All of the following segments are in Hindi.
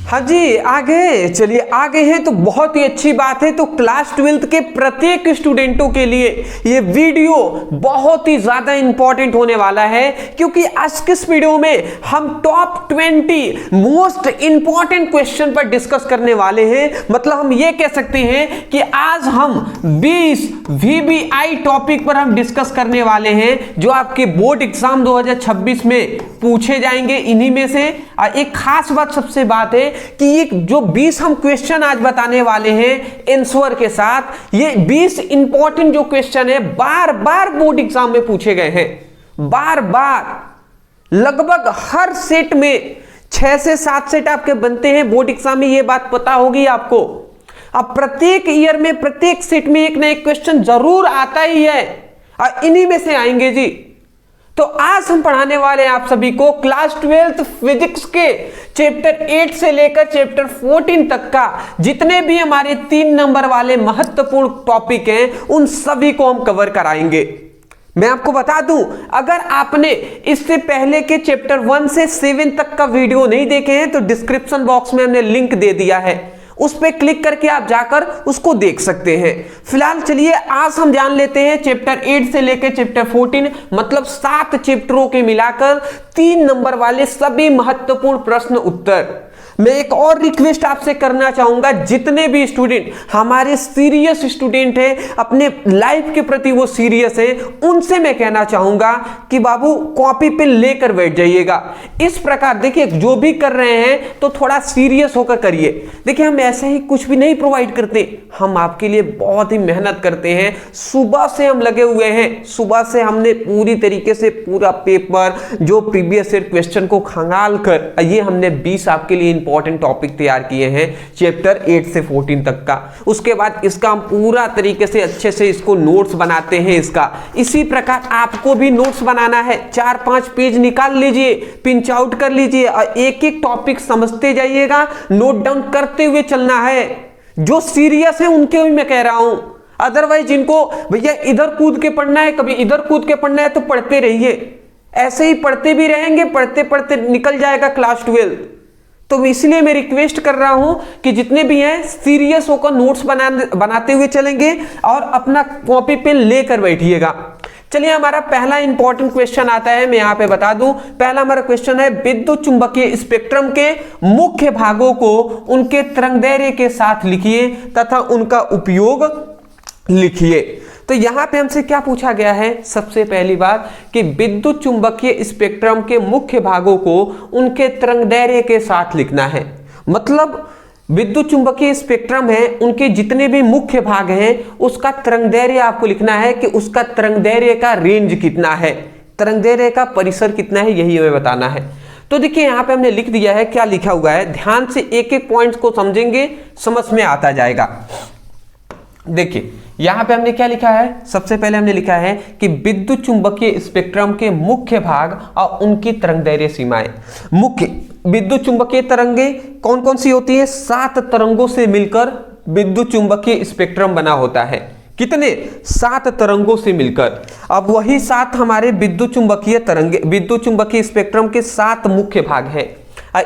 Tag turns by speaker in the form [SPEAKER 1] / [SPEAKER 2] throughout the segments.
[SPEAKER 1] हाँ जी, आ गए। चलिए आ गए हैं तो बहुत ही अच्छी बात है। तो क्लास 12th के प्रत्येक स्टूडेंटों के लिए ये वीडियो बहुत ही ज्यादा इंपॉर्टेंट होने वाला है, क्योंकि आज के इस वीडियो में हम टॉप 20 मोस्ट इंपॉर्टेंट क्वेश्चन पर डिस्कस करने वाले हैं। मतलब हम ये कह सकते हैं कि आज हम 20 VBI टॉपिक पर हम डिस्कस करने वाले हैं, जो आपके बोर्ड एग्जाम 2026 में पूछे जाएंगे। इन्हीं में से एक खास बात सबसे बात है कि ये जो 20 हम क्वेश्चन आज बताने वाले हैं आंसर के साथ, ये 20 इंपॉर्टेंट जो क्वेश्चन है बार बार बोर्ड एग्जाम में पूछे गए हैं। बार बार लगभग हर सेट में 6 से 7 सेट आपके बनते हैं बोर्ड एग्जाम में, ये बात पता होगी आपको। अब प्रत्येक ईयर में प्रत्येक सेट में एक ना एक क्वेश्चन जरूर आता ही है और इन्हीं में से आएंगे जी। तो आज हम पढ़ाने वाले हैं आप सभी को क्लास 12th फिजिक्स के चैप्टर 8 से लेकर चैप्टर 14 तक का जितने भी हमारे 3 नंबर वाले महत्वपूर्ण टॉपिक हैं, उन सभी को हम कवर कराएंगे। मैं आपको बता दूं, अगर आपने इससे पहले के चैप्टर 1 से 7 तक का वीडियो नहीं देखे हैं तो डिस्क्रिप्शन बॉक्स में हमने लिंक दे दिया है, उस पर क्लिक करके आप जाकर उसको देख सकते हैं। फिलहाल चलिए आज हम जान लेते हैं चैप्टर 8 से लेकर चैप्टर 14, मतलब 7 चैप्टरों के मिलाकर 3 नंबर वाले सभी महत्वपूर्ण प्रश्न उत्तर। मैं एक और रिक्वेस्ट आपसे करना चाहूंगा, जितने भी स्टूडेंट हमारे सीरियस स्टूडेंट हैं, अपने लाइफ के प्रति वो सीरियस हैं, उनसे मैं कहना चाहूंगा कि बाबू कॉपी पेन लेकर बैठ जाइएगा। इस प्रकार देखिए, जो भी कर रहे हैं तो थोड़ा सीरियस होकर करिए। देखिए, हम ऐसे ही कुछ भी नहीं प्रोवाइड करते, हम आपके लिए बहुत ही मेहनत करते हैं। सुबह से हम लगे हुए हैं, सुबह से हमने पूरी तरीके से पूरा पेपर जो प्रीवियस ईयर क्वेश्चन को खंगाल कर ये हमने 20 आपके लिए इंपॉर्टेंट टॉपिक तैयार किए हैं चैप्टर 8 से 14 तक का। उसके बाद इसका हम पूरा तरीके से अच्छे से इसको नोट्स बनाते हैं इसका। इसी प्रकार आपको भी नोट्स बनाना है, 4-5 पेज निकाल लीजिए, पिंच आउट कर लीजिए और एक एक टॉपिक समझते जाइएगा, नोट डाउन करते हुए चलना है। जो सीरियस है उनके भी मैं कह रहा हूं, अदरवाइज जिनको भैया इधर कूद के पढ़ना है, कभी इधर कूद के पढ़ना है, तो पढ़ते रहिए। ऐसे ही पढ़ते भी रहेंगे, पढ़ते पढ़ते निकल जाएगा क्लास 12। तो इसलिए मैं रिक्वेस्ट कर रहा हूं कि जितने भी हैं सीरियस होकर नोट्स बनाते हुए चलेंगे और अपना कॉपी पेन लेकर बैठिएगा। चलिए, हमारा पहला इंपॉर्टेंट क्वेश्चन आता है, मैं यहां पे बता दूं। पहला हमारा क्वेश्चन है, विद्युत चुंबकीय स्पेक्ट्रम के मुख्य भागों को उनके तरंगदैर्घ्य के साथ लिखिए तथा उनका उपयोग लिखिए। तो यहां पे हमसे क्या पूछा गया है, सबसे पहली बात कि विद्युत चुंबकीय स्पेक्ट्रम के मुख्य भागों को उनके तरंगदैर्घ्य के साथ लिखना है। मतलब विद्युत चुंबकीय स्पेक्ट्रम है, उनके जितने भी मुख्य भाग हैं उसका तरंगदैर्घ्य आपको लिखना है कि उसका तरंगदैर्घ्य का रेंज कितना है, तरंगदैर्घ्य का परिसर कितना है, यही हमें बताना है। तो देखिए यहां पे हमने लिख दिया है, क्या लिखा हुआ है, ध्यान से एक एक पॉइंट्स को समझेंगे, समझ में आता जाएगा। देखिए यहां पे हमने क्या लिखा है, सबसे पहले हमने लिखा है कि विद्युत चुंबकीय स्पेक्ट्रम के मुख्य भाग और उनकी तरंगदैर्घ्य सीमाएं। मुख्य विद्युत चुंबकीय तरंगे कौन कौन सी होती है, 7 तरंगों से मिलकर विद्युत चुंबकीय स्पेक्ट्रम बना होता है। कितने, 7 तरंगों से मिलकर। अब वही 7 हमारे विद्युत चुंबकीय तरंगे, विद्युत चुंबकीय स्पेक्ट्रम के 7 मुख्य भाग हैं।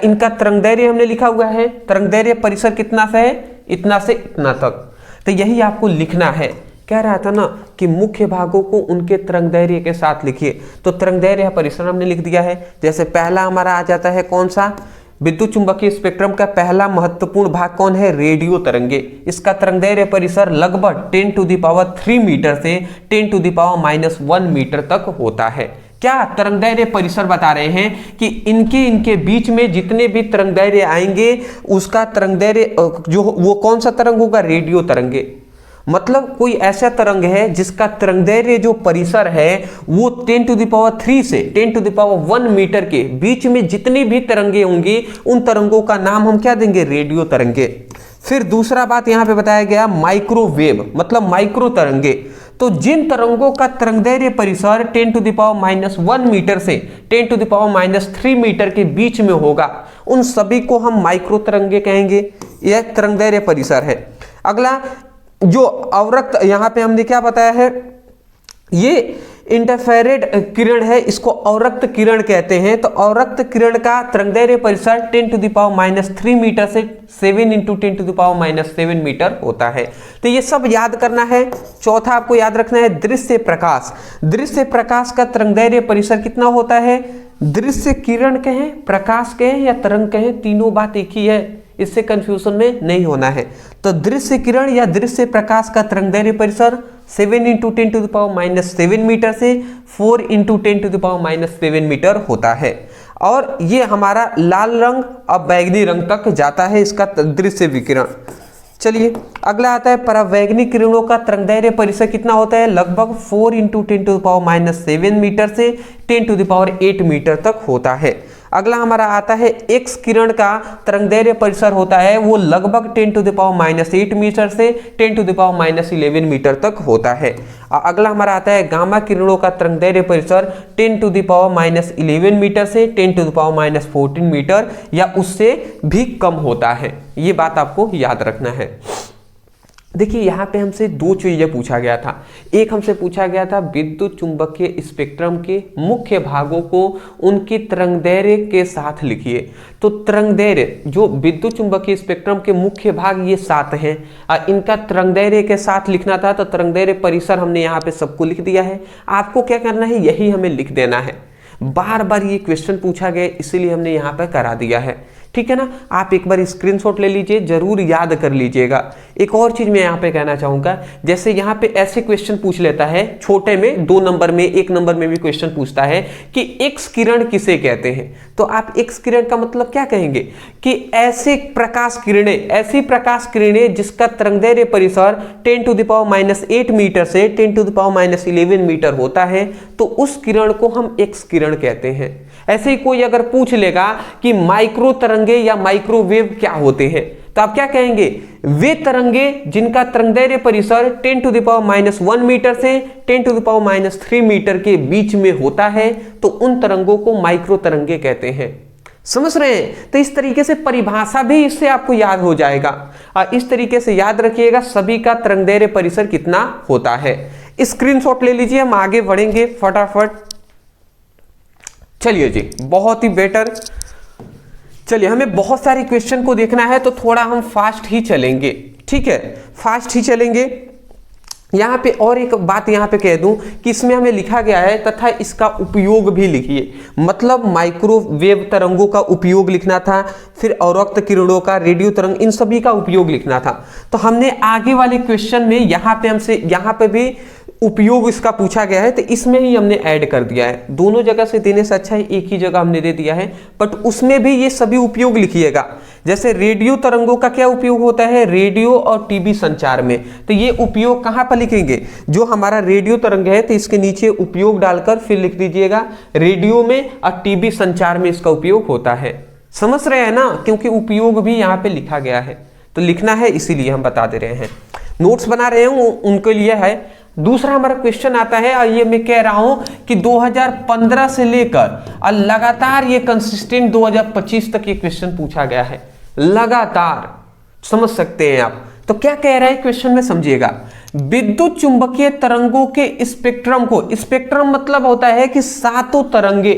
[SPEAKER 1] इनका तरंगदैर्घ्य हमने लिखा हुआ है, तरंगदैर्घ्य परिसर कितना सा है, इतना से इतना तक। तो यही आपको लिखना है। कह रहा था ना कि मुख्य भागों को उनके तरंगदैर्घ्य के साथ लिखिए, तो तरंगदैर्घ्य परिसर हमने लिख दिया है। जैसे पहला हमारा आ जाता है कौन सा, विद्युत चुंबकीय स्पेक्ट्रम का पहला महत्वपूर्ण भाग कौन है, रेडियो तरंगे। इसका तरंगदैर्घ्य परिसर लगभग 10⁻³ मीटर से 10⁻⁻1 मीटर तक होता है। क्या तरंगदैर्घ्य परिसर बता रहे हैं कि इनके बीच में जितने भी तरंगदैर्घ्य आएंगे उसका तरंगदैर्घ्य जो वो कौन सा तरंग होगा, रेडियो तरंगे। मतलब कोई ऐसा तरंग है जिसका तरंगदैर्घ्य जो परिसर है वो 10⁻³ से 10⁻1 मीटर के बीच में जितनी भी तरंगे होंगी उन तरंगों का नाम हम क्या देंगे, रेडियो तरंगे। फिर दूसरा बात यहाँ पे बताया गया माइक्रोवेव, मतलब माइक्रो तरंगे। तो जिन तरंगों का तरंगदैर्घ्य परिसर 10⁻⁻1 मीटर से 10⁻³ मीटर के बीच में होगा, उन सभी को हम माइक्रो तरंगे कहेंगे। यह तरंगदैर्घ्य परिसर है। अगला जो अवरक्त, यहाँ पे हमने क्या बताया है, ये इंटरफेरेड किरण है, इसको अवरक्त किरण कहते हैं। तो अवरक्त किरण का तरंगदैर्घ्य परिसर 10⁻³ मीटर से 7 × 10⁻⁷ मीटर होता है। तो ये सब याद करना है। चौथा आपको याद रखना है दृश्य प्रकाश। दृश्य प्रकाश का तरंगदैर्घ्य परिसर कितना होता है? दृश्य किरण कहें, प्रकाश कहें या तरंग कहें, तीनों बात एक ही है, इससे कंफ्यूजन में नहीं होना है। तो दृश्य किरण या दृश्य प्रकाश का तरंगदैर्घ्य परिसर 7 × 10⁻⁷ मीटर से 4 × 10⁻⁷ मीटर होता है। और ये हमारा लाल रंग अब बैगनी रंग तक जाता है इसका दृश्य विकिरण। चलिए अगला आता है परावैंगनिक किरणों का तरंगदैर्घ्य परिसर कितना होता है? लगभग 4 × 10⁻⁷ मीटर से 10⁸ मीटर तक होता है। अगला हमारा आता है एक्स किरण का तरंगदैर्घ्य परिसर होता है, वो लगभग 10⁻⁸ मीटर से 10⁻11 मीटर तक होता है। अगला हमारा आता है गामा किरणों का तरंगदैर्घ्य परिसर 10⁻11 मीटर से 10⁻14 मीटर या उससे भी कम होता है। ये बात आपको याद रखना है। देखिए यहाँ पे हमसे दो चीजें पूछा गया था। एक हमसे पूछा गया था विद्युत चुंबकीय स्पेक्ट्रम के मुख्य भागों को उनकी तरंगदैर्घ्य के साथ लिखिए। तो तरंगदैर्घ्य जो विद्युत चुंबकीय स्पेक्ट्रम के मुख्य भाग ये 7 हैं, इनका तरंगदैर्घ्य के साथ लिखना था। तो तरंगदैर्घ्य परिसर हमने यहाँ पे सबको लिख दिया है। आपको क्या करना है, यही हमें लिख देना है। बार बार ये क्वेश्चन पूछा गया इसीलिए हमने यहाँ पर करा दिया है, ठीक है ना। आप एक बार स्क्रीनशॉट ले लीजिए, जरूर याद कर लीजिएगा। एक और चीज मैं यहाँ पे कहना चाहूंगा, जैसे यहाँ पे ऐसे क्वेश्चन पूछ लेता है छोटे में, 2 नंबर में, 1 नंबर में भी क्वेश्चन पूछता है कि एक्स किरण किसे कहते हैं। तो आप एक्स किरण का मतलब क्या कहेंगे कि ऐसी प्रकाश किरणें जिसका तरंगदैर्घ्य परिसर 10⁻⁸ मीटर से 10⁻11 मीटर होता है, तो उस किरण को हम एक्स किरण कहते हैं। ऐसे ही कोई अगर पूछ लेगा कि माइक्रो तरंगे या माइक्रोवेव क्या होते हैं, तो आप क्या कहेंगे? वे तरंगे जिनका तरंगदैर्घ्य परिसर 10⁻⁻1 मीटर से 10⁻³ मीटर के बीच में होता है, तो उन तरंगों को माइक्रो तरंगे कहते हैं। समझ रहे हैं? तो इस तरीके से परिभाषा भी इससे आपको याद हो जाएगा। और इस तरीके से याद रखिएगा सभी का तरंगदैर्घ्य परिसर कितना होता है। स्क्रीनशॉट ले लीजिए, हम आगे बढ़ेंगे फटाफट। चलिए जी, बहुत ही बेटर। चलिए, हमें बहुत सारे क्वेश्चन को देखना है तो थोड़ा हम फास्ट ही चलेंगे, ठीक है, फास्ट ही चलेंगे। यहाँ पे और एक बात यहाँ पे कह दूं कि इसमें हमें लिखा गया है तथा इसका उपयोग भी लिखिए। मतलब माइक्रोवेव तरंगों का उपयोग लिखना था, फिर अवरक्त किरणों का, रेडियो तरंग, इन सभी का उपयोग लिखना था। तो हमने आगे वाले क्वेश्चन में यहाँ पे भी उपयोग इसका पूछा गया है, तो इसमें ही हमने ऐड कर दिया है। दोनों जगह से देने से अच्छा है एक ही जगह हमने दे दिया है, बट उसमें भी ये सभी उपयोग लिखिएगा। जैसे रेडियो तरंगों का क्या उपयोग होता है रेडियो और टीवी संचार में, तो ये उपयोग कहाँ पर लिखेंगे? जो हमारा रेडियो तरंग है तो इसके नीचे उपयोग डालकर फिर लिख दीजिएगा रेडियो में और टीवी संचार में इसका उपयोग होता है। समझ रहे हैं ना, क्योंकि उपयोग भी यहाँ पे लिखा गया है, तो लिखना है इसीलिए हम बता दे रहे हैं। नोट्स बना रहे हैं उनके लिए है। दूसरा हमारा क्वेश्चन आता है, और ये मैं कह रहा हूं कि 2015 से लेकर और लगातार ये कंसिस्टेंट 2025 तक ये क्वेश्चन पूछा गया है, लगातार। समझ सकते हैं आप। तो क्या कह रहा है क्वेश्चन में, समझिएगा। विद्युत चुंबकीय तरंगों के स्पेक्ट्रम को, स्पेक्ट्रम मतलब होता है कि 7 तरंगे,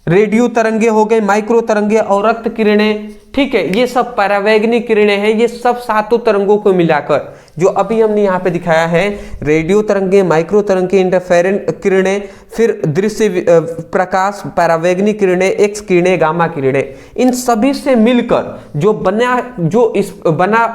[SPEAKER 1] रेडियो तरंगे हो गए, माइक्रो तरंगे, अवरक्त किरणें, ठीक है, ये सब परावैंगनिक किरणें हैं, ये सब 7 तरंगों को मिलाकर जो अभी हमने यहाँ पे दिखाया है, रेडियो तरंगे, माइक्रो तरंगे, इंटरफेरेंट किरणें, फिर दृश्य प्रकाश, परावैंगनिक किरणें, एक्स किरणें, गामा किरणें, इन सभी से मिलकर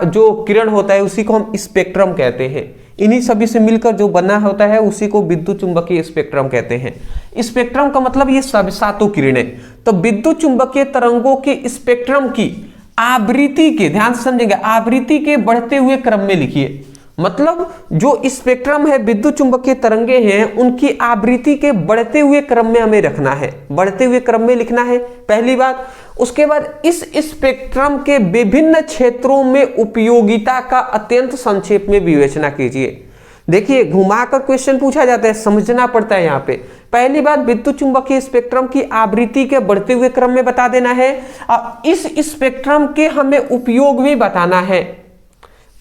[SPEAKER 1] जो किरण होता है उसी को हम स्पेक्ट्रम कहते हैं। इन्हीं सभी से मिलकर जो बना होता है उसी को विद्युत चुंबकीय स्पेक्ट्रम कहते हैं। स्पेक्ट्रम का मतलब ये सब 7 किरणें। तो विद्युत चुंबकीय तरंगों के स्पेक्ट्रम की आवृत्ति के, ध्यान से समझेंगे, आवृत्ति के बढ़ते हुए क्रम में लिखिए। मतलब जो स्पेक्ट्रम है, विद्युत चुंबकीय तरंगे हैं, उनकी आवृत्ति के बढ़ते हुए क्रम में हमें रखना है, बढ़ते हुए क्रम में लिखना है, पहली बात। उसके बाद इस स्पेक्ट्रम के विभिन्न क्षेत्रों में उपयोगिता का अत्यंत संक्षेप में विवेचना कीजिए। देखिए, घुमाकर क्वेश्चन पूछा जाता है, समझना पड़ता है। यहाँ पे पहली बात, विद्युत चुंबकीय स्पेक्ट्रम की आवृत्ति के बढ़ते हुए क्रम में बता देना है, और इस स्पेक्ट्रम के हमें उपयोग भी बताना है।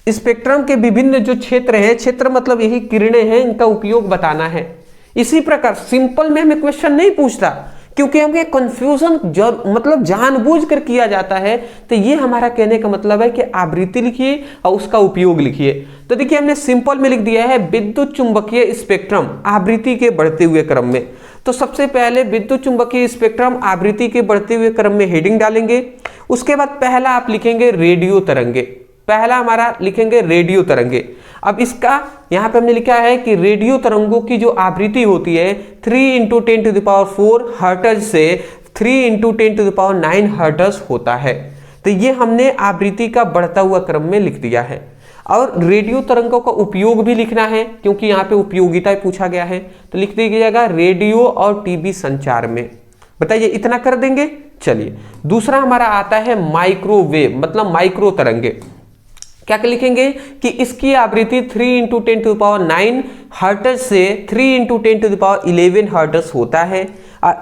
[SPEAKER 1] स्पेक्ट्रम के विभिन्न जो क्षेत्र हैं, क्षेत्र मतलब यही किरणें हैं, इनका उपयोग बताना है। इसी प्रकार सिंपल में हमें क्वेश्चन नहीं पूछता, क्योंकि हमें कंफ्यूजन मतलब जानबूझ कर किया जाता है। तो ये हमारा कहने का मतलब है कि आवृत्ति लिखिए और उसका उपयोग लिखिए। तो देखिए हमने सिंपल में लिख दिया है विद्युत चुंबकीय स्पेक्ट्रम आवृत्ति के बढ़ते हुए क्रम में। तो सबसे पहले विद्युत चुंबकीय स्पेक्ट्रम आवृत्ति के बढ़ते हुए क्रम में हेडिंग डालेंगे। उसके बाद पहला आप लिखेंगे रेडियो तरंगे, पहला हमारा लिखेंगे रेडियो तरंगे। अब इसका यहां पे हमने लिखा है कि रेडियो तरंगों की जो आवृत्ति होती है 3 × 10⁴ हर्ट्ज से 3 × 10⁹ हर्ट्ज होता है। तो ये हमने आवृत्ति का बढ़ता हुआ क्रम में लिख दिया है। और रेडियो तरंगों का उपयोग भी लिखना है, क्योंकि यहाँ पे उपयोगिता पूछा गया है। तो लिख दीजिएगा रेडियो और टीवी संचार में। बताइए इतना कर देंगे। चलिए दूसरा हमारा आता है माइक्रोवेव, मतलब माइक्रो तरंगे। क्या लिखेंगे कि इसकी आवृत्ति 3 × 10⁹ हर्ट्ज से 3 × 10⁻11 हर्ट्ज होता है।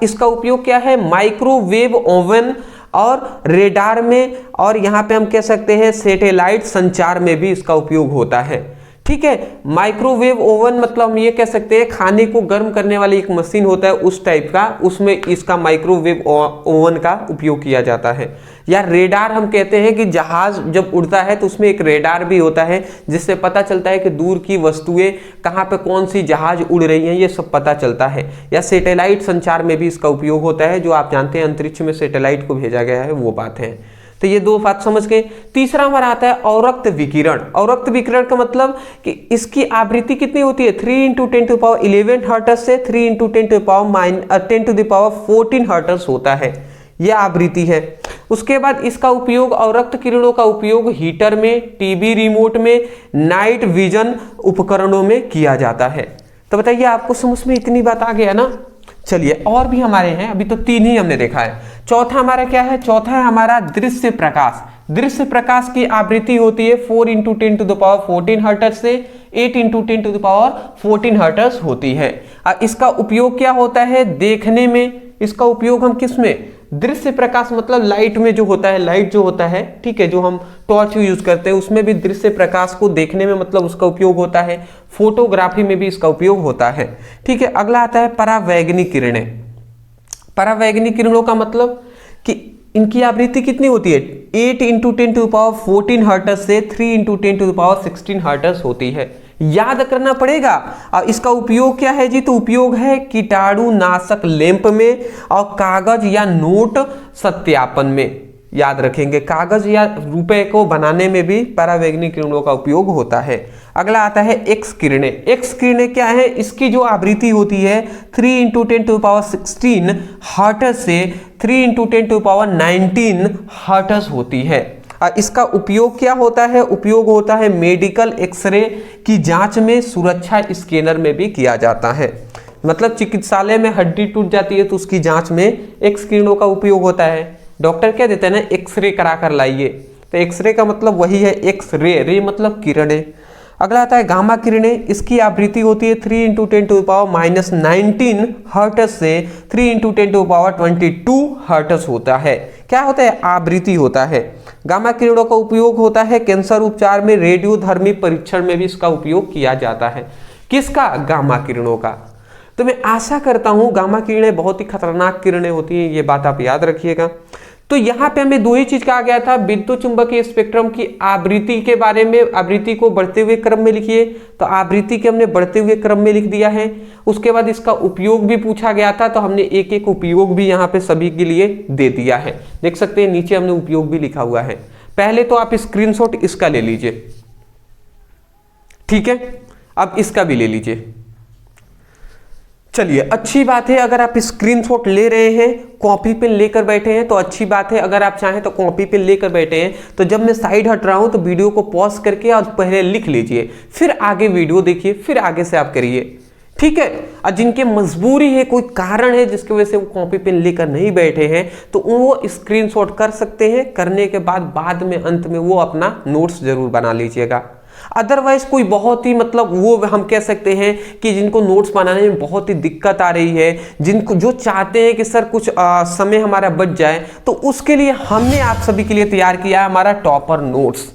[SPEAKER 1] इसका उपयोग क्या है, माइक्रोवेव ओवन और रेडार में, और यहाँ पे हम कह सकते हैं सैटेलाइट संचार में भी इसका उपयोग होता है। ठीक है, माइक्रोवेव ओवन मतलब हम ये कह सकते हैं खाने को गर्म करने वाली एक मशीन होता है उस टाइप का, उसमें इसका माइक्रोवेव ओवन का उपयोग किया जाता है। या रेडार हम कहते हैं कि जहाज जब उड़ता है तो उसमें एक रेडार भी होता है, जिससे पता चलता है कि दूर की वस्तुएं कहाँ पे कौन सी जहाज उड़ रही हैं, ये सब पता चलता है। या सैटेलाइट संचार में भी इसका उपयोग होता है, जो आप जानते हैं अंतरिक्ष में सैटेलाइट को भेजा गया है, वो बात है। तो ये दो बात समझ गए। तीसरा हमारा आता है औरक्त विकिरण। औरक्त विकिरण का मतलब कि इसकी आवृत्ति कितनी होती है, 3 × 10⁻11 हर्ट्ज से 3 × 10⁻14 हर्ट्ज होता है, यह आवृत्ति है। उसके बाद इसका उपयोग, औरक्त किरणों का उपयोग हीटर में, टीवी रिमोट में, नाइट विजन उपकरणों में किया जाता है। तो बताइए आपको समझ में इतनी बात आ गया ना। चलिए और भी हमारे हैं, अभी तो 3 ही हमने देखा है। चौथा हमारा क्या है, चौथा है हमारा दृश्य प्रकाश। दृश्य प्रकाश की आवृत्ति होती है 4 × 10⁻14 हर्ट्ज से 8 × 10⁻14 हर्ट्ज होती है। इसका उपयोग क्या होता है, देखने में। इसका उपयोग हम किस में, दृश्य प्रकाश मतलब लाइट में जो होता है, लाइट जो होता है, ठीक है, जो हम टॉर्च यूज करते हैं उसमें भी दृश्य प्रकाश को देखने में मतलब उसका उपयोग होता है। फोटोग्राफी में भी इसका उपयोग होता है। ठीक है, अगला आता है परावैंगनिक किरणें। परावैंगनिक किरणों का मतलब कि इनकी आवृत्ति कितनी होती है, 8 × 10⁻14 हर्ट्ज से 3 × 10⁻16 हर्ट्ज होती है। याद करना पड़ेगा। और इसका उपयोग क्या है जी, तो उपयोग है कीटाणुनाशक लैंप में और कागज या नोट सत्यापन में। याद रखेंगे, कागज या रुपए को बनाने में भी परावैंगनिक किरणों का उपयोग होता है। अगला आता है एक्स किरणें। एक्स किरणें क्या है, इसकी जो आवृत्ति होती है 3 × 10⁻16 हर्ट्ज से 3 × 10⁻19 हर्ट्ज होती है। इसका उपयोग क्या होता है, उपयोग होता है मेडिकल एक्सरे की जांच में, सुरक्षा स्कैनर में भी किया जाता है। मतलब चिकित्सालय में हड्डी टूट जाती है तो उसकी जांच में एक्स किरणों का उपयोग होता है। डॉक्टर क्या देते हैं ना, एक्सरे करा कर लाइए। तो एक्सरे का मतलब वही है, एक्सरे, रे मतलब किरणें। अगला आता है गामा किरणें। इसकी आवृत्ति होती है 3 × 10⁻19 हर्ट्ज से 3 × 10⁻22 हर्ट्ज होता है। क्या होता है, आवृत्ति होता है। गामा किरणों का उपयोग होता है कैंसर उपचार में, रेडियोधर्मी परीक्षण में भी इसका उपयोग किया जाता है। किसका, गामा किरणों का। तो मैं आशा करता हूं गामा किरणें बहुत ही खतरनाक किरणें होती हैं, ये बात आप याद रखिएगा। तो यहाँ पे हमें 2 ही चीज कहा गया था, विद्युत चुंबकीय स्पेक्ट्रम की आवृत्ति के बारे में। आवृत्ति को बढ़ते हुए क्रम में लिखिए, तो आवृत्ति के हमने बढ़ते हुए क्रम में लिख दिया है। उसके बाद इसका उपयोग भी पूछा गया था, तो हमने एक एक उपयोग भी यहाँ पे सभी के लिए दे दिया है। देख सकते हैं नीचे हमने उपयोग भी लिखा हुआ है। पहले तो आप स्क्रीनशॉट इसका ले लीजिए, ठीक है, अब इसका भी ले लीजिए। चलिए अच्छी बात है, अगर आप स्क्रीनशॉट ले रहे हैं, कॉपी पेन लेकर बैठे हैं तो अच्छी बात है। अगर आप चाहें तो कॉपी पेन लेकर बैठे हैं तो जब मैं साइड हट रहा हूं तो वीडियो को पॉज करके और पहले लिख लीजिए, फिर आगे वीडियो देखिए, फिर आगे से आप करिए, ठीक है। और जिनके मजबूरी है, कोई कारण है जिसकी वजह से वो कॉपी पेन लेकर नहीं बैठे हैं, तो वो स्क्रीनशॉट कर सकते हैं। करने के बाद में अंत में वो अपना नोट्स जरूर बना लीजिएगा। अदरवाइज कोई बहुत ही मतलब वो हम कह सकते हैं कि जिनको नोट्स बनाने में बहुत ही दिक्कत आ रही है, जिनको जो चाहते हैं कि सर कुछ समय हमारा बच जाए, तो उसके लिए हमने आप सभी के लिए तैयार किया है हमारा टॉपर नोट्स।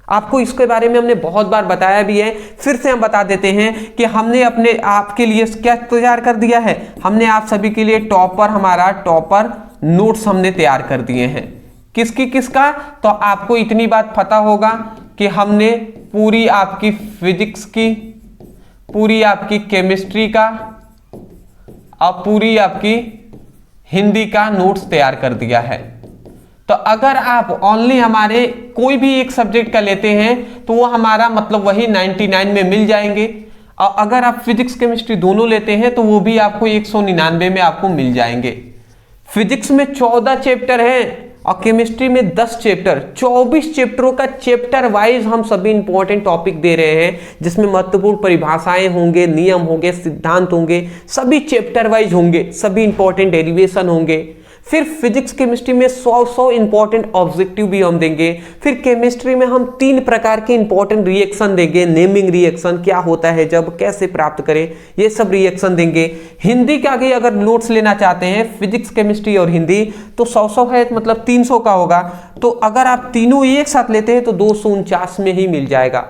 [SPEAKER 1] आपको इसके बारे में हमने बहुत बार बताया भी है, फिर से हम बता देते हैं कि हमने अपने आपके लिए क्या तैयार कर दिया है, हमने आप सभी के लिए हमारा टॉपर नोट्स हमने तैयार कर दिए हैं। किसका? तो आपको इतनी बात पता होगा कि हमने पूरी आपकी फिजिक्स की, पूरी आपकी केमिस्ट्री का और पूरी आपकी हिंदी का नोट्स तैयार कर दिया है। तो अगर आप ओनली हमारे कोई भी एक सब्जेक्ट का लेते हैं तो वो हमारा मतलब वही 99 में मिल जाएंगे, और अगर आप फिजिक्स केमिस्ट्री दोनों लेते हैं तो वो भी आपको 199 में आपको मिल जाएंगे। फिजिक्स में 14 चैप्टर हैं और केमिस्ट्री में 10 चैप्टर, 24 चैप्टरों का चैप्टर वाइज हम सभी इंपॉर्टेंट टॉपिक दे रहे हैं, जिसमें महत्वपूर्ण परिभाषाएं होंगे, नियम होंगे, सिद्धांत होंगे, सभी चैप्टर वाइज होंगे, सभी इंपॉर्टेंट डेरिवेशन होंगे। फिर फिजिक्स केमिस्ट्री में 100 इंपॉर्टेंट ऑब्जेक्टिव भी हम देंगे। फिर केमिस्ट्री में हम 3 प्रकार के इंपॉर्टेंट रिएक्शन देंगे, नेमिंग रिएक्शन क्या होता है, जब कैसे प्राप्त करें, ये सब रिएक्शन देंगे। हिंदी का आगे अगर नोट्स लेना चाहते हैं, फिजिक्स केमिस्ट्री और हिंदी, तो 100 है, मतलब 300 का होगा। तो अगर आप तीनों एक साथ लेते हैं तो 249 में ही मिल जाएगा।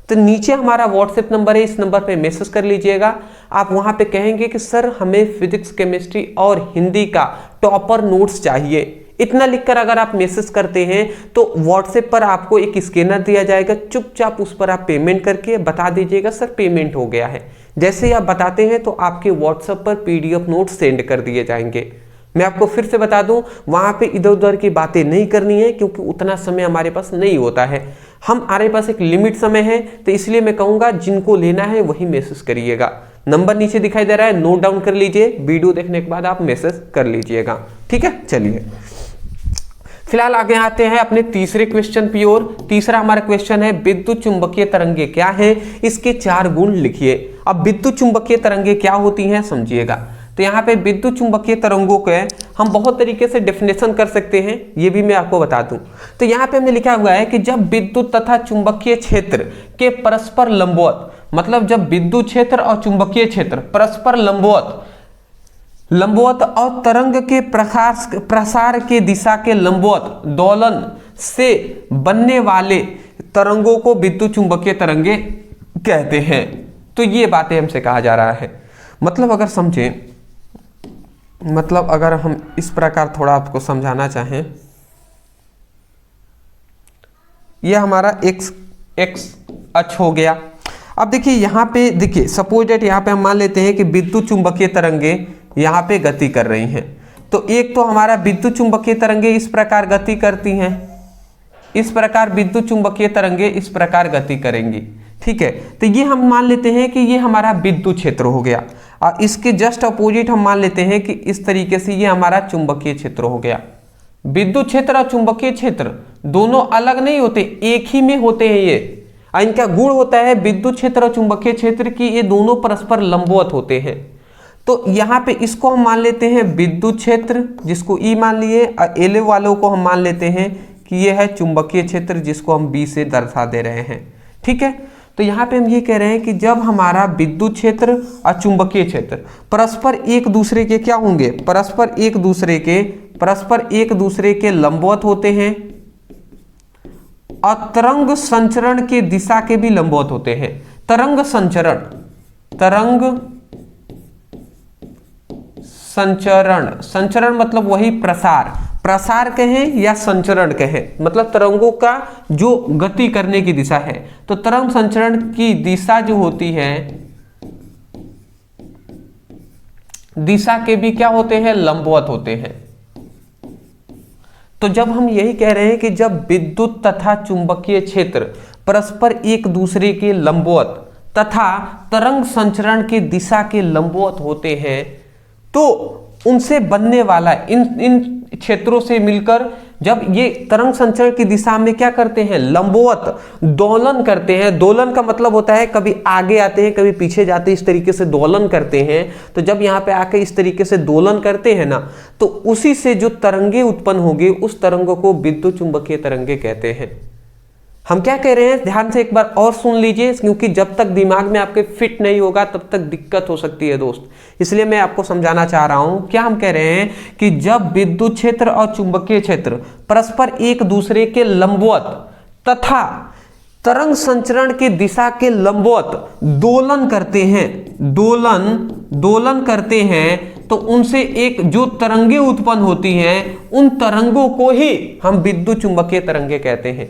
[SPEAKER 1] तो नीचे हमारा व्हाट्सएप नंबर है, इस नंबर पे मैसेज कर लीजिएगा। आप वहां पे कहेंगे कि सर हमें फिजिक्स केमिस्ट्री और हिंदी का टॉपर नोट्स चाहिए। इतना लिखकर अगर आप मैसेज करते हैं तो व्हाट्सएप पर आपको एक स्कैनर दिया जाएगा, चुपचाप उस पर आप पेमेंट करके बता दीजिएगा सर पेमेंट हो गया है। जैसे ही आप बताते हैं तो आपके व्हाट्सएप पर PDF नोट्स सेंड कर दिए जाएंगे। मैं आपको फिर से बता दूं, वहां पे इधर उधर की बातें नहीं करनी है, क्योंकि उतना समय हमारे पास नहीं होता है। हमारे पास एक लिमिट समय है, तो इसलिए मैं कहूंगा जिनको लेना है वही मैसेज करिएगा। नंबर नीचे दिखाई दे रहा है, नोट डाउन कर लीजिए, वीडियो देखने के बाद आप मैसेज कर लीजिएगा। ठीक है, चलिए फिलहाल आगे आते हैं अपने तीसरे क्वेश्चन की ओर। तीसरा हमारा क्वेश्चन है विद्युत चुंबकीय तरंगे क्या है, इसके 4 गुण लिखिए। अब विद्युत चुंबकीय तरंगे क्या होती हैं समझिएगा। तो यहाँ पे विद्युत चुंबकीय तरंगों के हम बहुत तरीके से डेफिनेशन कर सकते हैं, ये भी मैं आपको बता दूं। तो यहाँ पे हमने लिखा हुआ है कि जब विद्युत तथा चुंबकीय क्षेत्र के परस्पर लंबवत, मतलब जब विद्युत क्षेत्र और चुंबकीय क्षेत्र परस्पर लंबवत और तरंग के प्रसार के दिशा के लंबवत दोलन से बनने वाले तरंगों को विद्युत चुंबकीय तरंगे कहते हैं। तो ये बातें हमसे कहा जा रहा है। मतलब अगर समझें, मतलब अगर हम इस प्रकार थोड़ा आपको समझाना चाहें, यह हमारा एक्स अक्ष हो गया। अब देखिए यहाँ पे, देखिए सपोज दैट यहाँ पे हम मान लेते हैं कि विद्युत चुंबकीय तरंगे यहाँ पे गति कर रही हैं। तो एक तो हमारा विद्युत चुंबकीय तरंगे इस प्रकार गति करती हैं, इस प्रकार विद्युत चुंबकीय तरंगे इस प्रकार गति करेंगी। ठीक है, तो ये हम मान लेते हैं कि ये हमारा विद्युत क्षेत्र हो गया, और इसके जस्ट अपोजिट हम मान लेते हैं कि इस तरीके से ये हमारा चुंबकीय क्षेत्र हो गया। विद्युत क्षेत्र और चुंबकीय क्षेत्र दोनों अलग नहीं होते, एक ही में होते हैं ये। इनका गुण होता है विद्युत क्षेत्र और चुंबकीय क्षेत्र की ये दोनों परस्पर लंबवत होते हैं। तो यहाँ पे इसको हम मान लेते हैं विद्युत क्षेत्र, जिसको ई मान लिए, और एल वालों को हम मान लेते हैं कि ये है चुंबकीय क्षेत्र, जिसको हम बी से दर्शा दे रहे हैं। ठीक है, तो यहाँ पे हम ये कह रहे हैं कि जब हमारा विद्युत क्षेत्र और चुंबकीय क्षेत्र परस्पर एक दूसरे के क्या होंगे, परस्पर एक दूसरे के लंबवत होते हैं, और तरंग संचरण के दिशा के भी लंबवत होते हैं। तरंग संचरण मतलब वही प्रसार कहें या संचरण कहें, मतलब तरंगों का जो गति करने की दिशा है। तो तरंग संचरण की दिशा जो होती है, दिशा के भी क्या होते हैं, लंबवत होते हैं। तो जब हम यही कह रहे हैं कि जब विद्युत तथा चुंबकीय क्षेत्र परस्पर एक दूसरे के लंबवत तथा तरंग संचरण की दिशा के लंबवत होते हैं, तो उनसे बनने वाला इन क्षेत्रों से मिलकर जब ये तरंग संचरण की दिशा में क्या करते हैं, लंबवत दोलन करते हैं। दोलन का मतलब होता है कभी आगे आते हैं कभी पीछे जाते हैं, इस तरीके से दोलन करते हैं। तो जब यहाँ पे आके इस तरीके से दोलन करते हैं ना, तो उसी से जो तरंगे उत्पन्न होंगे उस तरंगों को विद्युत चुंबकीय तरंगे कहते हैं। हम क्या कह रहे हैं, ध्यान से एक बार और सुन लीजिए, क्योंकि जब तक दिमाग में आपके फिट नहीं होगा तब तक दिक्कत हो सकती है दोस्त, इसलिए मैं आपको समझाना चाह रहा हूं। क्या हम कह रहे हैं कि जब विद्युत क्षेत्र और चुंबकीय क्षेत्र परस्पर एक दूसरे के लंबवत तथा तरंग संचरण की दिशा के लंबवत दोलन करते हैं, दोलन करते हैं, तो उनसे एक जो तरंगे उत्पन्न होती हैं उन तरंगों को ही हम विद्युत चुंबकीय तरंगे कहते हैं।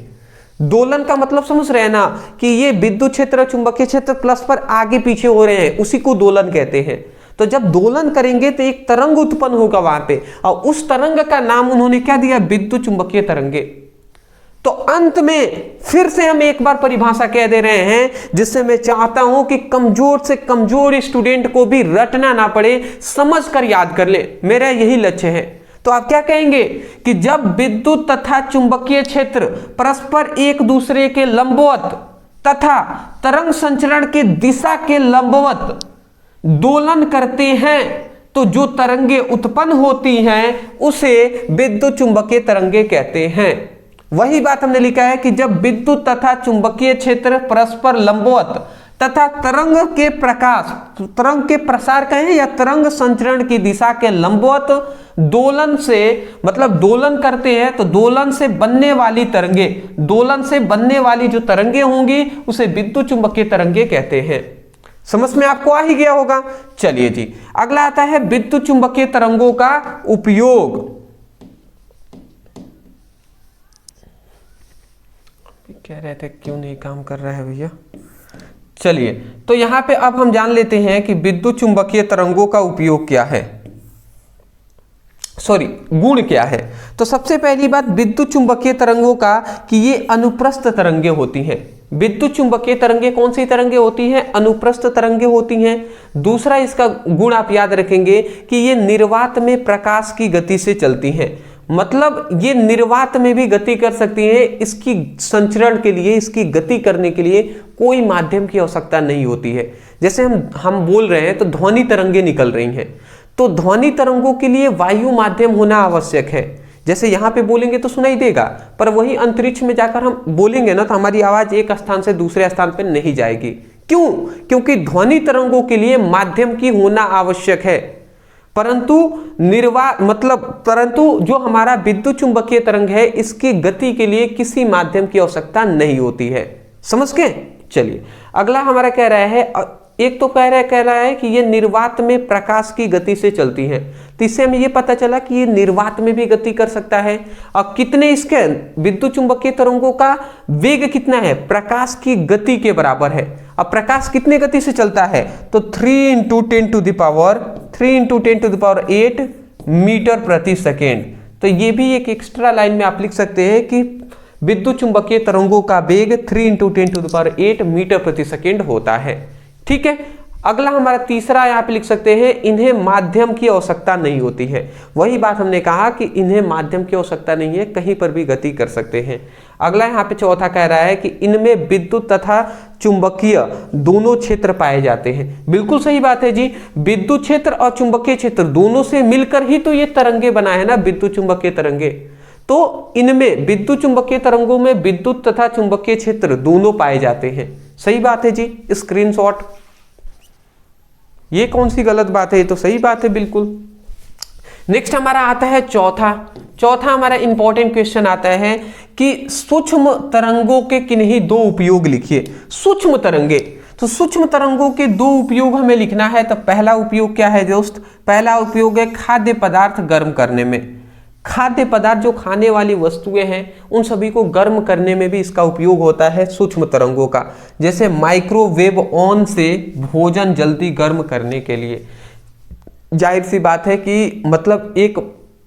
[SPEAKER 1] दोलन का मतलब समझ रहे हैं ना कि ये विद्युत क्षेत्र चुंबकीय क्षेत्र प्लस पर आगे पीछे हो रहे हैं, उसी को दोलन कहते हैं। तो जब दोलन करेंगे तो एक तरंग उत्पन्न होगा वहां पे, और उस तरंग का नाम उन्होंने क्या दिया, विद्युत चुंबकीय तरंगे। तो अंत में फिर से हम एक बार परिभाषा कह दे रहे हैं, जिससे मैं चाहता हूं कि कमजोर से कमजोर स्टूडेंट को भी रटना ना पड़े, समझकर याद कर ले, मेरा यही लक्ष्य है। तो आप क्या कहेंगे कि जब विद्युत तथा चुंबकीय क्षेत्र परस्पर एक दूसरे के लंबवत तथा तरंग संचरण के दिशा के लंबवत दोलन करते हैं, तो जो तरंगे उत्पन्न होती हैं उसे विद्युत चुंबकीय तरंगे कहते हैं। वही बात हमने लिखा है कि जब विद्युत तथा चुंबकीय क्षेत्र परस्पर लंबवत तथा तरंग के प्रसार कहें या तरंग संचरण की दिशा के लंबवत दोलन से, मतलब दोलन करते हैं, तो दोलन से बनने वाली तरंगे, दोलन से बनने वाली जो तरंगे होंगी उसे विद्युत चुंबकीय तरंगे कहते हैं। समझ में आपको आ ही गया होगा। चलिए जी, अगला आता है विद्युत चुंबकीय तरंगों का उपयोग। कह रहे थे क्यों नहीं काम कर रहा है भैया। चलिए, तो यहां पे अब हम जान लेते हैं कि विद्युत चुंबकीय तरंगों का उपयोग क्या है, गुण क्या है। तो सबसे पहली बात विद्युत चुंबकीय तरंगों का कि ये अनुप्रस्थ तरंगे होती हैं। विद्युत चुंबकीय तरंगे कौन सी तरंगे होती हैं, अनुप्रस्थ तरंगे होती हैं। दूसरा इसका गुण आप याद रखेंगे कि ये निर्वात में प्रकाश की गति से चलती हैं, मतलब ये निर्वात में भी गति कर सकती है। इसकी संचरण के लिए, इसकी गति करने के लिए कोई माध्यम की आवश्यकता नहीं होती है। जैसे हम बोल रहे हैं तो ध्वनि तरंगे निकल रही हैं, तो ध्वनि तरंगों के लिए वायु माध्यम होना आवश्यक है। जैसे यहाँ पे बोलेंगे तो सुनाई देगा, पर वही अंतरिक्ष में जाकर हम बोलेंगे ना तो हमारी आवाज एक स्थान से दूसरे स्थान पर नहीं जाएगी। क्यों? क्योंकि ध्वनि तरंगों के लिए माध्यम की होना आवश्यक है। परंतु जो हमारा विद्युत चुंबकीय तरंग है, इसकी गति के लिए किसी माध्यम की आवश्यकता नहीं होती है। समझ गए? चलिए, अगला हमारा कह रहा है, एक तो कह रहा है कि ये निर्वात में प्रकाश की गति से चलती है। तो इससे हमें ये पता चला कि ये निर्वात में भी गति कर सकता है। और कितने इसके विद्युत चुंबकीय तरंगों का वेग कितना है, प्रकाश की गति के बराबर है। अब प्रकाश कितने गति से चलता है, तो 3 × 10⁸ (8) मीटर प्रति सेकेंड। तो ये भी एक एक्स्ट्रा लाइन में आप लिख सकते हैं कि विद्युत चुंबकीय तरंगों का वेग 3 × 10⁸ मीटर प्रति सेकेंड होता है। ठीक है, अगला हमारा तीसरा यहाँ पे लिख सकते हैं, इन्हें माध्यम की आवश्यकता नहीं होती है। वही बात हमने कहा कि इन्हें माध्यम की आवश्यकता नहीं है, कहीं पर भी गति कर सकते हैं। अगला यहाँ पे चौथा कह रहा है कि इनमें विद्युत तथा चुंबकीय दोनों क्षेत्र पाए जाते हैं। बिल्कुल सही बात है जी, विद्युत क्षेत्र और चुंबकीय क्षेत्र दोनों से मिलकर ही तो ये तरंगे बनाए हैं ना, विद्युत चुंबकीय तरंगे। तो इनमें विद्युत चुंबकीय तरंगों में विद्युत तथा चुंबकीय क्षेत्र दोनों पाए जाते हैं। सही बात है जी, स्क्रीनशॉट। ये कौन सी गलत बात है, ये तो सही बात है बिल्कुल। नेक्स्ट हमारा आता है चौथा हमारा इंपॉर्टेंट क्वेश्चन आता है कि सूक्ष्म तरंगों के किन्हीं दो उपयोग लिखिए। सूक्ष्म तरंगे, तो सूक्ष्म तरंगों के दो उपयोग हमें लिखना है। तो पहला उपयोग क्या है दोस्त, पहला उपयोग है खाद्य पदार्थ गर्म करने में। खाद्य पदार्थ जो खाने वाली वस्तुएं हैं उन सभी को गर्म करने में भी इसका उपयोग होता है सूक्ष्म तरंगों का। जैसे माइक्रोवेव ओवन से भोजन जल्दी गर्म करने के लिए। जाहिर सी बात है कि मतलब एक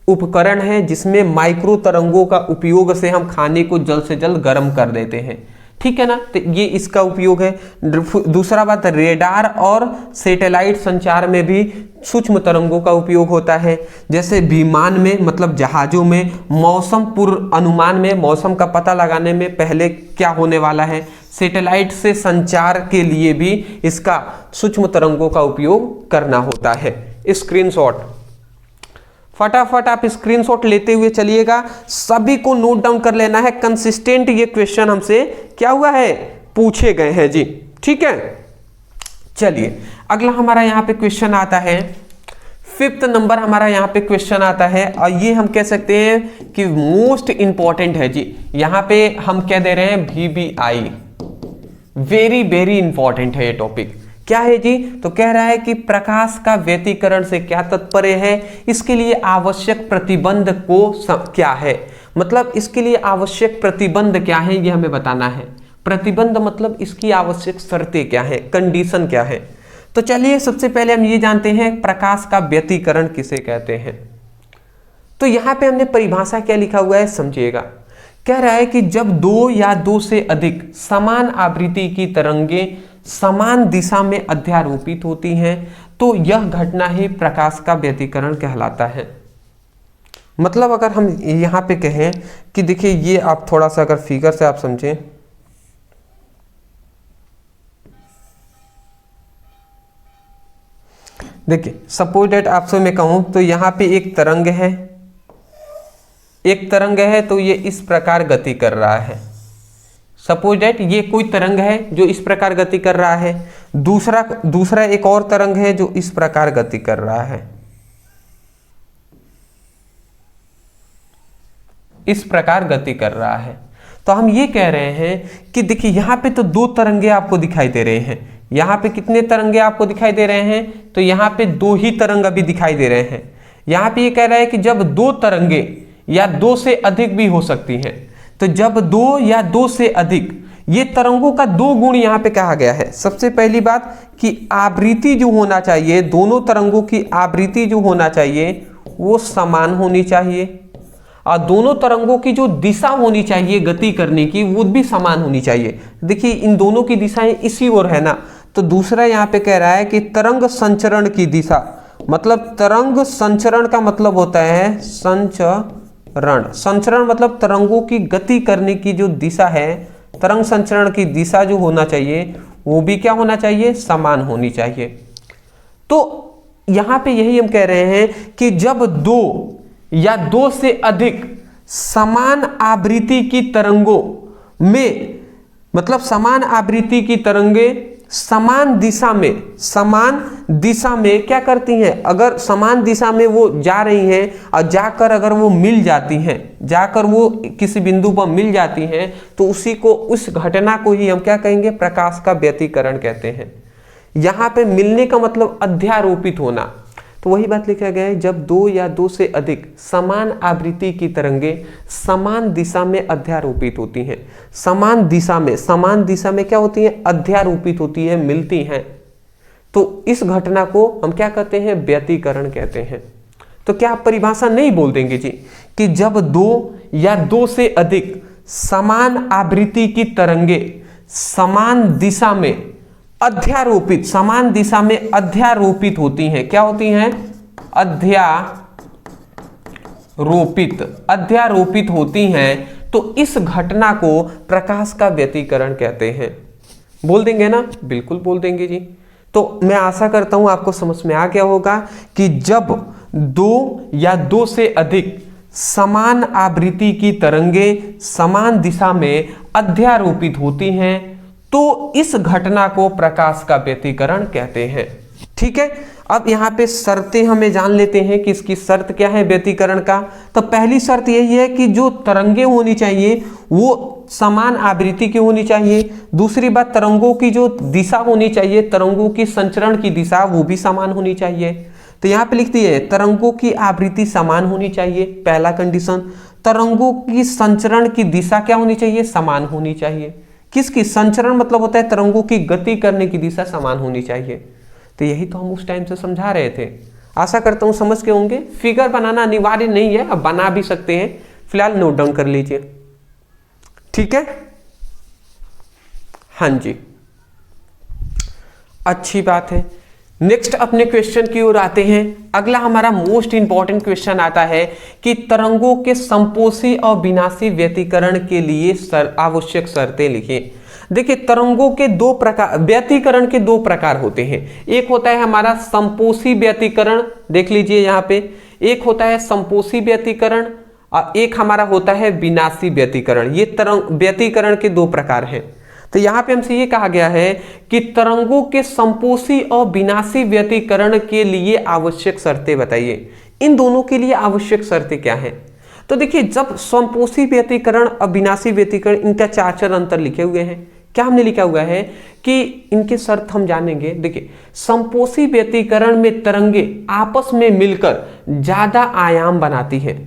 [SPEAKER 1] उपकरण है जिसमें माइक्रो तरंगों का उपयोग से हम खाने को जल्द से जल्द गर्म कर देते हैं। ठीक है ना, तो ये इसका उपयोग है। दूसरा बात, रेडार और सैटेलाइट संचार में भी सूक्ष्म तरंगों का उपयोग होता है। जैसे विमान में, मतलब जहाजों में मौसम पूर्व अनुमान में, मौसम का पता लगाने में पहले क्या होने वाला है। सैटेलाइट से संचार के लिए भी इसका सूक्ष्म तरंगों का उपयोग करना होता है। स्क्रीनशॉट, फटाफट आप स्क्रीनशॉट लेते हुए चलिएगा, सभी को नोट डाउन कर लेना है। कंसिस्टेंट ये क्वेश्चन हमसे क्या हुआ है, पूछे गए हैं जी। ठीक है, चलिए अगला हमारा यहाँ पे क्वेश्चन आता है, 5th नंबर हमारा यहाँ पे क्वेश्चन आता है और ये हम कह सकते हैं कि मोस्ट इंपॉर्टेंट है जी। यहाँ पे हम कह दे रहे हैं VBI, वेरी वेरी इंपॉर्टेंट है ये टॉपिक। क्या है जी? तो कह रहा है कि प्रकाश का व्यतिकरण से क्या तात्पर्य है, इसके लिए आवश्यक प्रतिबंध क्या है, मतलब इसके लिए आवश्यक प्रतिबंध क्या है ये हमें बताना है। प्रतिबंध मतलब इसकी आवश्यक शर्तें क्या है, कंडीशन क्या है। तो चलिए सबसे पहले हम ये जानते हैं प्रकाश का व्यतिकरण किसे कहते हैं। तो यहां पे हमने परिभाषा क्या लिखा हुआ है समझिएगा। कह रहा है कि जब दो या दो से अधिक समान आवृत्ति की तरंगें समान दिशा में अध्यारोपित होती हैं तो यह घटना ही प्रकाश का व्यतिकरण कहलाता है। मतलब अगर हम यहां पे कहें कि देखिए ये आप थोड़ा सा अगर फिगर से आप समझें, देखिए सपोज दैट आपसे मैं कहूं तो यहां पे एक तरंग है, तो ये इस प्रकार गति कर रहा है। सपोज दैट ये कोई तरंग है जो इस प्रकार गति कर रहा है, दूसरा एक और तरंग है जो इस प्रकार गति कर रहा है, इस प्रकार गति कर रहा है। तो हम ये कह रहे हैं कि देखिए यहां पे तो दो तरंगे आपको दिखाई दे रहे हैं। यहां पे कितने तरंगे आपको दिखाई दे रहे हैं? तो यहां पे दो ही तरंग अभी दिखाई दे रहे हैं। यहां पे ये कह रहा है कि जब दो तरंगे या दो से अधिक भी हो सकती हैं, तो जब दो या दो से अधिक, ये तरंगों का दो गुण यहां पे कहा गया है। सबसे पहली बात कि आवृत्ति जो होना चाहिए, दोनों तरंगों की आवृत्ति जो होना चाहिए वो समान होनी चाहिए, और दोनों तरंगों की जो दिशा होनी चाहिए गति करने की वो भी समान होनी चाहिए। देखिए इन दोनों की दिशाएं इसी ओर है ना। तो दूसरा यहाँ पे कह रहा है कि तरंग संचरण की दिशा, मतलब तरंग संचरण का मतलब होता है संचरण मतलब तरंगों की गति करने की जो दिशा है, तरंग संचरण की दिशा जो होना चाहिए वो भी क्या होना चाहिए? समान होनी चाहिए। तो यहां पे यही हम कह रहे हैं कि जब दो या दो से अधिक समान आवृत्ति की तरंगों में, मतलब समान आवृत्ति की तरंगें समान दिशा में क्या करती हैं, अगर समान दिशा में वो जा रही हैं और जाकर अगर वो मिल जाती हैं, जाकर वो किसी बिंदु पर मिल जाती हैं, तो उस घटना को ही हम क्या कहेंगे? प्रकाश का व्यतिकरण कहते हैं। यहां पे मिलने का मतलब अध्यारोपित होना। तो वही बात लिखा गया है, जब दो या दो से अधिक समान आवृत्ति की तरंगें समान दिशा में अध्यारोपित होती हैं। समान दिशा में क्या होती है? अध्यारोपित होती है, मिलती हैं। तो इस घटना को हम क्या कहते हैं? व्यतिकरण कहते हैं। तो क्या आप परिभाषा नहीं बोल देंगे जी कि जब दो या दो से अधिक समान आवृत्ति की तरंगें समान दिशा में अध्यारोपित, समान दिशा में अध्यारोपित होती हैं। क्या होती हैं? अध्यारोपित होती हैं, तो इस घटना को प्रकाश का व्यतिकरण कहते हैं। बोल देंगे ना? बिल्कुल बोल देंगे जी। तो मैं आशा करता हूं आपको समझ में आ गया होगा कि जब दो या दो से अधिक समान आवृत्ति की तरंगें समान दिशा में अध्यारोपित होती हैं तो इस घटना को प्रकाश का व्यतिकरण कहते हैं। ठीक है, अब यहाँ पे शर्तें हमें जान लेते हैं कि इसकी शर्त क्या है व्यतिकरण का। तो पहली शर्त यही है कि जो तरंगें होनी चाहिए वो समान आवृत्ति की होनी चाहिए। दूसरी बात, तरंगों की जो दिशा होनी चाहिए, तरंगों की संचरण की दिशा वो भी समान होनी चाहिए। तो यहाँ पे लिख दिए तरंगों की आवृत्ति समान होनी चाहिए, पहला कंडीशन। तरंगों की संचरण की दिशा क्या होनी चाहिए? समान होनी चाहिए। किसकी? संचरण मतलब होता है तरंगों की गति करने की दिशा समान होनी चाहिए। तो यही तो हम उस टाइम से समझा रहे थे। आशा करता हूं समझ के होंगे। फिगर बनाना अनिवार्य नहीं है, अब बना भी सकते हैं, फिलहाल नोट डाउन कर लीजिए। ठीक है, हाँ जी, अच्छी बात है। नेक्स्ट अपने क्वेश्चन की ओर आते हैं। अगला हमारा मोस्ट इंपॉर्टेंट क्वेश्चन आता है कि तरंगों के संपोषी और विनाशी व्यतिकरण के लिए आवश्यक शर्तें लिखिए। देखिए तरंगों के दो प्रकार, व्यतिकरण के दो प्रकार होते हैं। एक होता है हमारा संपोषी व्यतिकरण, देख लीजिए यहाँ पे, एक होता है संपोषी व्यतिकरण और एक हमारा होता है विनाशी व्यतिकरण। ये तरंग व्यतिकरण के दो प्रकार हैं। तो यहाँ पे हमसे ये कहा गया है कि तरंगों के संपोषी और विनाशी व्यतिकरण के लिए आवश्यक शर्तें बताइए। इन दोनों के लिए आवश्यक शर्तें क्या हैं? तो देखिए जब संपोषी व्यतिकरण और विनाशी व्यतिकरण, इनका चार अंतर लिखे हुए हैं। क्या हमने लिखा हुआ है कि इनके शर्त हम जानेंगे। देखिए, संपोषी व्यतिकरण में तरंगे आपस में मिलकर ज्यादा आयाम बनाती है।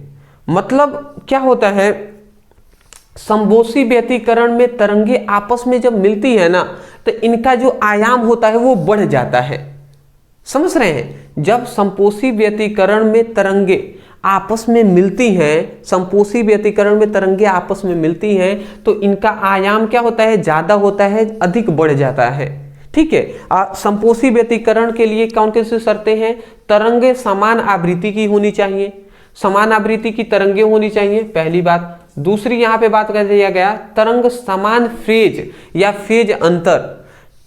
[SPEAKER 1] मतलब क्या होता है, संपोषी व्यतिकरण में तरंगे आपस में जब मिलती है ना, तो इनका जो आयाम होता है वो बढ़ जाता है। समझ रहे हैं? जब संपोषी व्यतिकरण में तरंगे आपस में मिलती हैं, संपोषी व्यतिकरण में तरंगे आपस में मिलती हैं, तो इनका आयाम क्या होता है, ज्यादा होता है, अधिक बढ़ जाता है। ठीक है। संपोषी व्यतिकरण के लिए कौन कौन सी शर्तें हैं? तरंगे समान आवृत्ति की होनी चाहिए, समान आवृत्ति की तरंगे होनी चाहिए, पहली बात। दूसरी यहां पे बात कर दिया गया, तरंग समान फेज या फेज अंतर,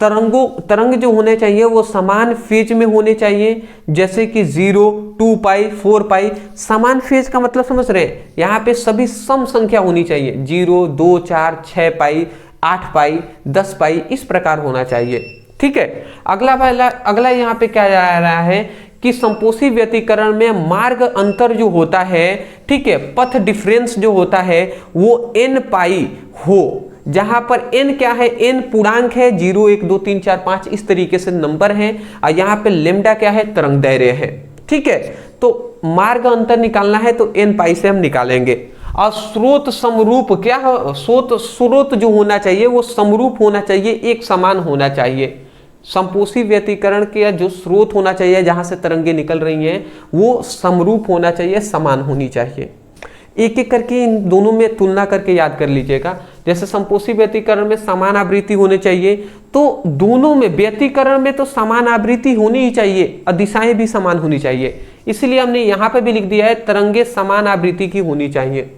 [SPEAKER 1] तरंग जो होने चाहिए वो समान फेज में होने चाहिए, जैसे कि 0, 2 पाई, 4 पाई। समान फेज का मतलब समझ रहे हैं, यहाँ पे सभी सम संख्या होनी चाहिए, 0, 2, 4, 6 पाई, 8 पाई, 10 पाई, इस प्रकार होना चाहिए। ठीक है। अगला यहाँ पे क्या जा रहा है कि संपोषी व्यतिकरण में मार्ग अंतर जो होता है, ठीक है, पथ डिफरेंस जो होता है वो n पाई हो, जहां पर n क्या है, n पूर्णांक है, 0, 1, 2, 3, 4, 5 इस तरीके से नंबर है, और यहाँ पे लेमडा क्या है, तरंग दैर्घ्य है। ठीक है। तो मार्ग अंतर निकालना है तो n पाई से हम निकालेंगे। और स्रोत समरूप क्या है, स्रोत जो होना चाहिए वो समरूप होना चाहिए, एक समान होना चाहिए। संपोषी व्यतिकरण के जो स्रोत होना चाहिए जहां से तरंगे निकल रही हैं वो समरूप होना चाहिए, समान होनी चाहिए। एक एक करके इन दोनों में तुलना करके याद कर लीजिएगा। जैसे संपोषी व्यतिकरण में समान आवृत्ति होनी चाहिए, तो दोनों में व्यतिकरण में तो समान आवृत्ति होनी ही चाहिए और दिशाएं भी समान होनी चाहिए, इसलिए हमने यहाँ पे भी लिख दिया है तरंगे समान आवृत्ति की होनी चाहिए।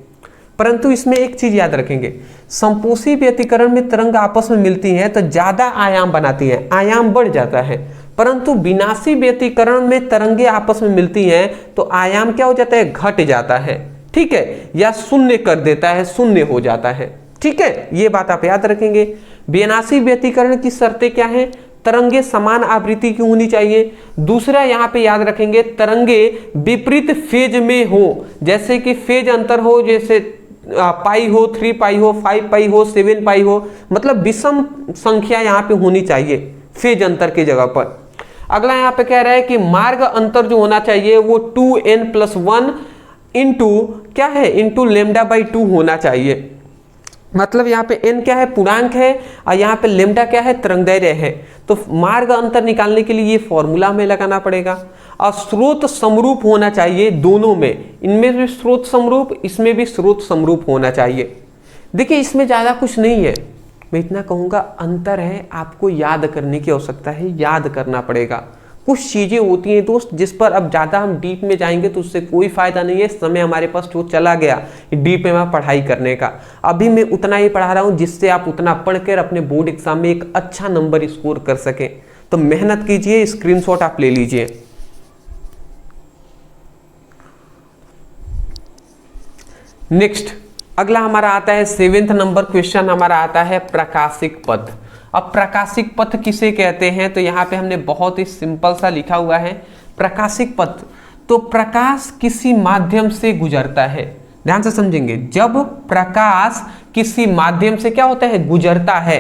[SPEAKER 1] परंतु इसमें एक चीज याद रखेंगे, संपोषी व्यतिकरण में तरंग आपस में मिलती हैं तो ज्यादा आयाम बनाती हैं, आयाम बढ़ जाता है। परंतु विनाशी व्यतिकरण में तरंगे आपस में मिलती हैं तो आयाम क्या हो जाता है, घट जाता है। ठीक है, या शून्य कर देता है, शून्य हो जाता है। ठीक है, ये बात आप याद रखेंगे। विनाशी व्यतिकरण की शर्तें क्या है, तरंगे समान आवृत्ति की होनी चाहिए। दूसरा यहाँ पे याद रखेंगे, तरंगे विपरीत फेज में हो, जैसे कि फेज अंतर हो, जैसे पाई हो, 3 पाई हो, 5 पाई हो, 7 पाई हो, मतलब विषम संख्या यहाँ पे होनी चाहिए फेज अंतर की जगह पर। अगला यहाँ पे कह रहा है कि मार्ग अंतर जो होना चाहिए वो 2n+1 इंटू क्या है, इंटू λ/2 होना चाहिए। मतलब यहाँ पे n क्या है, पूर्णांक है, और यहाँ पे लेमडा क्या है, तरंगदैर्घ्य है। तो मार्ग अंतर निकालने के लिए ये फॉर्मूला हमें लगाना पड़ेगा। और स्रोत समरूप होना चाहिए दोनों में, इनमें भी स्रोत समरूप, इसमें भी स्रोत समरूप होना चाहिए। देखिए, इसमें ज़्यादा कुछ नहीं है, मैं इतना कहूँगा, अंतर है, आपको याद करने की आवश्यकता है, याद करना पड़ेगा। कुछ चीज़ें होती हैं दोस्त जिस पर अब ज़्यादा हम डीप में जाएंगे तो उससे कोई फ़ायदा नहीं है, समय हमारे पास जो चला गया डीप में पढ़ाई करने का। अभी मैं उतना ही पढ़ा रहा हूँ जिससे आप उतना पढ़कर अपने बोर्ड एग्जाम में एक अच्छा नंबर स्कोर कर सकें। तो मेहनत कीजिए, स्क्रीनशॉट आप ले लीजिए। नेक्स्ट अगला हमारा आता है 7th नंबर क्वेश्चन, हमारा आता है प्रकाशिक पथ। अब प्रकाशिक पथ किसे कहते हैं, तो यहाँ पे हमने बहुत ही सिंपल सा लिखा हुआ है प्रकाशिक पथ। तो प्रकाश किसी माध्यम से गुजरता है, ध्यान से समझेंगे, जब प्रकाश किसी माध्यम से क्या होता है, गुजरता है,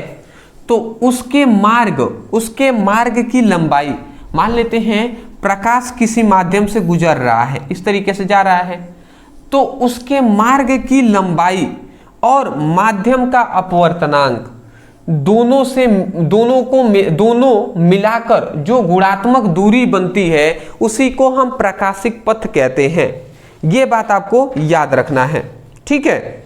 [SPEAKER 1] तो उसके मार्ग की लंबाई, मान लेते हैं प्रकाश किसी माध्यम से गुजर रहा है, इस तरीके से जा रहा है, तो उसके मार्ग की लंबाई और माध्यम का अपवर्तनांक दोनों मिलाकर जो गुणात्मक दूरी बनती है उसी को हम प्रकाशिक पथ कहते हैं। ये बात आपको याद रखना है। ठीक है,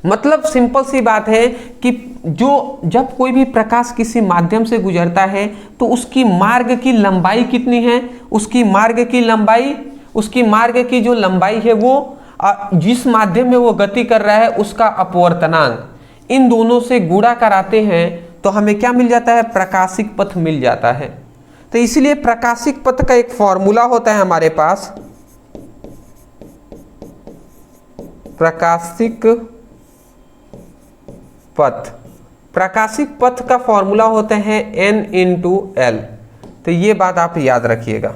[SPEAKER 1] मतलब सिंपल सी बात है कि जब कोई भी प्रकाश किसी माध्यम से गुजरता है तो उसकी मार्ग की लंबाई कितनी है, उसकी मार्ग की जो लंबाई है वो जिस माध्यम में वो गति कर रहा है उसका अपवर्तनांक, इन दोनों से गुणा कराते हैं तो हमें क्या मिल जाता है, प्रकाशिक पथ मिल जाता है। तो इसलिए प्रकाशिक पथ का एक फॉर्मूला होता है हमारे पास, प्रकाशिक पथ का फॉर्मूला होता है n×l। तो ये बात आप याद रखिएगा।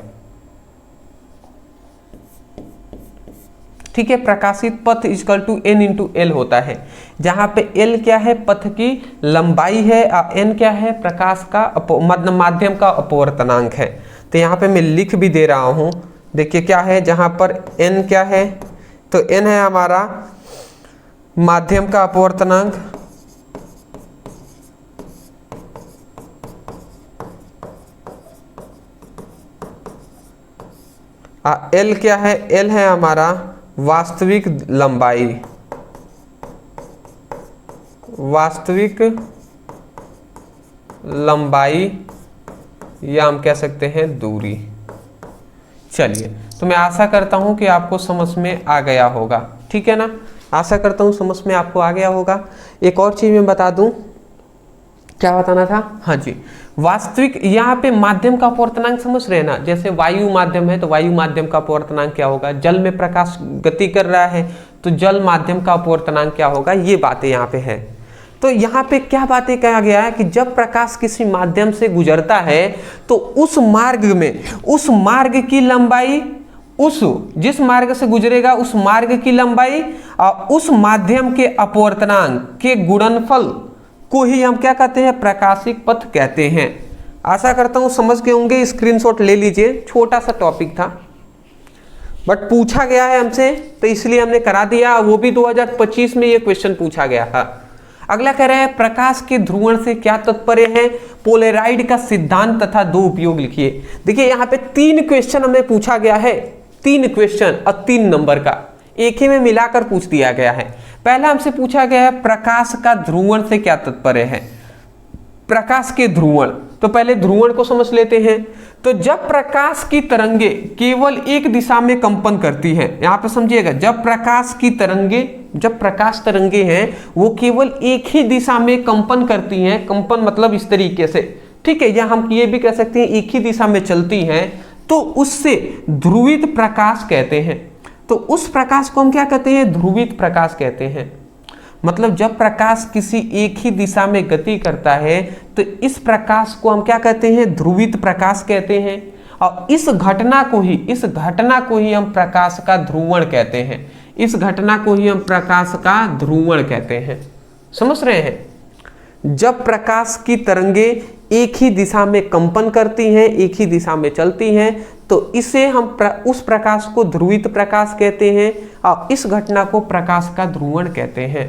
[SPEAKER 1] ठीक है। प्रकाशित पथ equal to n into L होता है, जहां पे l क्या है, पथ की लंबाई है, n क्या है, प्रकाश का माध्यम का अपवर्तनांक है। तो यहाँ पे मैं लिख भी दे रहा हूं, देखिए क्या है, जहां पर n क्या है, तो n है हमारा माध्यम का अपवर्तनांक, l क्या है, l है हमारा वास्तविक लंबाई, वास्तविक लंबाई या हम कह सकते हैं दूरी। चलिए, तो मैं आशा करता हूं कि आपको समझ में आ गया होगा, ठीक है ना, आशा करता हूं समझ में आपको आ गया होगा। एक और चीज मैं बता दूं, क्या बताना था, हाँ जी, वास्तविक यहाँ पे माध्यम का अपवर्तनांक समझ रहे हैं ना, जैसे वायु माध्यम है तो वायु माध्यम का अपवर्तनांक क्या होगा, जल में प्रकाश गति कर रहा है तो जल माध्यम का अपवर्तनांक क्या होगा, ये बातें यहाँ पे है। तो यहाँ पे क्या बातें कहा गया है कि जब प्रकाश किसी माध्यम से गुजरता है तो उस मार्ग में, उस मार्ग की लंबाई, उस जिस मार्ग से गुजरेगा उस मार्ग की लंबाई और उस माध्यम के अपवर्तनांक के गुणनफल को ही हम क्या कहते हैं, प्रकाशिक पथ कहते हैं। आशा करता हूं समझ गए होंगे, स्क्रीनशॉट ले लीजिए, छोटा सा टॉपिक था बट पूछा गया है हमसे तो इसलिए हमने करा दिया, वो भी 2025 में ये क्वेश्चन पूछा गया था। अगला कह रहे हैं प्रकाश के ध्रुवण से क्या तात्पर्य है, पोलराइड का सिद्धांत तथा दो उपयोग लिखिए। देखिए यहाँ पे 3 क्वेश्चन हमें पूछा गया है, 3 क्वेश्चन और 3 नंबर का एक ही में मिलाकर पूछ दिया गया है। पहला हमसे पूछा गया है प्रकाश का ध्रुवण से क्या तात्पर्य है, प्रकाश के ध्रुवण, तो पहले ध्रुवण को समझ लेते हैं। तो जब प्रकाश की तरंगे केवल एक दिशा में कंपन करती हैं, यहां पे समझिएगा, जब प्रकाश की तरंगे, जब प्रकाश तरंगे हैं वो केवल एक ही दिशा में कंपन करती हैं, कंपन मतलब इस तरीके से, ठीक है, या हम ये भी कह सकते हैं एक ही दिशा में चलती हैं, तो उससे ध्रुवित प्रकाश कहते हैं। तो उस प्रकाश को हम क्या कहते हैं, ध्रुवित प्रकाश कहते हैं। मतलब जब प्रकाश किसी एक ही दिशा में गति करता है तो इस प्रकाश को हम क्या कहते हैं, ध्रुवित प्रकाश कहते हैं। और इस घटना को ही हम प्रकाश का ध्रुवण कहते हैं, इस घटना को ही हम प्रकाश का ध्रुवण कहते हैं। समझ रहे हैं, जब प्रकाश की तरंगे एक ही दिशा में कंपन करती हैं, एक ही दिशा में चलती हैं, तो इसे हम उस प्रकाश को ध्रुवित प्रकाश कहते हैं और इस घटना को प्रकाश का ध्रुवण कहते हैं।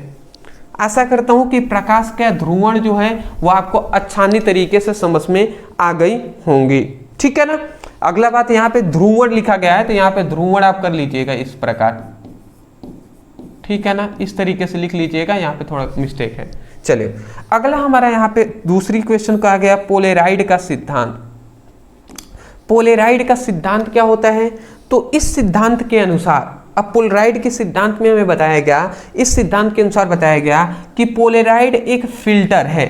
[SPEAKER 1] आशा करता हूं कि प्रकाश का ध्रुवण जो है वो आपको आसानी तरीके से समझ में आ गई होंगी, ठीक है ना। अगला बात, यहाँ पे ध्रुवण लिखा गया है तो यहाँ पे ध्रुवण आप कर लीजिएगा इस प्रकार, ठीक है ना, इस तरीके से लिख लीजिएगा, यहाँ पे थोड़ा मिस्टेक है। चलिए अगला हमारा यहाँ पे दूसरी क्वेश्चन का आ गया पोलराइड का सिद्धांत। पोलराइड का सिद्धांत क्या होता है, तो इस सिद्धांत के अनुसार, अब पोलराइड के सिद्धांत में हमें बताया गया, इस सिद्धांत के अनुसार बताया गया कि पोलराइड एक फिल्टर है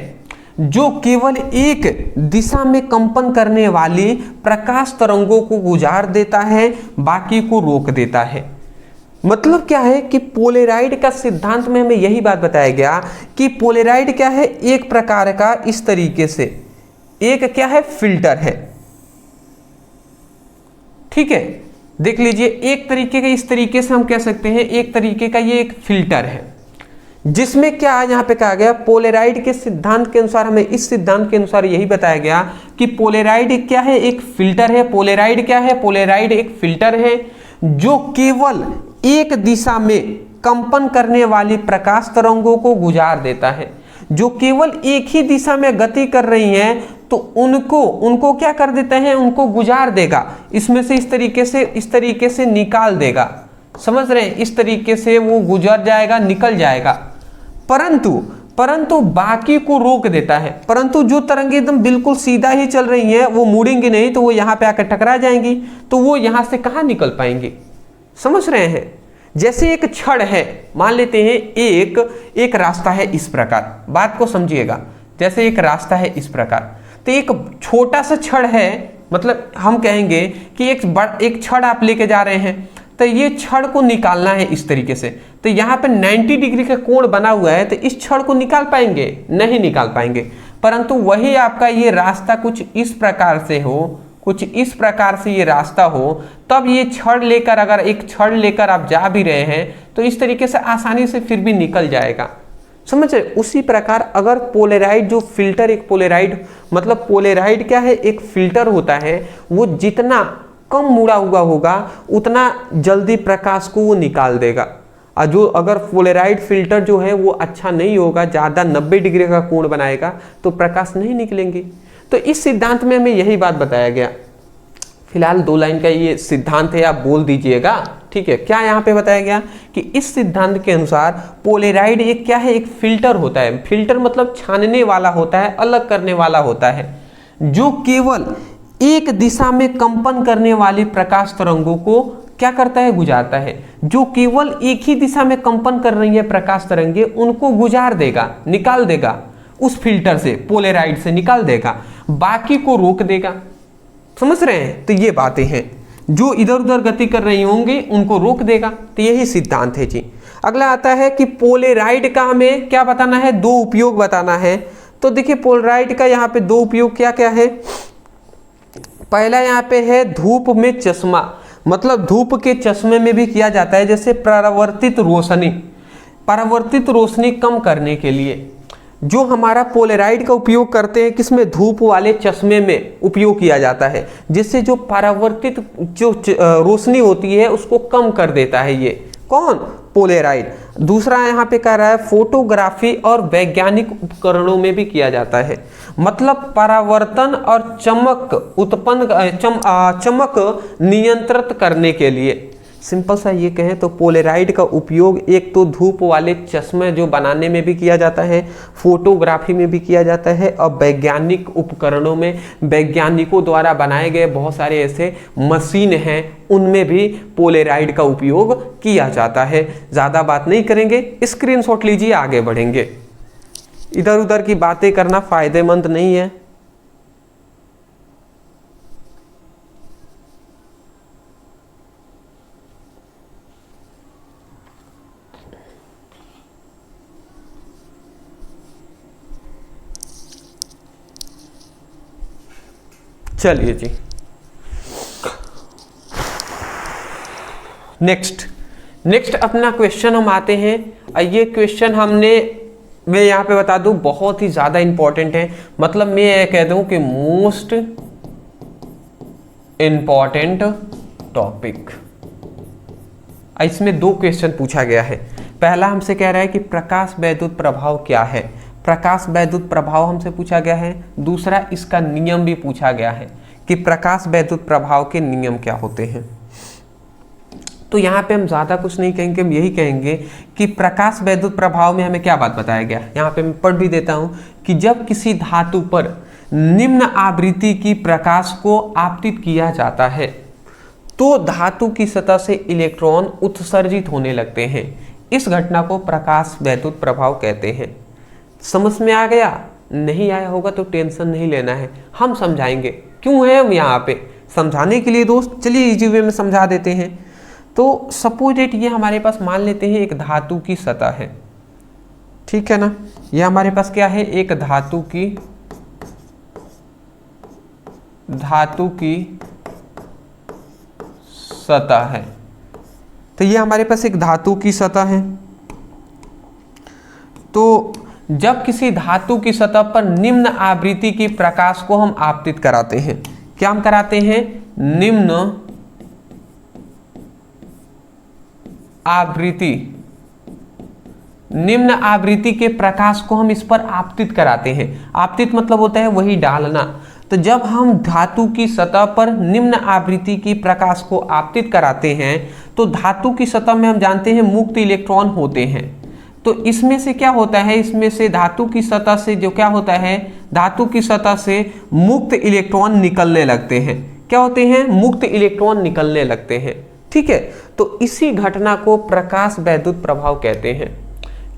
[SPEAKER 1] जो केवल एक दिशा में कंपन करने वाली प्रकाश तरंगों को गुजार देता है, बाकी को रोक देता है। मतलब क्या है कि पोलराइड का सिद्धांत में हमें यही बात बताया गया कि पोलराइड क्या है, एक प्रकार का इस तरीके से एक क्या है, फिल्टर है, ठीक है, देख लीजिए, एक तरीके का इस तरीके से हम कह सकते हैं, एक तरीके का ये एक फिल्टर है, जिसमें क्या यहाँ पे कहा गया, पोलराइड के सिद्धांत के अनुसार, हमें इस सिद्धांत के अनुसार यही बताया गया कि पोलराइड क्या है, एक फिल्टर है। पोलराइड क्या है, पोलराइड एक फिल्टर है जो केवल एक दिशा में कंपन करने वाली प्रकाश तरंगों को गुजार देता है, जो केवल एक ही दिशा में गति कर रही हैं तो उनको क्या कर देते हैं, उनको गुजार देगा, इसमें से इस तरीके से निकाल देगा। समझ रहे हैं, इस तरीके से वो गुजर जाएगा, निकल जाएगा, परंतु बाकी को रोक देता है। परंतु जो तरंगे एकदम बिल्कुल सीधा ही चल रही हैं वो मुड़ेंगी नहीं, तो वो यहाँ पे आकर टकरा जाएंगी, तो वो यहाँ से कहाँ निकल पाएंगे। समझ रहे हैं, जैसे एक छड़ है, मान लेते हैं एक रास्ता है इस प्रकार, बात को समझिएगा, जैसे एक रास्ता है इस प्रकार, तो एक छोटा सा छड़ है, मतलब हम कहेंगे कि एक छड़ आप लेके जा रहे हैं, तो ये छड़ को निकालना है इस तरीके से, तो यहाँ पे 90 डिग्री का कोण बना हुआ है, तो इस छड़ को निकाल पाएंगे, नहीं निकाल पाएंगे। परंतु वही आपका ये रास्ता कुछ इस प्रकार से हो, कुछ इस प्रकार से ये रास्ता हो, तब ये छड़ लेकर, अगर एक छड़ लेकर आप जा भी रहे हैं तो इस तरीके से आसानी से फिर भी निकल जाएगा, समझ रहे। उसी प्रकार अगर पोलेराइड जो फिल्टर, एक पोलेराइड मतलब पोलेराइड क्या है, एक फिल्टर होता है, वो जितना कम मुड़ा हुआ होगा उतना जल्दी प्रकाश को वो निकाल देगा। और जो अगर पोलेराइड फिल्टर जो है वो अच्छा नहीं होगा, ज़्यादा 90 डिग्री का कोण बनाएगा तो प्रकाश नहीं निकलेंगे। तो इस सिद्धांत में हमें यही बात बताया गया। फिलहाल 2 लाइन का ये सिद्धांत है, आप बोल दीजिएगा, ठीक है। क्या यहाँ पे बताया गया कि इस सिद्धांत के अनुसार पोलेराइड एक क्या है, एक फिल्टर होता है। फिल्टर मतलब छानने वाला होता है, अलग करने वाला होता है, जो केवल एक दिशा में कंपन करने वाली प्रकाश तरंगों को क्या करता है, गुजारता है। जो केवल एक ही दिशा में कंपन कर रही है प्रकाश तरंगे, उनको गुजार देगा, निकाल देगा, उस फिल्टर से, पोलेराइड से निकाल देगा, बाकी को रोक देगा। समझ रहे हैं। तो ये बातें हैं, जो इधर उधर गति कर रही होंगी उनको रोक देगा। तो यही सिद्धांत है जी। अगला आता है कि पोलेराइड का हमें क्या बताना है, 2 उपयोग बताना है। तो देखिए पोलेराइड का यहाँ पे 2 उपयोग क्या क्या है। पहला यहाँ पे है धूप में चश्मा, मतलब धूप के चश्मे में भी किया जाता है, जैसे परावर्तित रोशनी कम करने के लिए जो हमारा पोलेराइड का उपयोग करते हैं, किसमें, धूप वाले चश्मे में उपयोग किया जाता है, जिससे जो परावर्तित जो रोशनी होती है उसको कम कर देता है। ये कौन, पोलेराइड। दूसरा यहाँ पे कह रहा है फोटोग्राफी और वैज्ञानिक उपकरणों में भी किया जाता है, मतलब परावर्तन और चमक नियंत्रित करने के लिए। सिंपल सा ये कहें तो पोलेराइड का उपयोग एक तो धूप वाले चश्मे जो बनाने में भी किया जाता है, फोटोग्राफी में भी किया जाता है, और वैज्ञानिक उपकरणों में, वैज्ञानिकों द्वारा बनाए गए बहुत सारे ऐसे मशीन हैं उनमें भी पोलेराइड का उपयोग किया जाता है। ज़्यादा बात नहीं करेंगे, स्क्रीनशॉट लीजिए, आगे बढ़ेंगे। इधर उधर की बातें करना फायदेमंद नहीं है। चलिए जी, नेक्स्ट अपना क्वेश्चन हम आते हैं। ये क्वेश्चन मैं यहाँ पे बता दूं बहुत ही ज्यादा इंपॉर्टेंट है, मतलब मैं ये कह दूं कि मोस्ट इंपॉर्टेंट टॉपिक। इसमें 2 क्वेश्चन पूछा गया है। पहला हमसे कह रहा है कि प्रकाश वैद्युत प्रभाव क्या है, प्रकाश वैद्युत प्रभाव हमसे पूछा गया है। दूसरा इसका नियम भी पूछा गया है कि प्रकाश वैद्युत प्रभाव के नियम क्या होते हैं। तो यहाँ पे हम ज़्यादा कुछ नहीं कहेंगे, हम यही कहेंगे कि प्रकाश वैद्युत प्रभाव में हमें क्या बात बताया गया। यहाँ पे मैं पढ़ भी देता हूँ कि जब किसी धातु पर निम्न आवृत्ति की प्रकाश को आपतित किया जाता है तो धातु की सतह से इलेक्ट्रॉन उत्सर्जित होने लगते हैं। इस घटना को प्रकाश वैद्युत प्रभाव कहते हैं। समझ में आ गया? नहीं आया होगा तो टेंशन नहीं लेना है, हम समझाएंगे। क्यों है हम यहाँ पे समझाने के लिए दोस्त। चलिए इजी वे में समझा देते हैं। तो सपोज इट, ये हमारे पास मान लेते हैं एक धातु की सतह है, ठीक है ना। ये हमारे पास क्या है, एक धातु की सतह है। तो ये हमारे पास एक धातु की सतह है। तो जब किसी धातु की सतह पर निम्न आवृत्ति की प्रकाश को हम आपतित कराते हैं, क्या हम कराते हैं, निम्न आवृत्ति के प्रकाश को हम इस पर आपतित कराते हैं। आपतित मतलब होता है वही डालना। तो जब हम धातु की सतह पर निम्न आवृत्ति की प्रकाश को आपतित कराते हैं तो धातु की सतह में हम जानते हैं मुक्त इलेक्ट्रॉन होते हैं। तो इसमें से क्या होता है, इसमें से धातु की सतह से जो क्या होता है, धातु की सतह से मुक्त इलेक्ट्रॉन निकलने लगते हैं। क्या होते हैं, मुक्त इलेक्ट्रॉन निकलने लगते हैं, ठीक है। तो इसी घटना को प्रकाश वैद्युत प्रभाव कहते हैं।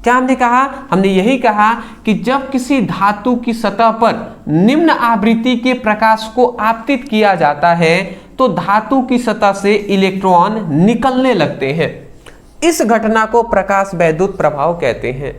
[SPEAKER 1] क्या हमने कहा, हमने यही कहा कि जब किसी धातु की सतह पर निम्न आवृत्ति के प्रकाश को आपतित किया जाता है तो धातु की सतह से इलेक्ट्रॉन निकलने लगते हैं। इस घटना को प्रकाश वैद्युत प्रभाव कहते हैं।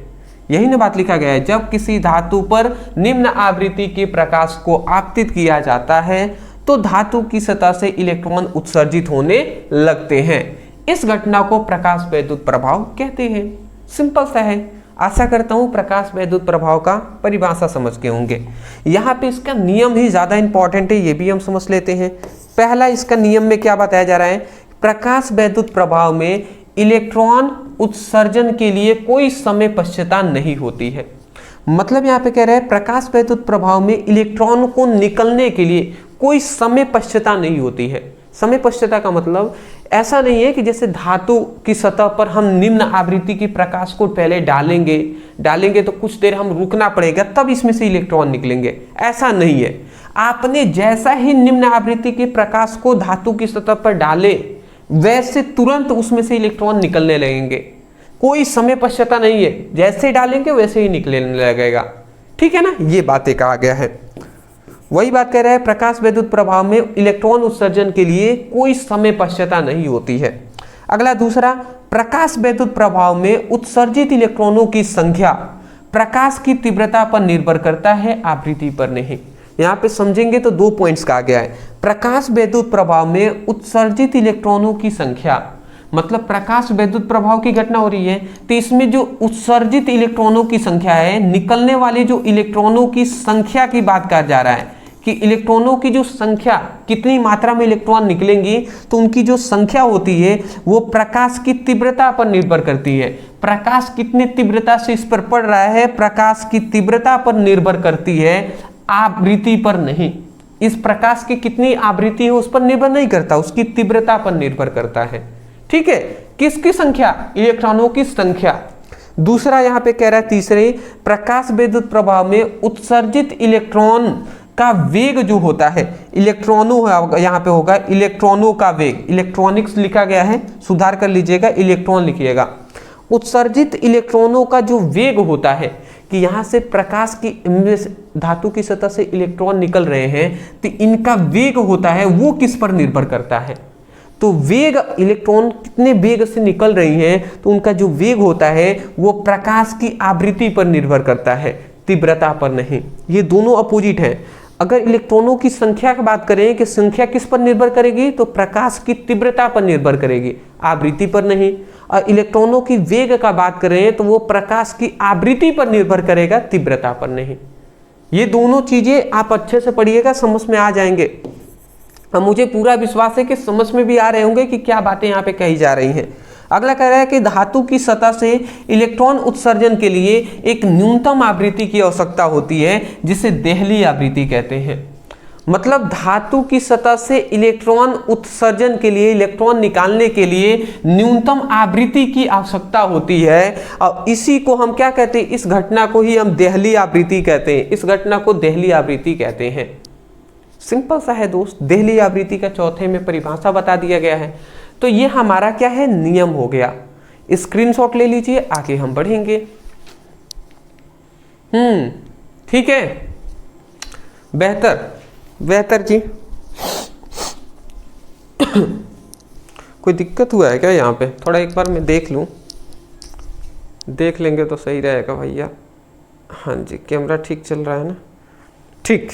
[SPEAKER 1] यही ना बात लिखा गया है, जब किसी धातु पर निम्न आवृत्ति के प्रकाश को आपतित किया जाता है तो धातु की सतह से इलेक्ट्रॉन उत्सर्जित होने लगते हैं। इस घटना को प्रकाश वैद्युत प्रभाव कहते हैं। सिंपल सा है। आशा करता हूं प्रकाश वैद्युत प्रभाव का परिभाषा समझ के होंगे। यहाँ पे इसका नियम ही ज्यादा इंपॉर्टेंट है, ये भी हम समझ लेते हैं। पहला इसका नियम में क्या बताया जा रहा है, प्रकाश वैद्युत प्रभाव में इलेक्ट्रॉन उत्सर्जन के लिए कोई समय पश्चाता नहीं होती है। मतलब यहाँ पे कह रहा है प्रकाश वैद्युत प्रभाव में इलेक्ट्रॉन को निकलने के लिए कोई समय पश्चाता नहीं होती है। समय पश्चाता का मतलब ऐसा नहीं है कि जैसे धातु की सतह पर हम निम्न आवृत्ति की प्रकाश को पहले डालेंगे तो कुछ देर हम रुकना पड़ेगा तब इसमें से इलेक्ट्रॉन निकलेंगे, ऐसा नहीं है। आपने जैसा ही निम्न आवृत्ति के प्रकाश को धातु की सतह पर डाले वैसे तुरंत उसमें से इलेक्ट्रॉन निकलने लगेंगे, कोई समय पश्चाता नहीं है। जैसे डालेंगे वैसे ही निकलने लगेगा, ठीक है ना। ये बातें कहा गया है, वही बात कह रहा है प्रकाश वैद्युत प्रभाव में इलेक्ट्रॉन उत्सर्जन के लिए कोई समय पश्चाता नहीं होती है। अगला दूसरा, प्रकाश वैद्युत प्रभाव में उत्सर्जित इलेक्ट्रॉनों की संख्या प्रकाश की तीव्रता पर निर्भर करता है, आवृत्ति पर नहीं। यहाँ पे समझेंगे तो 2 पॉइंट्स कहा गया है। प्रकाश वैद्युत प्रभाव में उत्सर्जित इलेक्ट्रॉनों की संख्या, मतलब प्रकाश वैद्युत प्रभाव की घटना हो रही है तो इसमें जो उत्सर्जित इलेक्ट्रॉनों की संख्या है, निकलने वाले जो इलेक्ट्रॉनों की संख्या की बात कहा जा रहा है कि इलेक्ट्रॉनों की जो संख्या, कितनी मात्रा में इलेक्ट्रॉन निकलेंगी, तो उनकी जो संख्या होती है वो प्रकाश की तीव्रता पर निर्भर करती है। प्रकाश कितनी तीव्रता से इस पर पड़ रहा है, प्रकाश की तीव्रता पर निर्भर करती है, आवृत्ति पर नहीं। इस प्रकाश की कितनी आवृत्ति है उस पर निर्भर नहीं करता, उसकी तीव्रता पर निर्भर करता है, ठीक है। किसकी संख्या, इलेक्ट्रॉनों की संख्या। दूसरा यहाँ पे कह रहा है तीसरे, प्रकाश वैद्युत प्रभाव में उत्सर्जित इलेक्ट्रॉन का वेग जो होता है, इलेक्ट्रॉनों यहाँ पे होगा इलेक्ट्रॉनों का वेग, इलेक्ट्रॉनिक्स लिखा गया है, सुधार कर लीजिएगा, इलेक्ट्रॉन लिखिएगा। उत्सर्जित इलेक्ट्रॉनों का जो वेग होता है कि यहाँ से प्रकाश की धातु की सतह से इलेक्ट्रॉन निकल रहे हैं तो इनका वेग होता है वो किस पर निर्भर करता है, तो वेग, इलेक्ट्रॉन कितने वेग से निकल रही हैं तो उनका जो वेग होता है वो प्रकाश की आवृत्ति पर निर्भर करता है, तीव्रता पर नहीं। ये दोनों अपोजिट हैं। अगर इलेक्ट्रॉनों की संख्या की बात करें कि संख्या किस पर निर्भर करेगी, तो प्रकाश की तीव्रता पर निर्भर करेगी, आवृत्ति पर नहीं। और इलेक्ट्रॉनों की वेग का बात करें तो वो प्रकाश की आवृत्ति पर निर्भर करेगा, तीव्रता पर नहीं। ये दोनों चीजें आप अच्छे से पढ़िएगा, समझ में आ जाएंगे। अब मुझे पूरा विश्वास है कि समझ में भी आ रहे होंगे कि क्या बातें यहाँ पे कही जा रही हैं। अगला कह रहा है कि धातु की सतह से इलेक्ट्रॉन उत्सर्जन के लिए एक न्यूनतम आवृत्ति की आवश्यकता होती है जिसे देहली आवृत्ति कहते हैं। मतलब धातु की सतह से इलेक्ट्रॉन उत्सर्जन के लिए, इलेक्ट्रॉन निकालने के लिए न्यूनतम आवृत्ति की आवश्यकता होती है और इसी को हम क्या कहते हैं, इस घटना को ही हम देहली आवृत्ति कहते हैं। इस घटना को देहली आवृत्ति कहते हैं। सिंपल सा है दोस्त, देहली आवृत्ति का चौथे में परिभाषा बता दिया गया है। तो ये हमारा क्या है, नियम हो गया। स्क्रीनशॉट ले लीजिए, आगे हम बढ़ेंगे। ठीक है, बेहतर जी। कोई दिक्कत हुआ है क्या यहाँ पे? थोड़ा एक बार मैं देख लूँ, देख लेंगे तो सही रहेगा भैया। हाँ जी, कैमरा ठीक चल रहा है ना? ठीक।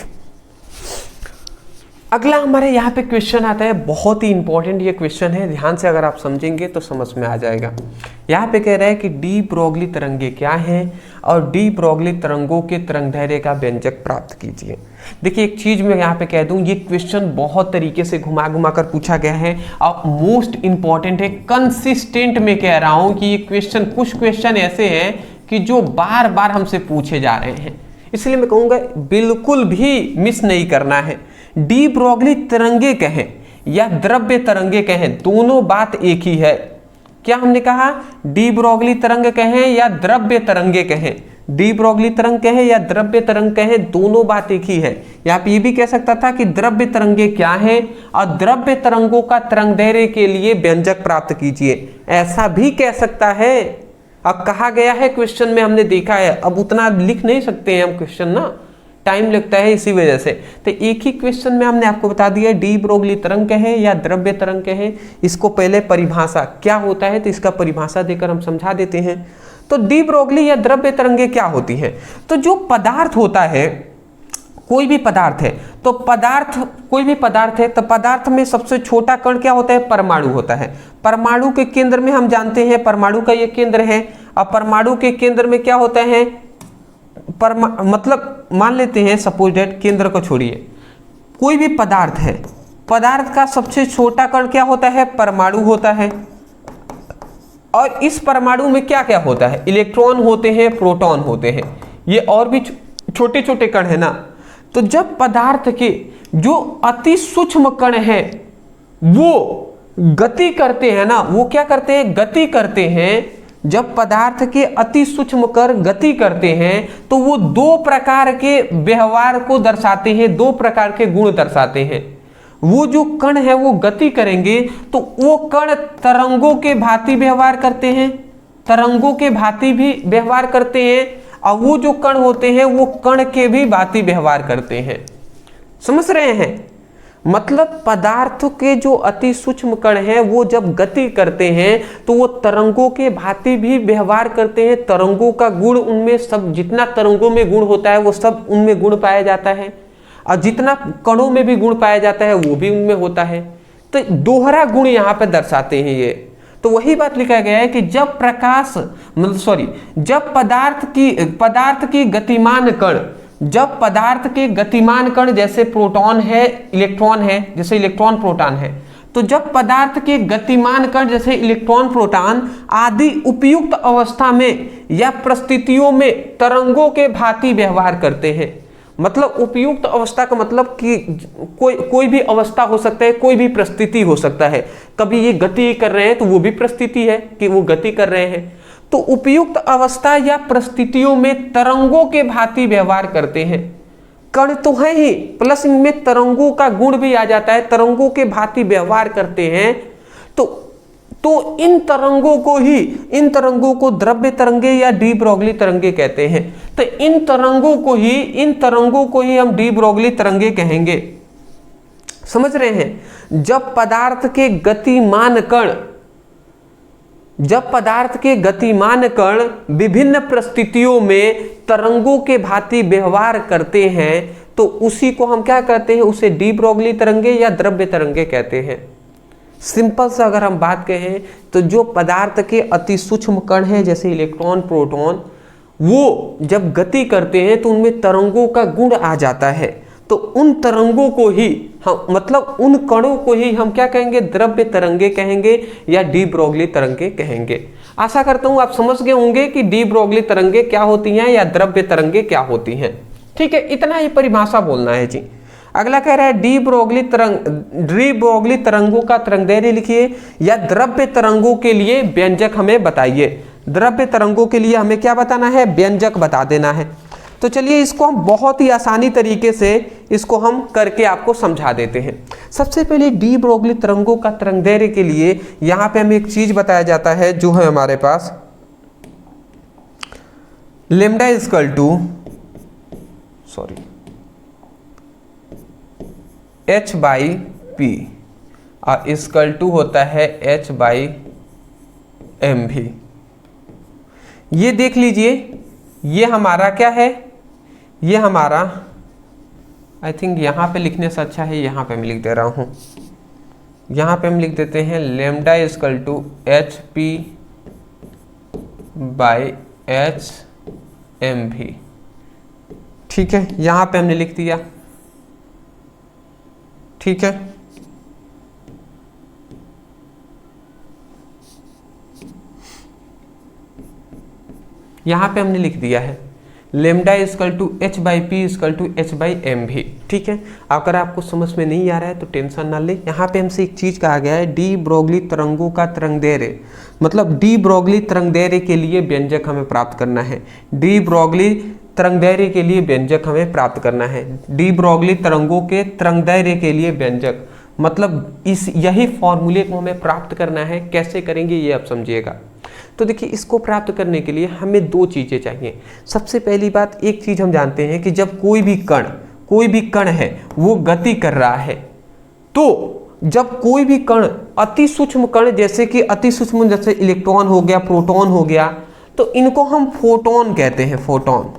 [SPEAKER 1] अगला हमारे यहाँ पे क्वेश्चन आता है, बहुत ही इंपॉर्टेंट ये क्वेश्चन है, ध्यान से अगर आप समझेंगे तो समझ में आ जाएगा। यहाँ पे कह रहा है कि डी ब्रोगली तरंगे क्या हैं और डी ब्रोगली तरंगों के तरंगदैर्घ्य का व्यंजक प्राप्त कीजिए। देखिए एक चीज मैं यहाँ पे कह दूं, ये क्वेश्चन बहुत तरीके से घुमा घुमा कर पूछा गया है और मोस्ट इंपॉर्टेंट है। कंसिस्टेंट में कह रहा हूँ कि ये क्वेश्चन, कुछ क्वेश्चन ऐसे हैं कि जो बार बार हमसे पूछे जा रहे हैं, इसलिए मैं कहूँगा बिल्कुल भी मिस नहीं करना है। डी ब्रोगली तरंगे कहें या द्रव्य तरंगे कहें, दोनों बात एक ही है। क्या हमने कहा? डी ब्रोगली तरंग कहें या द्रव्य तरंगे कहें, डी ब्रोगली तरंग कहें या द्रव्य तरंग कहें, दोनों बात एक ही है। यहाँ पे ये भी कह सकता था कि द्रव्य तरंगे क्या है और द्रव्य तरंगों का तरंगदैर्घ्य के लिए व्यंजक प्राप्त कीजिए, ऐसा भी कह सकता है। अब कहा गया है क्वेश्चन में, हमने देखा है, अब उतना लिख नहीं सकते हैं हम क्वेश्चन ना, टाइम लगता है इसी वजह से। तो एक ही क्वेश्चन में हमने आपको बता दिया डी ब्रोगली तरंग कहे या द्रव्य तरंग कहे। इसको पहले परिभाषा क्या होता है तो इसका परिभाषा देकर हम समझा देते हैं। तो डी ब्रोगली या द्रव्य तरंगे क्या होती है? तो जो पदार्थ होता है कोई भी पदार्थ है तो कोई भी पदार्थ है तो पदार्थ में सबसे छोटा कण क्या होता है? परमाणु होता है। परमाणु के केंद्र में हम जानते हैं परमाणु का ये केंद्र है। अब परमाणु के केंद्र में क्या होता है? मतलब मान लेते हैं सपोज दैट, केंद्र को छोड़िए, कोई भी पदार्थ है, पदार्थ का सबसे छोटा कण क्या होता है? परमाणु होता है। और इस परमाणु में क्या क्या होता है? इलेक्ट्रॉन होते हैं, प्रोटॉन होते हैं, ये और भी छोटे छोटे कण है ना। तो जब पदार्थ के जो अति सूक्ष्म कण है वो गति करते हैं ना, वो क्या करते हैं? गति करते हैं। जब पदार्थ के अति सूक्ष्म कण गति करते हैं तो वो दो प्रकार के व्यवहार को दर्शाते हैं, दो प्रकार के गुण दर्शाते हैं। वो जो कण है वो गति करेंगे तो वो कण तरंगों के भांति व्यवहार करते हैं, तरंगों के भांति भी व्यवहार करते हैं। और वो जो कण होते हैं वो कण के भी भांति व्यवहार करते हैं। समझ रहे हैं? मतलब पदार्थों के जो अति सूक्ष्म कण हैं वो जब गति करते हैं तो वो तरंगों के भांति भी व्यवहार करते हैं। तरंगों का गुण उनमें सब, जितना तरंगों में गुण होता है वो सब उनमें गुण पाया जाता है, और जितना कणों में भी गुण पाया जाता है वो भी उनमें होता है। तो दोहरा गुण यहाँ पे दर्शाते हैं ये। तो वही बात लिखा गया है कि जब जब पदार्थ की गतिमान कण, जब पदार्थ के गतिमान कण जैसे प्रोटॉन है, इलेक्ट्रॉन है, जैसे इलेक्ट्रॉन प्रोटॉन है, तो जब पदार्थ के गतिमान कण जैसे इलेक्ट्रॉन प्रोटॉन आदि उपयुक्त अवस्था में या परिस्थितियों में तरंगों के भांति व्यवहार करते हैं। मतलब उपयुक्त अवस्था का मतलब कि कोई भी अवस्था हो सकता है, कोई भी परिस्थिति हो सकता है। कभी ये गति कर रहे हैं तो वो भी परिस्थिति है कि वो गति कर रहे हैं। तो उपयुक्त अवस्था या परिस्थितियों में तरंगों के भांति व्यवहार करते हैं। कण तो है ही, प्लस इनमें तरंगों का गुण भी आ जाता है, तरंगों के भांति व्यवहार करते हैं। तो इन तरंगों को द्रव्य तरंगे या डी ब्रोगली तरंगे कहते हैं। तो इन तरंगों को ही हम डी ब्रोगली तरंगे कहेंगे। समझ रहे हैं? जब पदार्थ के गतिमान कण विभिन्न परिस्थितियों में तरंगों के भांति व्यवहार करते हैं तो उसी को हम क्या कहते हैं? उसे डी ब्रोगली तरंगे या द्रव्य तरंगे कहते हैं। सिंपल सा अगर हम बात कहें तो जो पदार्थ के अति सूक्ष्म कण हैं जैसे इलेक्ट्रॉन, प्रोटॉन, वो जब गति करते हैं तो उनमें तरंगों का गुण आ जाता है। तो उन तरंगों को ही हम, मतलब उन कणों को ही हम क्या कहेंगे? द्रव्य तरंगे कहेंगे या डी ब्रोगली तरंगे कहेंगे। आशा करता हूं आप समझ गए होंगे कि डी ब्रोगली तरंगे क्या होती हैं या द्रव्य तरंगे क्या होती हैं। ठीक है, इतना ही परिभाषा बोलना है जी। अगला कह रहा है डी ब्रोगली तरंगों का तरंगदैर्घ्य लिखिए या द्रव्य तरंगों के लिए व्यंजक हमें बताइए। द्रव्य तरंगों के लिए हमें क्या बताना है? व्यंजक बता देना है। तो चलिए इसको हम बहुत ही आसानी तरीके से इसको हम करके आपको समझा देते हैं। सबसे पहले डी ब्रोगली तरंगों का तरंगदैर्घ्य के लिए यहाँ पे हमें एक चीज बताया जाता है जो है हमारे पास lambda equal to h by P और इक्वल टू होता है h बाई एम भी। ये देख लीजिए, ये हमारा क्या है? ये हमारा, आई थिंक यहाँ पे लिखने से अच्छा है यहाँ पे मैं लिख दे रहा हूँ। यहाँ पे हम लिख देते हैं lambda equal to H P by H M भी। ठीक है, यहाँ पे हमने लिख दिया। ठीक है, यहां पे हमने लिख दिया है lambda equal to H by P equal to H by M भी। ठीक है, अगर आपको समझ में नहीं आ रहा है तो टेंशन ना ले। यहाँ पे हमसे एक चीज कहा गया है डी ब्रोगली तरंगों का तरंगदैर्घ्य, मतलब डी ब्रोगली तरंगदैर्घ्य के लिए व्यंजक हमें प्राप्त करना है। डी ब्रोगली तरंगदैर्घ्य के लिए व्यंजक हमें प्राप्त करना है। डी ब्रोगली तरंगों के तरंगदैर्घ्य के लिए व्यंजक, मतलब यही फॉर्मूले को हमें प्राप्त करना है। कैसे करेंगे ये आप समझिएगा। तो देखिए, इसको प्राप्त करने के लिए हमें दो चीजें चाहिए। सबसे पहली बात, एक चीज हम जानते हैं कि जब कोई भी कण है वो गति कर रहा है, तो जब कोई भी कण अति सूक्ष्म कण जैसे इलेक्ट्रॉन हो गया, प्रोटॉन हो गया, तो इनको हम फोटॉन कहते हैं। फोटॉन,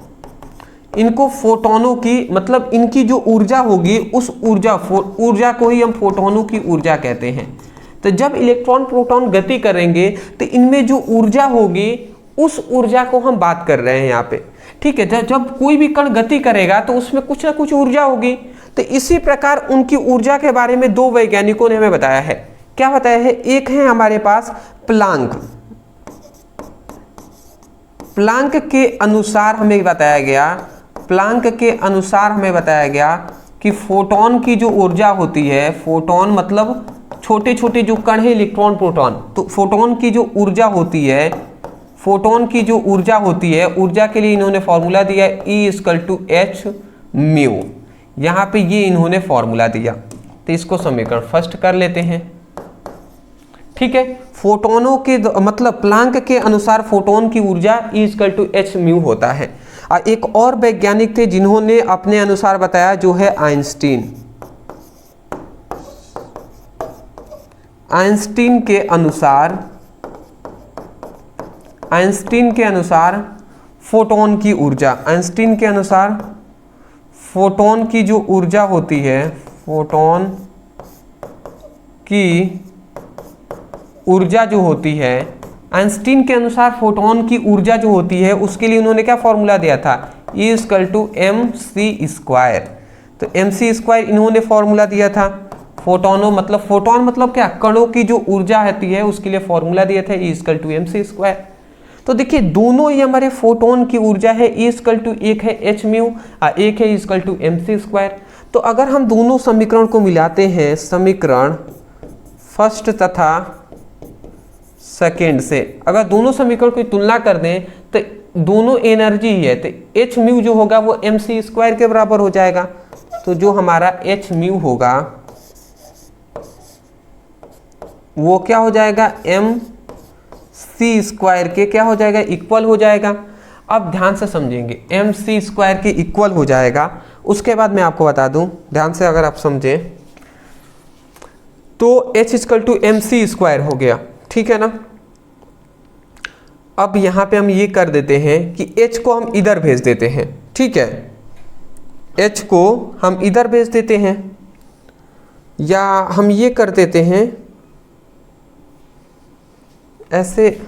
[SPEAKER 1] इनको फोटोनों की, मतलब इनकी जो ऊर्जा होगी उस ऊर्जा को ही हम फोटोनों की ऊर्जा कहते हैं। तो जब इलेक्ट्रॉन प्रोटॉन गति करेंगे तो इनमें जो ऊर्जा होगी उस ऊर्जा को हम बात कर रहे हैं यहाँ पे, ठीक है। जब कोई भी कण गति करेगा तो उसमें कुछ ना कुछ ऊर्जा होगी। तो इसी प्रकार उनकी ऊर्जा के बारे में दो वैज्ञानिकों ने हमें बताया है। क्या बताया है? एक है हमारे पास प्लांक। प्लांक के अनुसार हमें बताया गया कि फोटोन की जो ऊर्जा होती है, फोटोन मतलब छोटे छोटे जो कण है इलेक्ट्रॉन प्रोटॉन, तो फोटोन की जो ऊर्जा होती है, ऊर्जा के लिए इन्होंने फॉर्मूला दिया E=h μ। यहाँ पे ये इन्होंने फॉर्मूला दिया, तो इसको समीकरण फर्स्ट कर लेते हैं, ठीक है। फोटोनों के मतलब प्लांक के अनुसार फोटोन की ऊर्जा E=h μ होता है। और एक और वैज्ञानिक थे जिन्होंने अपने अनुसार बताया, जो है आइंस्टीन के अनुसार फोटोन की जो ऊर्जा होती है, फोटोन की ऊर्जा जो होती है, आइंस्टीन के अनुसार फोटोन की ऊर्जा जो होती है उसके लिए उन्होंने क्या फॉर्मूला दिया था? E=mc²। तो mc² इन्होंने फॉर्मूला दिया था। फोटोन मतलब क्या? कणों की जो ऊर्जा होती है उसके लिए फॉर्मूला दिया था E=mc²। तो देखिए दोनों ही हमारे फोटोन की ऊर्जा है, एक है h μ और एक है E=mc²। तो अगर हम दोनों समीकरण को मिलाते हैं, समीकरण फर्स्ट तथा सेकेंड से अगर दोनों समीकरण की तुलना कर दें तो दोनों एनर्जी ही है, तो h μ जो होगा वो mc² के बराबर हो जाएगा। तो जो हमारा h μ होगा वो क्या हो जाएगा? mc² के क्या हो जाएगा? इक्वल हो जाएगा। अब ध्यान से समझेंगे, mc² के इक्वल हो जाएगा। उसके बाद मैं आपको बता दूं, ध्यान से अगर आप समझें तो h=mc² हो गया, ठीक है ना। अब यहां पे हम ये कर देते हैं कि h को हम इधर भेज देते हैं, ठीक है। h को हम इधर भेज देते हैं, या हम ये कर देते हैं ऐसे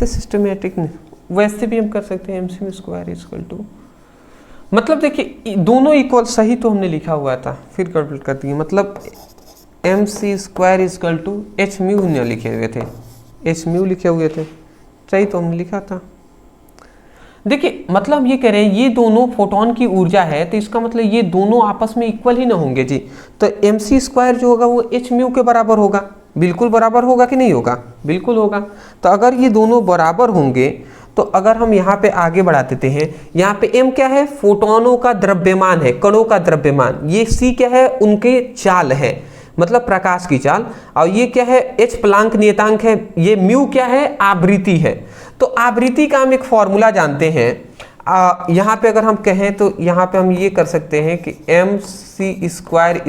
[SPEAKER 1] सिस्टमेटिक नहीं, वैसे भी हम कर सकते हैं mc²। मतलब देखिए दोनों इक्वल, सही तो हमने लिखा हुआ था, फिर कैलकुलेट कर दिए, मतलब mc²h μ नहीं लिखे हुए थे, h μ लिखे हुए थे, सही तो हमने लिखा था। देखिए मतलब ये कह रहे हैं ये दोनों फोटोन की ऊर्जा है, तो इसका मतलब ये दोनों आपस में इक्वल ही ना होंगे जी। तो mc² जो होगा वो h μ के बराबर होगा, बिल्कुल बराबर होगा कि नहीं होगा? बिल्कुल होगा। तो अगर ये दोनों बराबर होंगे तो अगर हम यहाँ पे आगे बढ़ा देते हैं, यहाँ पे m क्या है? फोटोनों का द्रव्यमान है, कणों का द्रव्यमान। ये c क्या है? उनके चाल है, मतलब प्रकाश की चाल। और ये क्या है? h प्लांक नियतांक है। ये μ क्या है? आवृत्ति है। तो आवृत्ति का हम एक फॉर्मूला जानते हैं। यहाँ पे अगर हम कहें तो यहाँ पे हम ये कर सकते हैं कि mc²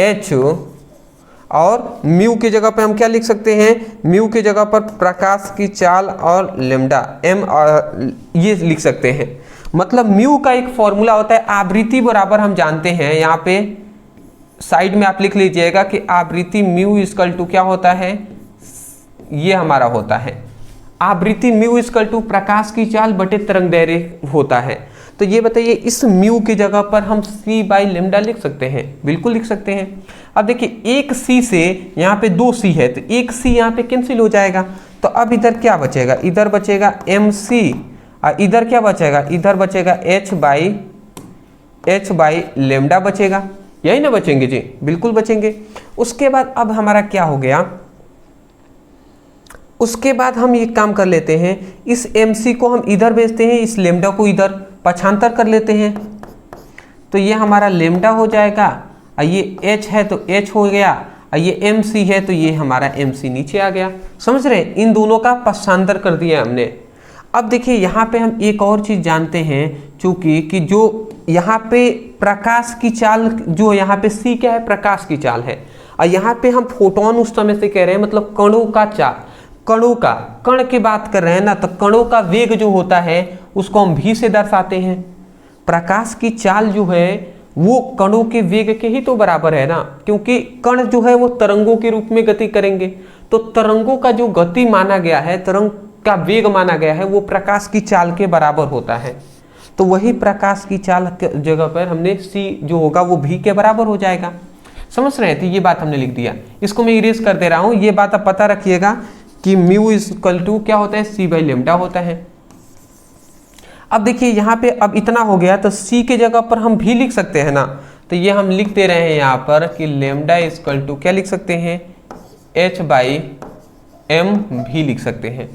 [SPEAKER 1] h, और म्यू की जगह पे हम क्या लिख सकते हैं? म्यू की जगह पर प्रकाश की चाल और लेमडा m ये लिख सकते हैं। मतलब म्यू का एक फॉर्मूला होता है, आवृत्ति बराबर हम जानते हैं, यहाँ पे साइड में आप लिख लीजिएगा कि आवृत्ति μ क्या होता है? ये हमारा होता है आवृत्ति μ प्रकाश की चाल बटे तरंग दैर्घ्य होता है। तो ये बताइए इस म्यू की जगह पर हम c/λ लिख सकते हैं? बिल्कुल लिख सकते हैं। अब देखिए एक c से यहाँ पे 2c है, तो एक c यहाँ पे कैंसिल हो जाएगा। तो अब इधर क्या बचेगा? इधर बचेगा mc, और इधर क्या बचेगा? इधर बचेगा h/λ बचेगा, यही ना बचेंगे जी? बिल्कुल बचेंगे। उसके बाद अब हमारा क्या हो गया? उसके बाद हम एक काम कर लेते हैं, इस mc को हम इधर भेजते हैं, इस लेमडा को इधर पक्षांतर कर लेते हैं। तो ये हमारा लेमडा हो जाएगा, और ये h है तो h हो गया, और ये mc है तो ये हमारा mc नीचे आ गया। समझ रहे हैं? इन दोनों का पक्षांतर कर दिया हमने। अब देखिए यहाँ पे हम एक और चीज जानते हैं, चूंकि कि जो यहाँ पे प्रकाश की चाल, जो यहाँ पे c क्या है? प्रकाश की चाल है, और यहाँ पे हम फोटोन उस समय से कह रहे हैं, मतलब कणों का चाल। कणों का, कण की बात कर रहे हैं ना, तो कणों का वेग जो होता है उसको हम v से दर्शाते हैं। प्रकाश की चाल जो है वो कणों के वेग के ही तो बराबर है ना, क्योंकि कण जो है वो तरंगों के रूप में गति करेंगे, तो तरंगों का जो गति माना गया है, तरंग का वेग माना गया है, वो प्रकाश की चाल के बराबर होता है। तो वही प्रकाश की चाल जगह पर हमने c जो होगा वो v के बराबर हो जाएगा। समझ रहे थे, ये बात हमने लिख दिया, इसको मैं इरेज कर दे रहा हूं। ये बात आप पता रखिएगा कि म्यू इक्वल टू क्या होता है, c बाई लेमडा होता है। अब देखिए यहाँ पे अब इतना हो गया, तो c के जगह पर हम v लिख सकते हैं ना, तो ये हम लिख दे रहे हैं यहाँ पर कि लेमडा इक्वल टू क्या लिख सकते हैं, h बाई m भी लिख सकते हैं,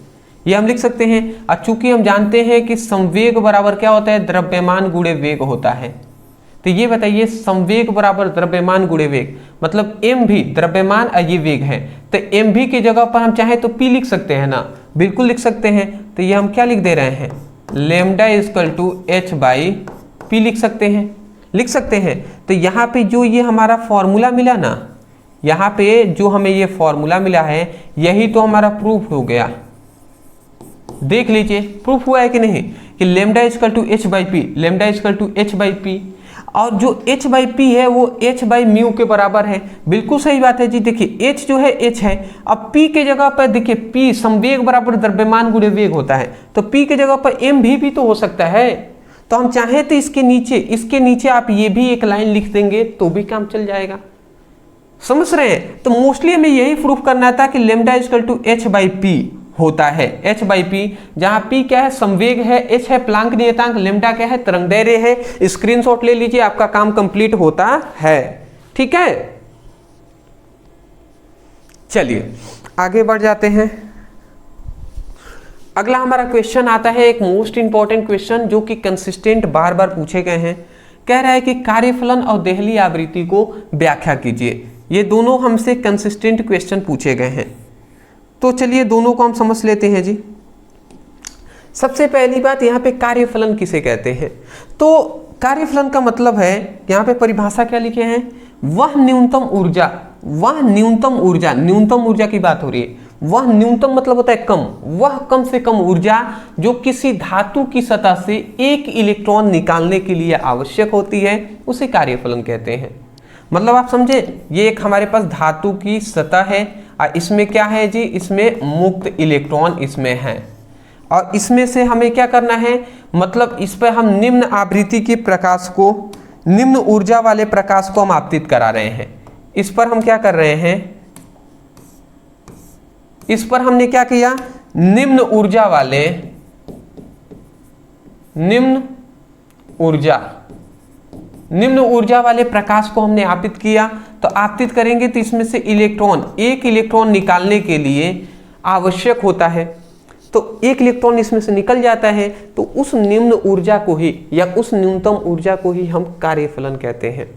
[SPEAKER 1] ये हम लिख सकते हैं। और चूंकि हम जानते हैं कि संवेग बराबर क्या होता है, द्रव्यमान गुणे वेग होता है, तो ये बताइए संवेग बराबर द्रव्यमान गुणे वेग, मतलब m भी द्रव्यमान और ये वेग है, तो m भी की जगह पर हम चाहे तो p लिख सकते हैं ना, बिल्कुल लिख सकते हैं। तो ये हम क्या लिख दे रहे हैं, lambda equal to h by p लिख सकते हैं, लिख सकते हैं। तो यहाँ पे जो ये हमारा फॉर्मूला मिला ना, यहाँ पे जो हमें ये फॉर्मूला मिला है, यही तो हमारा प्रूफ हो गया। देख लीजिए प्रूफ हुआ है कि नहीं, कि lambda equal to h by P, lambda equal to h by P, और जो h बाई पी है वो h बाई म्यू के बराबर है। बिल्कुल सही बात है जी। देखिए h जो है h है, अब p के जगह पर देखिए p संवेग बराबर द्रव्यमान गुणे वेग होता है, तो p के जगह पर m भी तो हो सकता है। तो हम चाहें तो इसके नीचे आप ये भी एक लाइन लिख देंगे तो भी काम चल जाएगा। समझ रहे हैं, तो मोस्टली हमें यही प्रूफ करना था कि lambda equal to h by P होता है, h बाई पी, जहां p क्या है, संवेग है, h है प्लांक नियतांक, लेमडा क्या है, तरंगदैर्घ्य है। स्क्रीनशॉट ले लीजिए, आपका काम कंप्लीट होता है। ठीक है, चलिए आगे बढ़ जाते हैं। अगला हमारा क्वेश्चन आता है, एक मोस्ट इंपॉर्टेंट क्वेश्चन जो कि कंसिस्टेंट बार बार पूछे गए हैं। कह रहा है कि कार्यफलन और देहली आवृत्ति को व्याख्या कीजिए। ये दोनों हमसे कंसिस्टेंट क्वेश्चन पूछे गए हैं, तो चलिए दोनों को हम समझ लेते हैं जी। सबसे पहली बात, यहाँ पे कार्यफलन किसे कहते हैं, तो कार्यफलन का मतलब है, यहाँ पे परिभाषा क्या लिखे हैं, वह न्यूनतम ऊर्जा, वह न्यूनतम ऊर्जा, न्यूनतम ऊर्जा की बात हो रही है, वह न्यूनतम मतलब होता है कम, वह कम से कम ऊर्जा जो किसी धातु की सतह से एक इलेक्ट्रॉन निकालने के लिए आवश्यक होती है, उसे कार्यफलन कहते हैं। मतलब आप समझे, ये एक हमारे पास धातु की सतह है और इसमें क्या है जी, इसमें मुक्त इलेक्ट्रॉन इसमें है, और इसमें से हमें क्या करना है, मतलब इस पर हम निम्न आवृत्ति के प्रकाश को, निम्न ऊर्जा वाले प्रकाश को हम आपतित करा रहे हैं। इस पर हम क्या कर रहे हैं, इस पर हमने क्या किया, निम्न ऊर्जा वाले, निम्न ऊर्जा वाले प्रकाश को हमने आपतित किया। तो आपतित करेंगे तो इसमें से इलेक्ट्रॉन, एक इलेक्ट्रॉन निकालने के लिए आवश्यक होता है, तो एक इलेक्ट्रॉन इसमें से निकल जाता है, तो उस निम्न ऊर्जा को ही या उस न्यूनतम ऊर्जा को ही हम कार्यफलन कहते हैं।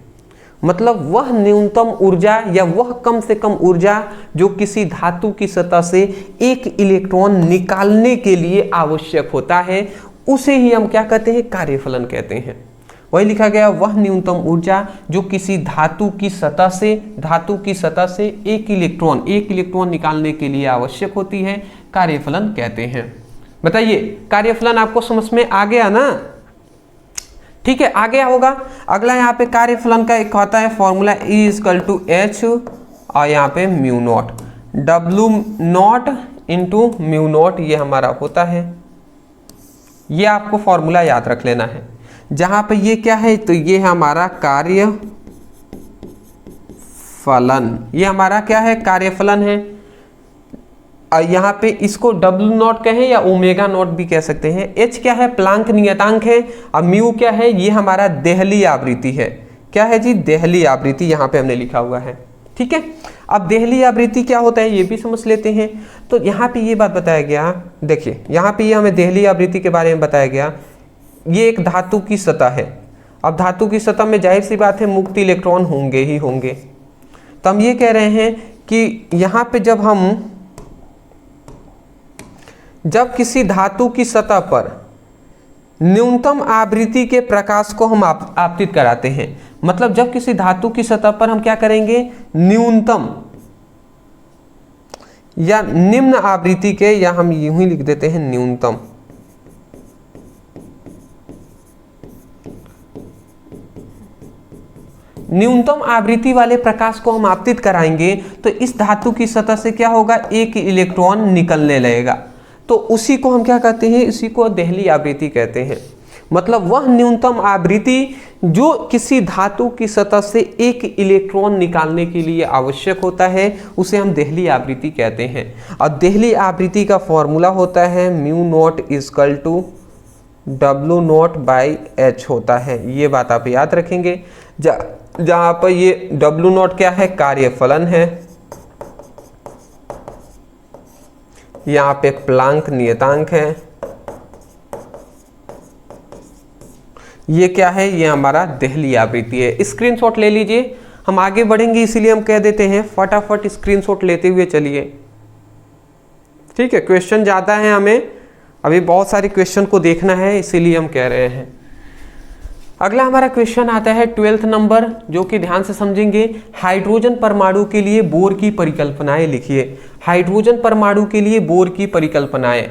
[SPEAKER 1] मतलब वह न्यूनतम ऊर्जा या वह कम से कम ऊर्जा जो किसी धातु की सतह से एक इलेक्ट्रॉन निकालने के लिए आवश्यक होता है, उसे ही हम क्या कहते हैं, कार्यफलन कहते हैं। वही लिखा गया, वह न्यूनतम ऊर्जा जो किसी धातु की सतह से एक इलेक्ट्रॉन निकालने के लिए आवश्यक होती है, कार्यफलन कहते हैं। बताइए कार्यफलन आपको समझ में आ गया ना? ठीक है, आ गया होगा। अगला यहाँ पे कार्यफलन का एक होता है formula, E equal to H और यहाँ पे mu naught, W naught into mu naught, ये हमारा होता है। ये आपको फॉर्मूला याद रख लेना है। जहाँ पे ये क्या है, तो ये हमारा कार्यफलन, ये हमारा क्या है, कार्यफलन है। और यहाँ पे इसको W नॉट कहें या ओमेगा नॉट भी कह सकते हैं। H क्या है, प्लांक नियतांक है, और म्यू क्या है, ये हमारा देहली आवृत्ति है। क्या है जी, देहली आवृत्ति, यहाँ पे हमने लिखा हुआ है। ठीक है, अब देहली आवृत्ति क्या होता है ये भी समझ लेते हैं। तो यहाँ पे ये बात बताया गया, देखिए यहाँ पे ये हमें देहली आवृत्ति के बारे में बताया गया। ये एक धातु की सतह है, अब धातु की सतह में जाहिर सी बात है मुक्त इलेक्ट्रॉन होंगे ही होंगे। तो हम ये कह रहे हैं कि यहाँ पे जब किसी धातु की सतह पर न्यूनतम आवृत्ति के प्रकाश को हम आपतित कराते हैं, मतलब जब किसी धातु की सतह पर हम क्या करेंगे, न्यूनतम या निम्न आवृत्ति के, या हम यूं ही लिख देते हैं न्यूनतम, न्यूनतम आवृत्ति वाले प्रकाश को हम आपतित कराएंगे तो इस धातु की सतह से क्या होगा, एक इलेक्ट्रॉन निकलने लगेगा। तो उसी को हम क्या कहते हैं, इसी को देहली आवृत्ति कहते हैं। मतलब वह न्यूनतम आवृत्ति जो किसी धातु की सतह से एक इलेक्ट्रॉन निकालने के लिए आवश्यक होता है, उसे हम देहली आवृत्ति कहते हैं। और देहली आवृत्ति का फॉर्मूला होता है mu naught equal to W naught by H होता है। ये बात आप याद रखेंगे। जहाँ पर ये W नॉट क्या है, कार्यफलन है, यहाँ पे एक प्लांक नियतांक है, ये क्या है, ये हमारा देहली आवृत्ति है। स्क्रीनशॉट ले लीजिए, हम आगे बढ़ेंगे इसीलिए हम कह देते हैं फटाफट स्क्रीनशॉट लेते हुए चलिए। ठीक है, क्वेश्चन ज़्यादा है, हमें अभी बहुत सारे क्वेश्चन को देखना है, इसीलिए हम कह रहे हैं। अगला हमारा क्वेश्चन आता है 12th नंबर, जो कि ध्यान से समझेंगे। हाइड्रोजन परमाणु के लिए बोर की परिकल्पनाएं लिखिए। हाइड्रोजन परमाणु के लिए बोर की परिकल्पनाएं,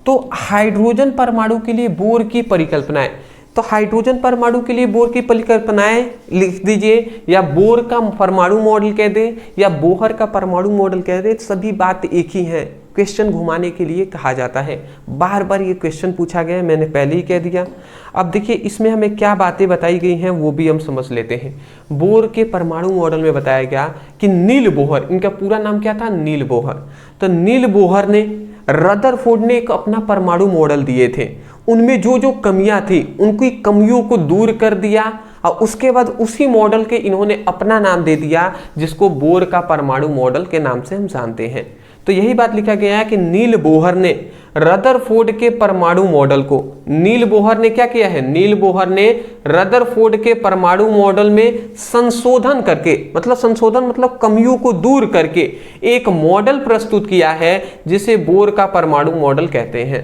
[SPEAKER 1] तो हाइड्रोजन परमाणु के लिए बोर की परिकल्पनाएं, तो हाइड्रोजन परमाणु के लिए बोर की परिकल्पनाएं लिख दीजिए, या बोर का परमाणु मॉडल कह दे, या बोहर का परमाणु मॉडल कह दे, सभी बात एक ही है। क्वेश्चन घुमाने के लिए कहा जाता है। बार बार ये क्वेश्चन पूछा गया है, मैंने पहले ही कह दिया। अब देखिए इसमें हमें क्या बातें बताई गई हैं वो भी हम समझ लेते हैं। बोर के परमाणु मॉडल में बताया गया कि नील बोहर, इनका पूरा नाम क्या था, नील बोहर। तो नील बोहर ने, रदरफोर्ड ने एक अपना परमाणु मॉडल दिए थे, उनमें जो जो कमियां थी उनकी कमियों को दूर कर दिया, और उसके बाद उसी मॉडल के इन्होंने अपना नाम दे दिया, जिसको बोर का परमाणु मॉडल के नाम से हम जानते हैं। तो यही बात लिखा गया है कि नील बोहर ने रदरफोर्ड के परमाणु मॉडल को, नील बोहर ने क्या किया है, नील बोहर ने रदरफोर्ड के परमाणु मॉडल में संशोधन करके, मतलब संशोधन मतलब कमियों को दूर करके एक मॉडल प्रस्तुत किया है, जिसे बोर का परमाणु मॉडल कहते हैं।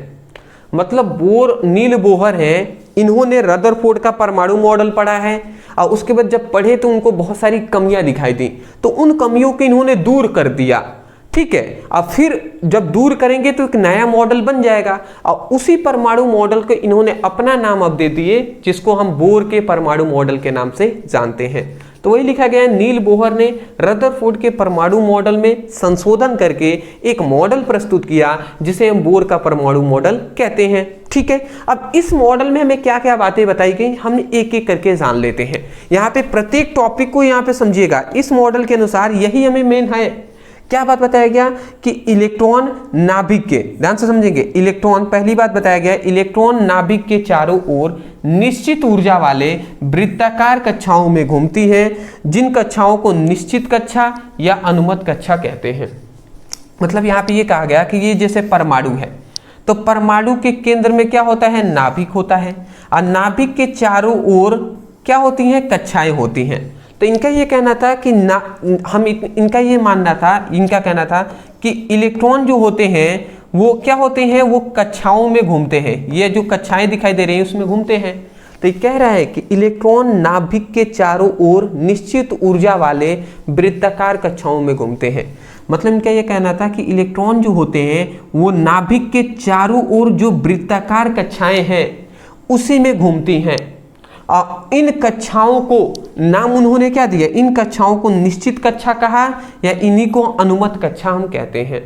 [SPEAKER 1] मतलब बोर, नील बोहर हैं, इन्होंने रदरफोर्ड का परमाणु मॉडल पढ़ा है, और उसके बाद जब पढ़े तो उनको बहुत सारी कमियां दिखाई दी, तो उन कमियों को इन्होंने दूर कर दिया। ठीक है, अब फिर जब दूर करेंगे तो एक नया मॉडल बन जाएगा, और उसी परमाणु मॉडल को इन्होंने अपना नाम अब दे दिए, जिसको हम बोर के परमाणु मॉडल के नाम से जानते हैं। तो वही लिखा गया है, नील बोहर ने रदरफोर्ड के परमाणु मॉडल में संशोधन करके एक मॉडल प्रस्तुत किया, जिसे हम बोर का परमाणु मॉडल कहते हैं। ठीक है, अब इस मॉडल में हमें क्या क्या बातें बताई गई, हम एक एक करके जान लेते हैं। यहाँ पे प्रत्येक टॉपिक को यहाँ पे समझिएगा, इस मॉडल के अनुसार यही हमें मेन है। क्या बात बताया गया कि इलेक्ट्रॉन नाभिक के, ध्यान से समझेंगे, इलेक्ट्रॉन, पहली बात बताया गया इलेक्ट्रॉन नाभिक के चारों ओर निश्चित ऊर्जा वाले वृत्ताकार कक्षाओं में घूमती है, जिन कक्षाओं को निश्चित कक्षा या अनुमत कक्षा कहते हैं। मतलब यहाँ पे ये कहा गया कि ये जैसे परमाणु है, तो परमाणु के केंद्र में क्या होता है, नाभिक होता है, और नाभिक के चारों ओर क्या होती हैं, कक्षाएं होती हैं। तो इनका ये कहना था कि इनका ये मानना था, इनका कहना था कि इलेक्ट्रॉन जो होते हैं वो क्या होते हैं, वो कक्षाओं में घूमते हैं। ये जो कक्षाएं दिखाई दे रही हैं उसमें घूमते हैं। तो ये कह रहा है कि इलेक्ट्रॉन नाभिक के चारों ओर निश्चित ऊर्जा वाले वृत्ताकार कक्षाओं में घूमते हैं। मतलब इनका ये कहना था कि इलेक्ट्रॉन जो होते हैं वो नाभिक के चारों ओर जो वृत्ताकार कक्षाएं हैं उसी में घूमती हैं। इन कक्षाओं को नाम उन्होंने क्या दिया, इन कक्षाओं को निश्चित कक्षा कहा, या इन्हीं को अनुमत कक्षा हम कहते हैं।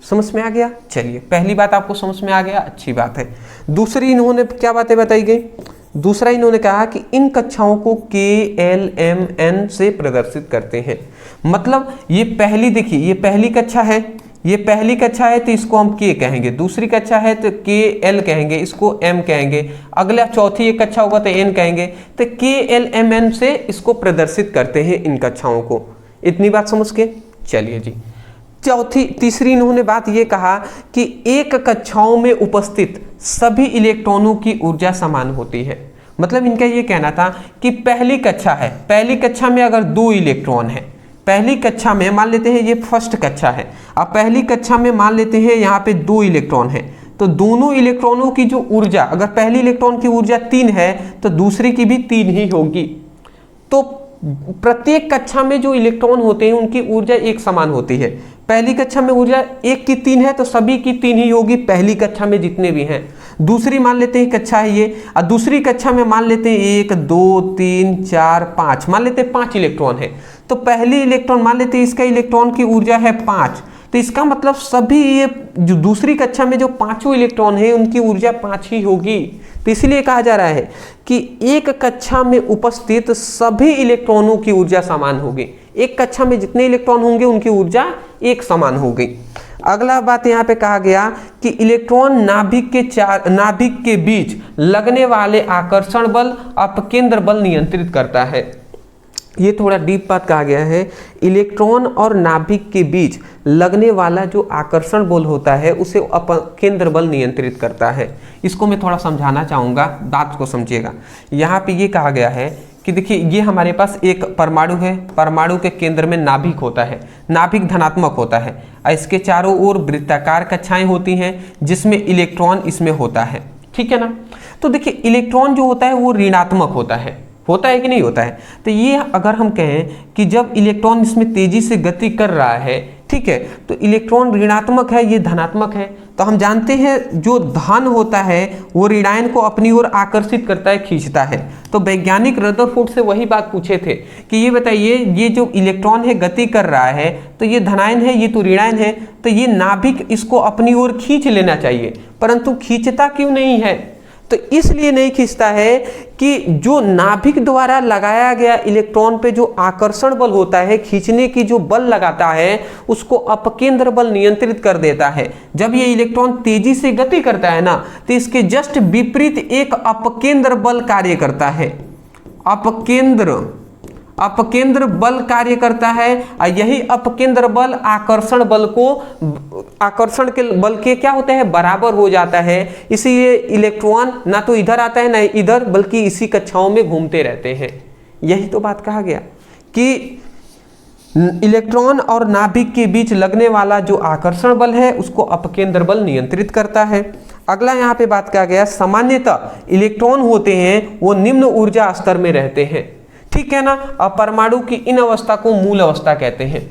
[SPEAKER 1] समझ में आ गया? चलिए, पहली बात आपको समझ में आ गया, अच्छी बात है। दूसरी इन्होंने क्या बातें बताई गई, दूसरा इन्होंने कहा कि इन कक्षाओं को KLMN से प्रदर्शित करते हैं। मतलब ये पहली, देखिए ये पहली कक्षा है, ये पहली कक्षा है तो इसको हम K कहेंगे, दूसरी कक्षा है तो KL कहेंगे, इसको M कहेंगे, अगला चौथी एक कक्षा होगा तो N कहेंगे। तो KLMN से इसको प्रदर्शित करते हैं इन कक्षाओं को। इतनी बात समझ के चलिए जी। तीसरी इन्होंने बात ये कहा कि एक कक्षाओं में उपस्थित सभी इलेक्ट्रॉनों की ऊर्जा समान होती है। मतलब इनका ये कहना था कि पहली कक्षा है, पहली कक्षा में अगर 2 इलेक्ट्रॉन है, पहली कक्षा में मान लेते हैं ये फर्स्ट कक्षा है, अब पहली कक्षा में मान लेते हैं यहाँ पे 2 इलेक्ट्रॉन है, तो दोनों इलेक्ट्रॉनों की जो ऊर्जा, अगर पहली इलेक्ट्रॉन की ऊर्जा 3 है तो दूसरी की भी 3 ही होगी। तो प्रत्येक कक्षा में जो इलेक्ट्रॉन होते हैं उनकी ऊर्जा एक समान होती है। पहली कक्षा में ऊर्जा 1 की 3 है तो सभी की 3 ही होगी, पहली कक्षा में जितने भी हैं। दूसरी मान लेते हैं कक्षा है ये, और दूसरी कक्षा में मान लेते हैं 1 2 3 4 5, मान लेते हैं 5 इलेक्ट्रॉन है। तो पहली इलेक्ट्रॉन मान लेते हैं इसका इलेक्ट्रॉन की ऊर्जा है 5, तो इसका मतलब सभी ये जो दूसरी कक्षा में जो 5 इलेक्ट्रॉन है उनकी ऊर्जा 5 ही होगी। तो इसलिए कहा जा रहा है कि एक कक्षा में उपस्थित सभी इलेक्ट्रॉनों की ऊर्जा समान होगी। एक कक्षा में जितने इलेक्ट्रॉन होंगे उनकी ऊर्जा एक समान होगी। अगला बात यहाँ पे कहा गया कि इलेक्ट्रॉन नाभिक के बीच लगने वाले आकर्षण बल अपकेंद्र बल नियंत्रित करता है। ये थोड़ा डीप बात कहा गया है। इलेक्ट्रॉन और नाभिक के बीच लगने वाला जो आकर्षण बल होता है उसे अपकेंद्र बल नियंत्रित करता है। इसको मैं थोड़ा समझाना चाहूँगा, बात को समझिएगा। यहाँ पे ये कहा गया है कि देखिए ये हमारे पास एक परमाणु है, परमाणु के केंद्र में नाभिक होता है, नाभिक धनात्मक होता है, और इसके चारों ओर वृत्ताकार कक्षाएं होती हैं जिसमें इलेक्ट्रॉन इसमें होता है, ठीक है ना। तो देखिए इलेक्ट्रॉन जो होता है वो ऋणात्मक होता है कि नहीं होता है। तो ये अगर हम कहें कि जब इलेक्ट्रॉन इसमें तेजी से गति कर रहा है, ठीक है, तो इलेक्ट्रॉन ऋणात्मक है, ये धनात्मक है। तो हम जानते हैं जो धन होता है वो ऋणायन को अपनी ओर आकर्षित करता है, खींचता है। तो वैज्ञानिक रदरफोर्ड से वही बात पूछे थे कि ये बताइए ये जो इलेक्ट्रॉन है गति कर रहा है तो ये धनायन है, ये तो ऋणायन है, तो ये नाभिक इसको अपनी ओर खींच लेना चाहिए, परंतु खींचता क्यों नहीं है? तो इसलिए नहीं खींचता है कि जो नाभिक द्वारा लगाया गया इलेक्ट्रॉन पे जो आकर्षण बल होता है, खींचने की जो बल लगाता है, उसको अपकेंद्र बल नियंत्रित कर देता है। जब ये इलेक्ट्रॉन तेजी से गति करता है ना, तो इसके जस्ट विपरीत एक अपकेंद्र बल कार्य करता है। अपकेंद्र बल कार्य करता है, और यही अपकेंद्र बल आकर्षण बल को, आकर्षण के बल के क्या होता है, बराबर हो जाता है। इसीलिए इलेक्ट्रॉन ना तो इधर आता है ना इधर, बल्कि इसी कक्षाओं में घूमते रहते हैं। यही तो बात कहा गया कि इलेक्ट्रॉन और नाभिक के बीच लगने वाला जो आकर्षण बल है उसको अपकेंद्र बल नियंत्रित करता है। अगला यहाँ पे बात कहा गया, सामान्यतः इलेक्ट्रॉन होते हैं वो निम्न ऊर्जा स्तर में रहते हैं, ठीक है ना। और परमाणु की इन अवस्था को मूल अवस्था कहते हैं।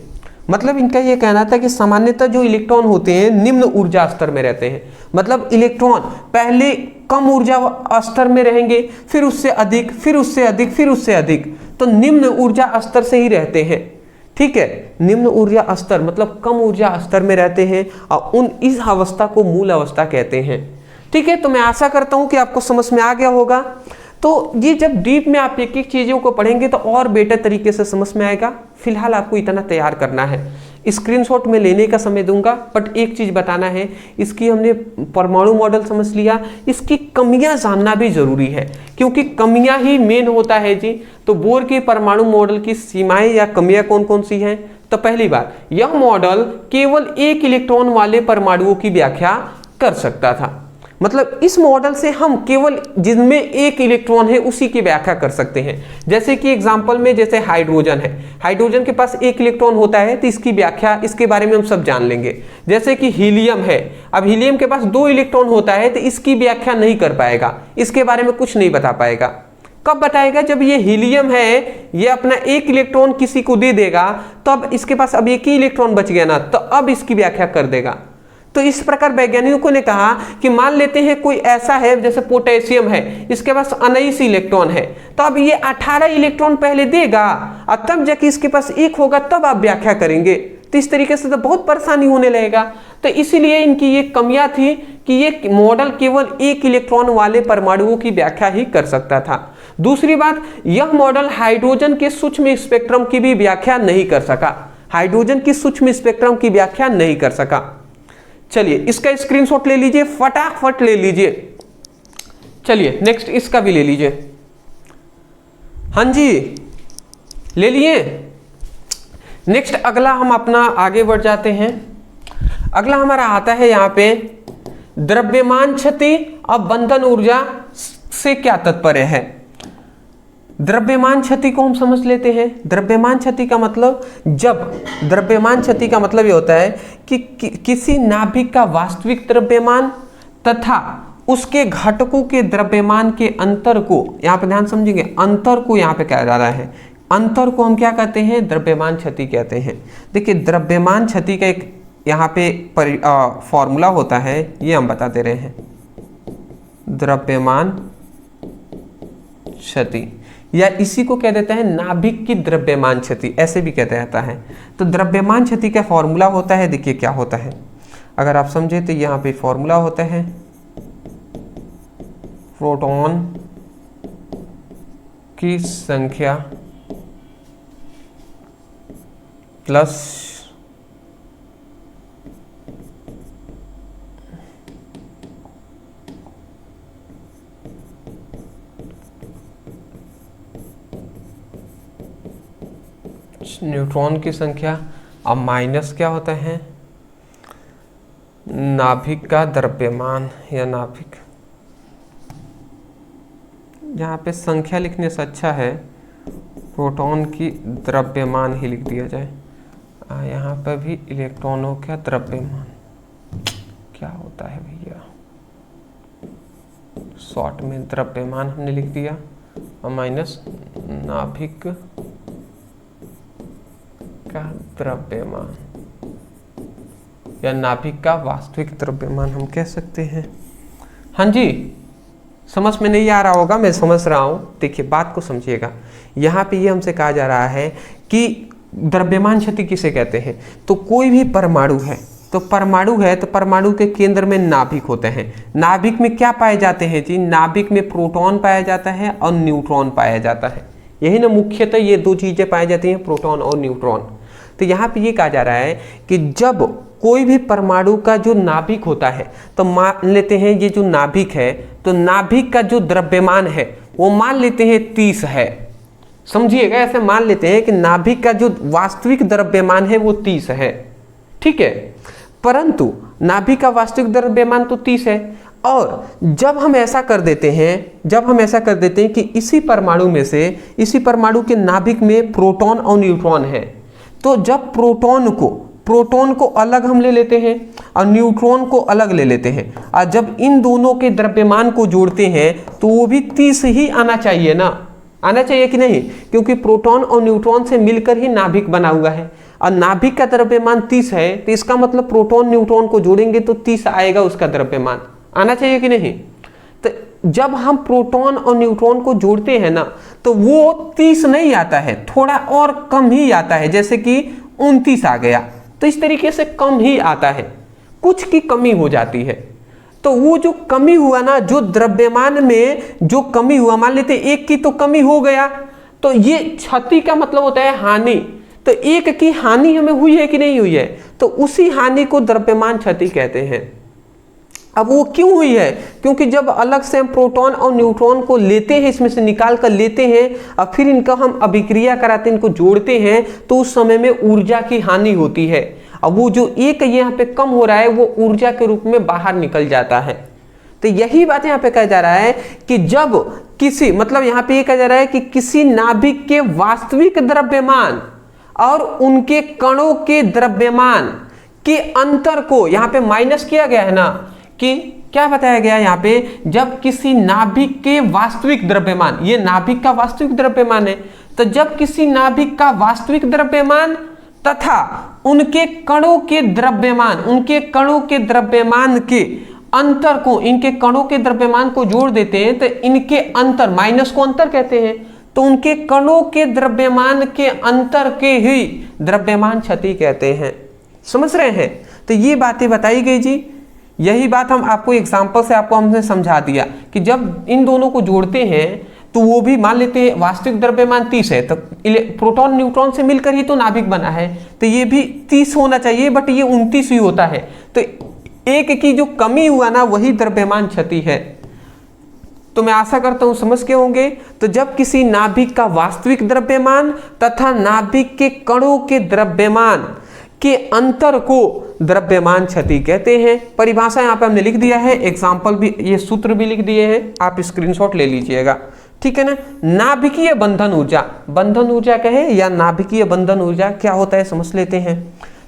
[SPEAKER 1] मतलब इनका यह कहना था कि सामान्यतः जो इलेक्ट्रॉन होते हैं निम्न ऊर्जा स्तर में रहते हैं। मतलब इलेक्ट्रॉन पहले कम ऊर्जा स्तर में रहेंगे, फिर उससे अधिक, फिर उससे अधिक, फिर उससे अधिक, तो निम्न ऊर्जा स्तर से ही रहते हैं, ठीक है। निम्न ऊर्जा स्तर मतलब कम ऊर्जा स्तर में रहते हैं, और इस अवस्था को मूल अवस्था कहते हैं, ठीक है। तो मैं आशा करता हूं कि आपको समझ में आ गया होगा। तो ये जब डीप में आप एक एक चीज़ों को पढ़ेंगे तो और बेटर तरीके से समझ में आएगा। फिलहाल आपको इतना तैयार करना है। स्क्रीनशॉट में लेने का समय दूंगा, बट एक चीज़ बताना है, इसकी हमने परमाणु मॉडल समझ लिया, इसकी कमियां जानना भी जरूरी है, क्योंकि कमियां ही मेन होता है जी। तो बोर के परमाणु मॉडल की सीमाएं या कमियां कौन कौन सी हैं? तो पहली बात, यह मॉडल केवल एक इलेक्ट्रॉन वाले परमाणुओं की व्याख्या कर सकता था। मतलब इस मॉडल से हम केवल जिनमें एक इलेक्ट्रॉन है उसी की व्याख्या कर सकते हैं। जैसे कि एग्जांपल में जैसे हाइड्रोजन है, हाइड्रोजन के पास एक इलेक्ट्रॉन होता है तो इसकी व्याख्या, इसके बारे में हम सब जान लेंगे। जैसे कि हीलियम है, अब हीलियम के पास 2 इलेक्ट्रॉन होता है तो इसकी व्याख्या नहीं कर पाएगा, इसके बारे में कुछ नहीं बता पाएगा। कब बताएगा? जब ये हीलियम है, ये अपना एक इलेक्ट्रॉन किसी को दे देगा, तो अब इसके पास अब एक ही इलेक्ट्रॉन बच गया ना, तो अब इसकी व्याख्या कर देगा। तो इस प्रकार वैज्ञानिकों ने कहा कि मान लेते हैं कोई ऐसा है जैसे पोटेशियम है, इसके पास 19 इलेक्ट्रॉन है, तो अब ये 18 इलेक्ट्रॉन पहले देगा और तब जाके इसके पास एक होगा, तब आप व्याख्या करेंगे। तो इस तरीके से तो बहुत परेशानी होने लगेगा। तो इसीलिए इनकी ये कमियां थी कि ये मॉडल केवल एक इलेक्ट्रॉन वाले परमाणुओं की व्याख्या ही कर सकता था। दूसरी बात, यह मॉडल हाइड्रोजन के सूक्ष्म स्पेक्ट्रम की भी व्याख्या नहीं कर सका, हाइड्रोजन की सूक्ष्म स्पेक्ट्रम की व्याख्या नहीं कर सका। चलिए इसका स्क्रीनशॉट ले लीजिए, फटाफट ले लीजिए। चलिए नेक्स्ट इसका भी ले लीजिए। हाँ जी ले लिए। नेक्स्ट अगला हम अपना आगे बढ़ जाते हैं। अगला हमारा आता है यहाँ पे द्रव्यमान क्षति अब बंधन ऊर्जा से क्या तात्पर्य है। द्रव्यमान क्षति को हम समझ लेते हैं। द्रव्यमान क्षति का मतलब, जब द्रव्यमान क्षति का मतलब ये होता है कि किसी नाभिक का वास्तविक द्रव्यमान तथा उसके घटकों के द्रव्यमान के अंतर को, यहाँ पे ध्यान समझेंगे, अंतर को यहाँ पे कहा जा रहा है अंतर को हम क्या कहते हैं, द्रव्यमान क्षति कहते हैं। देखिए द्रव्यमान क्षति का एक यहाँ पे फॉर्मूला होता है, ये हम बता दे रहे हैं। द्रव्यमान क्षति या इसी को कह देते हैं नाभिक की द्रव्यमान क्षति, ऐसे भी कहते रहता है। तो द्रव्यमान क्षति का फॉर्मूला होता है, देखिए क्या होता है, अगर आप समझे तो यहाँ पे फॉर्मूला होता है प्रोटॉन की संख्या प्लस न्यूट्रॉन की संख्या और माइनस क्या होता है, नाभिक का द्रव्यमान या नाभिक। यहाँ पे संख्या लिखने से अच्छा है प्रोटॉन की द्रव्यमान ही लिख दिया जाए। यहाँ पर भी इलेक्ट्रॉनों का द्रव्यमान क्या होता है भैया, शॉर्ट में द्रव्यमान हमने लिख दिया और माइनस नाभिक का द्रव्यमान या नाभिक का वास्तविक द्रव्यमान हम कह सकते हैं। हाँ जी, समझ में नहीं आ रहा होगा, मैं समझ रहा हूं। देखिए बात को समझिएगा, यहाँ पे ये हमसे कहा जा रहा है कि द्रव्यमान क्षति किसे कहते हैं। तो कोई भी परमाणु है, तो परमाणु है तो परमाणु के केंद्र में नाभिक होते हैं। नाभिक में क्या पाए जाते हैं जी, नाभिक में प्रोटॉन पाया जाता है और न्यूट्रॉन पाया जाता है। यही ना मुख्यतः ये दो चीजें पाई जाती हैं, प्रोटॉन और न्यूट्रॉन। तो यहाँ पे ये कहा जा रहा है कि जब कोई भी परमाणु का जो नाभिक होता है, तो मान लेते हैं ये जो नाभिक है, तो नाभिक का जो द्रव्यमान है वो मान लेते हैं 30 है। समझिएगा, ऐसे मान लेते हैं कि नाभिक का जो वास्तविक द्रव्यमान है वो 30 है, ठीक है। परंतु नाभिक का वास्तविक द्रव्यमान तो 30 है, और जब हम ऐसा कर देते हैं कि इसी परमाणु में से, इसी परमाणु के नाभिक में प्रोटॉन और न्यूट्रॉन है, तो जब प्रोटॉन को अलग हम ले लेते हैं और न्यूट्रॉन को अलग ले लेते हैं, और जब इन दोनों के द्रव्यमान को जोड़ते हैं तो वो भी 30 ही आना चाहिए ना, आना चाहिए कि नहीं, क्योंकि प्रोटॉन और न्यूट्रॉन से मिलकर ही नाभिक बना हुआ है और नाभिक का द्रव्यमान 30 है, तो इसका मतलब प्रोटॉन न्यूट्रॉन को जोड़ेंगे तो 30 आएगा उसका द्रव्यमान, आना चाहिए कि नहीं। तो जब हम प्रोटॉन और न्यूट्रॉन को जोड़ते हैं ना, तो वो 30 नहीं आता है, थोड़ा और कम ही आता है, जैसे कि 29 आ गया, तो इस तरीके से कम ही आता है, कुछ की कमी हो जाती है। तो वो जो कमी हुआ ना, जो द्रव्यमान में जो कमी हुआ, मान लेते 1 की तो कमी हो गया, तो ये क्षति का मतलब होता है हानि। तो 1 की हानि हमें हुई है कि नहीं हुई है, तो उसी हानि को द्रव्यमान क्षति कहते हैं। अब वो क्यों हुई है, क्योंकि जब अलग से हम प्रोटॉन और न्यूट्रॉन को लेते हैं, इसमें से निकाल कर लेते हैं और फिर इनका हम अभिक्रिया कराते हैं, इनको जोड़ते हैं, तो उस समय में ऊर्जा की हानि होती है। अब वो जो 1 यहाँ पे कम हो रहा है वो ऊर्जा के रूप में बाहर निकल जाता है। तो यही बात यहाँ पे कहा जा रहा है कि जब किसी, मतलब यहाँ पे ये कहा जा रहा है कि किसी नाभिक के वास्तविक द्रव्यमान और उनके कणों के द्रव्यमान के अंतर को यहाँ पे माइनस किया गया है ना, कि क्या बताया गया यहाँ पे, जब किसी नाभिक के वास्तविक द्रव्यमान, ये नाभिक का वास्तविक द्रव्यमान है, तो जब किसी नाभिक का वास्तविक द्रव्यमान तथा उनके कणों के द्रव्यमान, उनके कणों के द्रव्यमान के अंतर को, इनके कणों के द्रव्यमान को जोड़ देते हैं, तो इनके अंतर, माइनस को अंतर कहते हैं, तो उनके कणों के द्रव्यमान के अंतर के ही द्रव्यमान क्षति कहते हैं। समझ रहे हैं। तो ये बातें बताई गई जी। यही बात हम आपको एग्जाम्पल से आपको हमने समझा दिया कि जब इन दोनों को जोड़ते हैं तो वो भी मान लेते हैं वास्तविक द्रव्यमान 30 है, तो प्रोटॉन न्यूट्रॉन से मिलकर ही तो नाभिक बना है, तो ये भी 30 होना चाहिए, बट ये 29 ही होता है। तो 1 की जो कमी हुआ ना वही द्रव्यमान क्षति है। तो मैं आशा करता हूं समझ के होंगे। तो जब किसी नाभिक का वास्तविक द्रव्यमान तथा नाभिक के कणों के द्रव्यमान के अंतर को द्रव्यमान क्षति कहते हैं। परिभाषा यहाँ पे हमने लिख दिया है, एग्जाम्पल भी, ये सूत्र भी लिख दिए हैं, आप स्क्रीनशॉट ले लीजिएगा, ठीक है ना। नाभिकीय बंधन ऊर्जा, बंधन ऊर्जा कहे या नाभिकीय बंधन ऊर्जा क्या होता है समझ लेते हैं।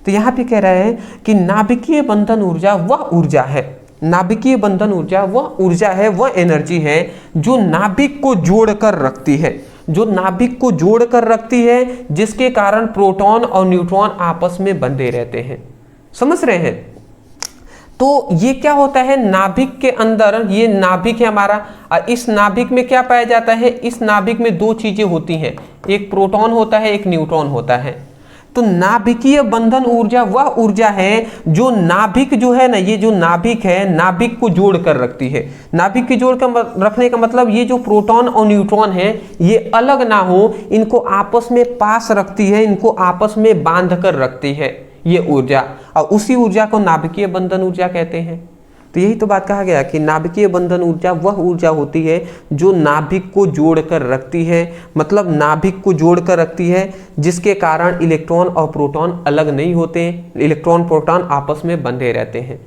[SPEAKER 1] तो यहाँ पे कह रहे हैं कि नाभिकीय बंधन ऊर्जा वह ऊर्जा है, नाभिकीय बंधन ऊर्जा वह ऊर्जा है, वह एनर्जी है जो नाभिक को जोड़कर रखती है। जो नाभिक को जोड़ कर रखती है, जिसके कारण प्रोटॉन और न्यूट्रॉन आपस में बंधे रहते हैं। समझ रहे हैं? तो ये क्या होता है, नाभिक के अंदर, ये नाभिक है हमारा, और इस नाभिक में क्या पाया जाता है, इस नाभिक में दो चीजें होती हैं, एक प्रोटॉन होता है, एक न्यूट्रॉन होता है। तो नाभिकीय बंधन ऊर्जा वह ऊर्जा है जो नाभिक जो है ना, ये जो नाभिक है, नाभिक को जोड़ कर रखती है। नाभिक के जोड़ कर रखने का मतलब ये जो प्रोटॉन और न्यूट्रॉन है ये अलग ना हो, इनको आपस में पास रखती है, इनको आपस में बांध कर रखती है ये ऊर्जा, और उसी ऊर्जा को नाभिकीय बंधन ऊर्जा कहते हैं। तो यही तो बात कहा गया कि नाभिकीय बंधन ऊर्जा वह ऊर्जा होती है जो नाभिक को जोड़कर रखती है, मतलब नाभिक को जोड़कर रखती है, जिसके कारण इलेक्ट्रॉन और प्रोटॉन अलग नहीं होते, इलेक्ट्रॉन प्रोटॉन आपस में बंधे रहते हैं।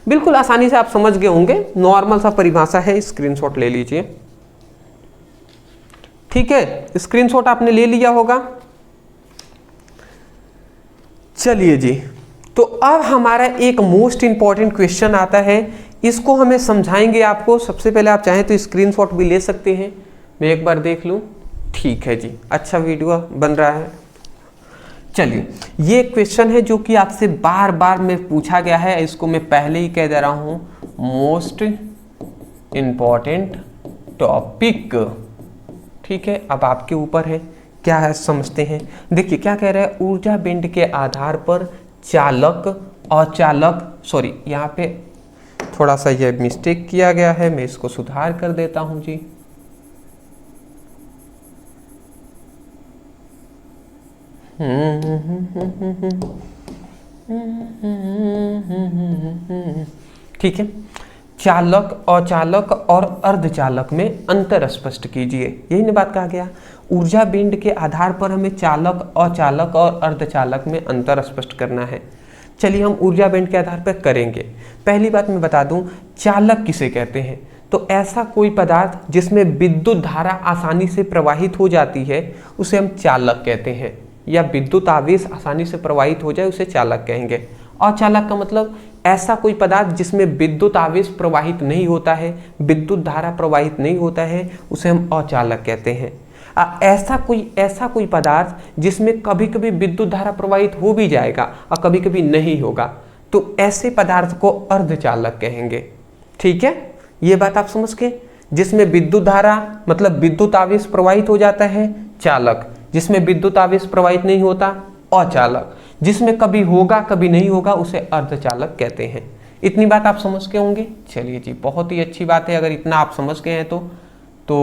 [SPEAKER 1] बिल्कुल आसानी से आप समझ गए होंगे, नॉर्मल सा परिभाषा है, स्क्रीनशॉट ले लीजिए। ठीक है, स्क्रीनशॉट आपने ले लिया होगा। चलिए जी, तो अब हमारा एक मोस्ट इंपॉर्टेंट क्वेश्चन आता है, इसको हमें समझाएंगे आपको। सबसे पहले आप चाहें तो स्क्रीनशॉट भी ले सकते हैं, मैं एक बार देख लूं। ठीक है जी, अच्छा वीडियो बन रहा है। चलिए, ये क्वेश्चन है जो कि आपसे बार बार में पूछा गया है, इसको मैं पहले ही कह दे रहा हूं, मोस्ट इंपॉर्टेंट टॉपिक। ठीक है, अब आपके ऊपर है, क्या है समझते हैं। देखिए क्या कह रहा है, ऊर्जा बैंड के आधार पर चालक और चालक, सॉरी यहाँ पे थोड़ा सा ये मिस्टेक किया गया है, मैं इसको सुधार कर देता हूं जी। ठीक है, चालक, अचालक और अर्धचालक में अंतर स्पष्ट कीजिए, यही ना बात कहा गया। ऊर्जा बैंड के आधार पर हमें चालक, अचालक और अर्धचालक में अंतर स्पष्ट करना है। चलिए हम ऊर्जा बैंड के आधार पर करेंगे। पहली बात मैं बता दूं, चालक किसे कहते हैं, तो ऐसा कोई पदार्थ जिसमें विद्युत धारा आसानी से प्रवाहित हो जाती है उसे हम चालक कहते हैं, या विद्युत आवेश आसानी से प्रवाहित हो जाए उसे चालक कहेंगे। अचालक का मतलब ऐसा कोई पदार्थ जिसमें विद्युत आवेश प्रवाहित नहीं होता है, विद्युत धारा प्रवाहित नहीं होता है, उसे हम अचालक कहते हैं। ऐसा कोई पदार्थ जिसमें कभी कभी विद्युत धारा प्रवाहित हो भी जाएगा और कभी कभी नहीं होगा, तो ऐसे पदार्थ को अर्धचालक कहेंगे। ठीक है, ये बात आप समझ गए। जिसमें विद्युत धारा मतलब विद्युत आवेश प्रवाहित हो जाता है चालक, जिसमें विद्युत आवेश प्रवाहित नहीं होता अचालक, जिसमें कभी होगा कभी नहीं होगा उसे अर्धचालक कहते हैं। इतनी बात आप समझ गए होंगे। चलिए जी, बहुत ही अच्छी बात है अगर इतना आप समझ गए हैं तो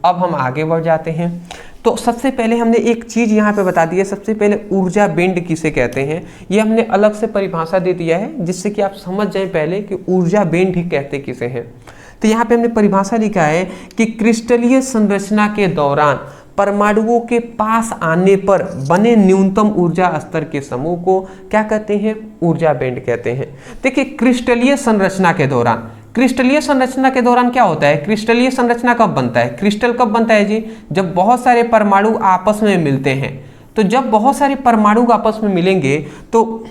[SPEAKER 1] अब हम आगे बढ़ जाते हैं। तो सबसे पहले हमने एक चीज यहाँ पे बता दी है, सबसे पहले ऊर्जा बैंड किसे कहते हैं ये हमने अलग से परिभाषा दे दिया है, जिससे कि आप समझ जाएं पहले कि ऊर्जा बैंड ही कहते किसे हैं। तो यहाँ पे हमने परिभाषा लिखा है कि क्रिस्टलीय संरचना के दौरान परमाणुओं के पास आने पर बने न्यूनतम ऊर्जा स्तर के समूह को क्या कहते हैं, ऊर्जा बैंड कहते हैं। देखिए क्रिस्टलीय संरचना के दौरान, क्रिस्टलीय संरचना के दौरान क्या होता है, क्रिस्टलीय संरचना कब बनता है, क्रिस्टल कब बनता है जी, जब बहुत सारे परमाणु आपस में मिलते हैं। तो जब बहुत सारे परमाणु आपस में मिलेंगे तो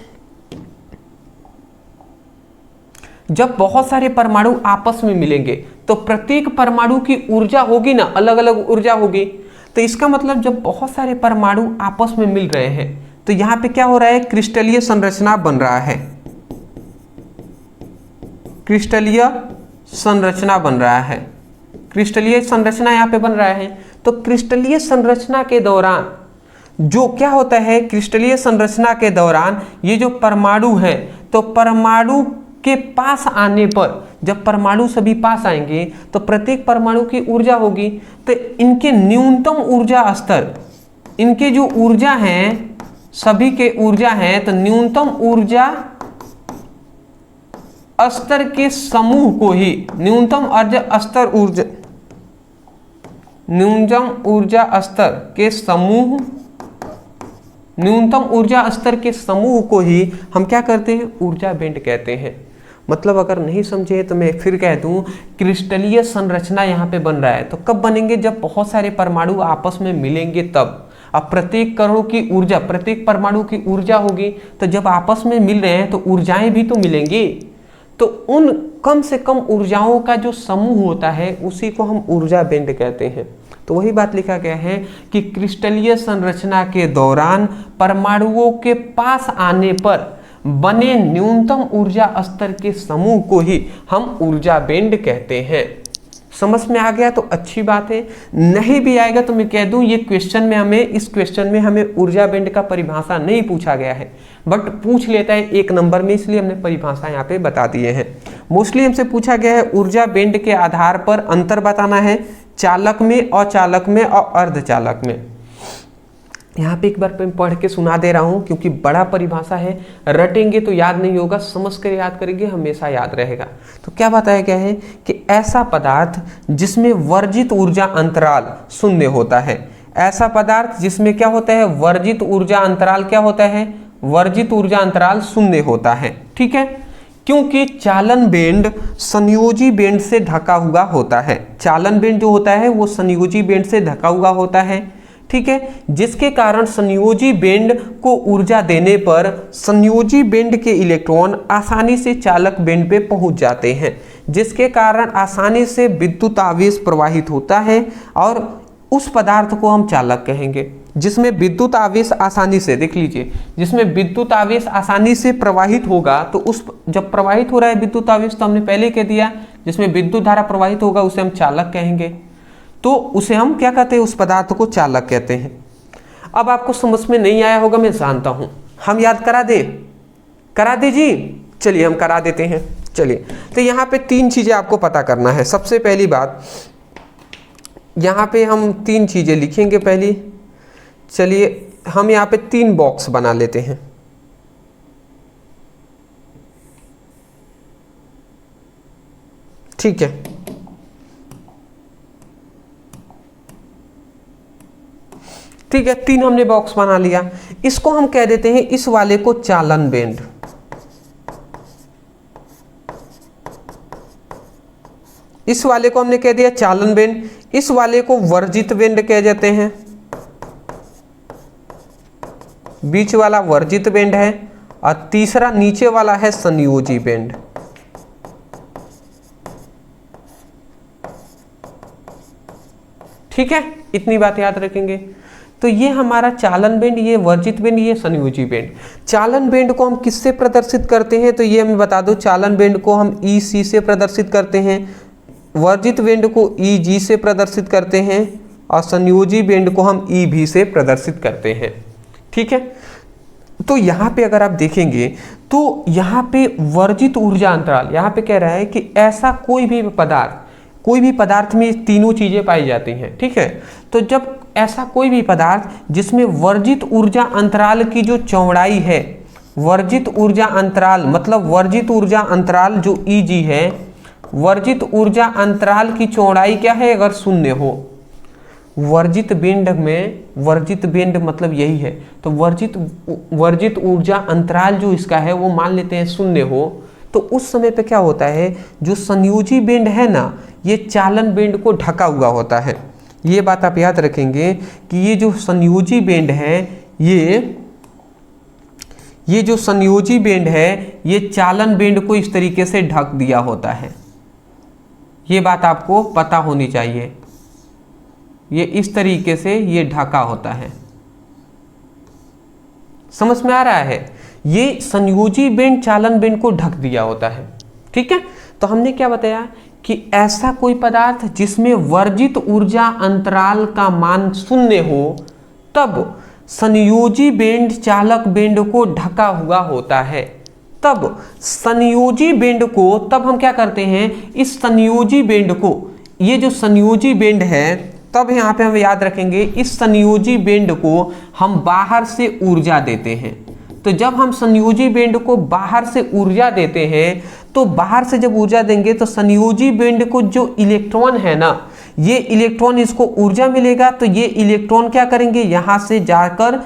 [SPEAKER 1] जब बहुत सारे परमाणु आपस में मिलेंगे तो प्रत्येक परमाणु की ऊर्जा होगी ना, अलग अलग ऊर्जा होगी। तो इसका मतलब जब बहुत सारे परमाणु आपस में मिल रहे हैं तो यहां पे क्या हो रहा है, क्रिस्टलीय संरचना बन रहा है, क्रिस्टलीय संरचना बन रहा है, क्रिस्टलीय संरचना यहां पे बन रहा है। तो क्रिस्टलीय संरचना के दौरान जो क्या होता है, क्रिस्टलीय संरचना के दौरान ये जो परमाणु है, तो परमाणु के पास आने पर, जब परमाणु सभी पास आएंगे तो प्रत्येक परमाणु की ऊर्जा होगी, तो इनके न्यूनतम ऊर्जा स्तर, इनके जो ऊर्जा हैं सभी के ऊर्जा हैं, तो न्यूनतम ऊर्जा स्तर के समूह को ही न्यूनतम ऊर्जा स्तर के समूह, न्यूनतम ऊर्जा स्तर के समूह को ही हम क्या करते हैं, ऊर्जा बैंड कहते हैं। मतलब अगर नहीं समझे तो मैं फिर कह दूं, क्रिस्टलीय संरचना यहाँ पे बन रहा है तो कब बनेंगे, जब बहुत सारे परमाणु आपस में मिलेंगे तब। अब प्रत्येक कणों की ऊर्जा, प्रत्येक परमाणु की ऊर्जा होगी, तो जब आपस में मिल रहे हैं तो ऊर्जाएं भी तो मिलेंगी, तो उन कम से कम ऊर्जाओं का जो समूह होता है उसी को हम ऊर्जा बैंड कहते हैं। तो वही बात लिखा गया है कि क्रिस्टलीय संरचना के दौरान परमाणुओं के पास आने पर बने न्यूनतम ऊर्जा स्तर के समूह को ही हम ऊर्जा बैंड कहते हैं। समझ में आ गया तो अच्छी बात है, नहीं भी आएगा तो मैं कह दूं ये क्वेश्चन में हमें, इस क्वेश्चन में हमें ऊर्जा बैंड का परिभाषा नहीं पूछा गया है, बट पूछ लेता है 1 नंबर में, इसलिए हमने परिभाषा यहाँ पे बता दिए हैं। मोस्टली हमसे पूछा गया है ऊर्जा बैंड के आधार पर अंतर बताना है चालक में, अचालक में और अर्धचालक में। यहाँ पे एक बार मैं पढ़ के सुना दे रहा हूँ क्योंकि बड़ा परिभाषा है, रटेंगे तो याद नहीं होगा, समझ कर याद करेंगे हमेशा याद रहेगा। तो क्या बताया गया है कि ऐसा पदार्थ जिसमें वर्जित ऊर्जा अंतराल शून्य होता है, ऐसा पदार्थ जिसमें क्या होता है, वर्जित ऊर्जा अंतराल क्या होता है, वर्जित ऊर्जा अंतराल शून्य होता है। ठीक है, क्योंकि चालन बैंड संयोजी बैंड से ढका हुआ होता है। चालन बैंड जो होता है वो संयोजी बैंड से ढका हुआ होता है। ठीक है, जिसके कारण संयोजी बैंड को ऊर्जा देने पर संयोजी बैंड के इलेक्ट्रॉन आसानी से चालक बैंड पे पहुंच जाते हैं, जिसके कारण आसानी से विद्युत आवेश प्रवाहित होता है और उस पदार्थ को हम चालक कहेंगे। जिसमें विद्युत आवेश आसानी से, देख लीजिए, जिसमें विद्युत आवेश आसानी से प्रवाहित होगा तो उस, जब प्रवाहित हो रहा है विद्युत आवेश तो हमने पहले कह दिया, जिसमें विद्युत धारा प्रवाहित होगा उसे हम चालक कहेंगे, तो उसे हम क्या कहते हैं, उस पदार्थ को चालक कहते हैं। अब आपको समझ में नहीं आया होगा मैं जानता हूं, हम याद करा दे जी, चलिए हम करा देते हैं। चलिए, तो यहाँ पे 3 चीजें आपको पता करना है। सबसे पहली बात, यहाँ पे हम 3 चीजें लिखेंगे पहली। चलिए हम यहाँ पे 3 बॉक्स बना लेते हैं। ठीक है, ठीक है, 3 हमने बॉक्स बना लिया। इसको हम कह देते हैं, इस वाले को चालन बैंड, इस वाले को हमने कह दिया चालन बैंड, इस वाले को वर्जित बैंड कह देते हैं, बीच वाला वर्जित बैंड है और तीसरा नीचे वाला है संयोजी बैंड। ठीक है, इतनी बात याद रखेंगे। तो ये हमारा चालन बैंड, ये वर्जित बैंड, ये संयोजी बैंड। चालन बैंड को हम किससे प्रदर्शित करते हैं, तो ये हमें बता दो, चालन बैंड को हम EC से प्रदर्शित करते हैं, वर्जित बैंड को EG से प्रदर्शित करते हैं और संयोजी बैंड को हम EB से प्रदर्शित करते हैं। ठीक है, तो यहाँ पे अगर आप देखेंगे तो यहाँ पे वर्जित ऊर्जा अंतराल, यहाँ पे कह रहा है कि ऐसा कोई भी पदार्थ में तीनों चीजें पाई जाती हैं। ठीक है, तो जब ऐसा कोई भी पदार्थ जिसमें वर्जित ऊर्जा अंतराल की जो चौड़ाई है, वर्जित ऊर्जा अंतराल मतलब वर्जित ऊर्जा अंतराल जो EG है, वर्जित ऊर्जा अंतराल की चौड़ाई क्या है, अगर शून्य हो, वर्जित बैंड में, वर्जित बैंड मतलब यही है, तो वर्जित ऊर्जा अंतराल जो इसका है वो मान लेते हैं शून्य हो, तो उस समय पे क्या होता है, जो संयोजी बैंड है ना, ये चालन बैंड को ढका हुआ होता है। ये बात आप याद रखेंगे कि ये जो संयोजी बैंड है, ये जो संयोजी बैंड है ये चालन बैंड को इस तरीके से ढक दिया होता है। ये बात आपको पता होनी चाहिए, ये इस तरीके से ये ढका होता है। समझ में आ रहा है, ये संयोजी बैंड चालन बैंड को ढक दिया होता है। ठीक है, तो हमने क्या बताया कि ऐसा कोई पदार्थ जिसमें वर्जित ऊर्जा अंतराल का मान शून्य हो, तब संयोजी बैंड चालक बैंड को ढका हुआ होता है। तब संयोजी बैंड को, तब हम क्या करते हैं, इस संयोजी बैंड को, ये जो संयोजी बैंड है, तब यहाँ पे हम याद रखेंगे, इस संयोजी बैंड को हम बाहर से ऊर्जा देते हैं। तो जब हम संयोजी बैंड को बाहर से ऊर्जा देते हैं, तो बाहर से जब ऊर्जा देंगे तो संयोजी बैंड को जो इलेक्ट्रॉन है ना, ये इलेक्ट्रॉन, इसको ऊर्जा मिलेगा, तो ये इलेक्ट्रॉन क्या करेंगे, यहाँ से जाकर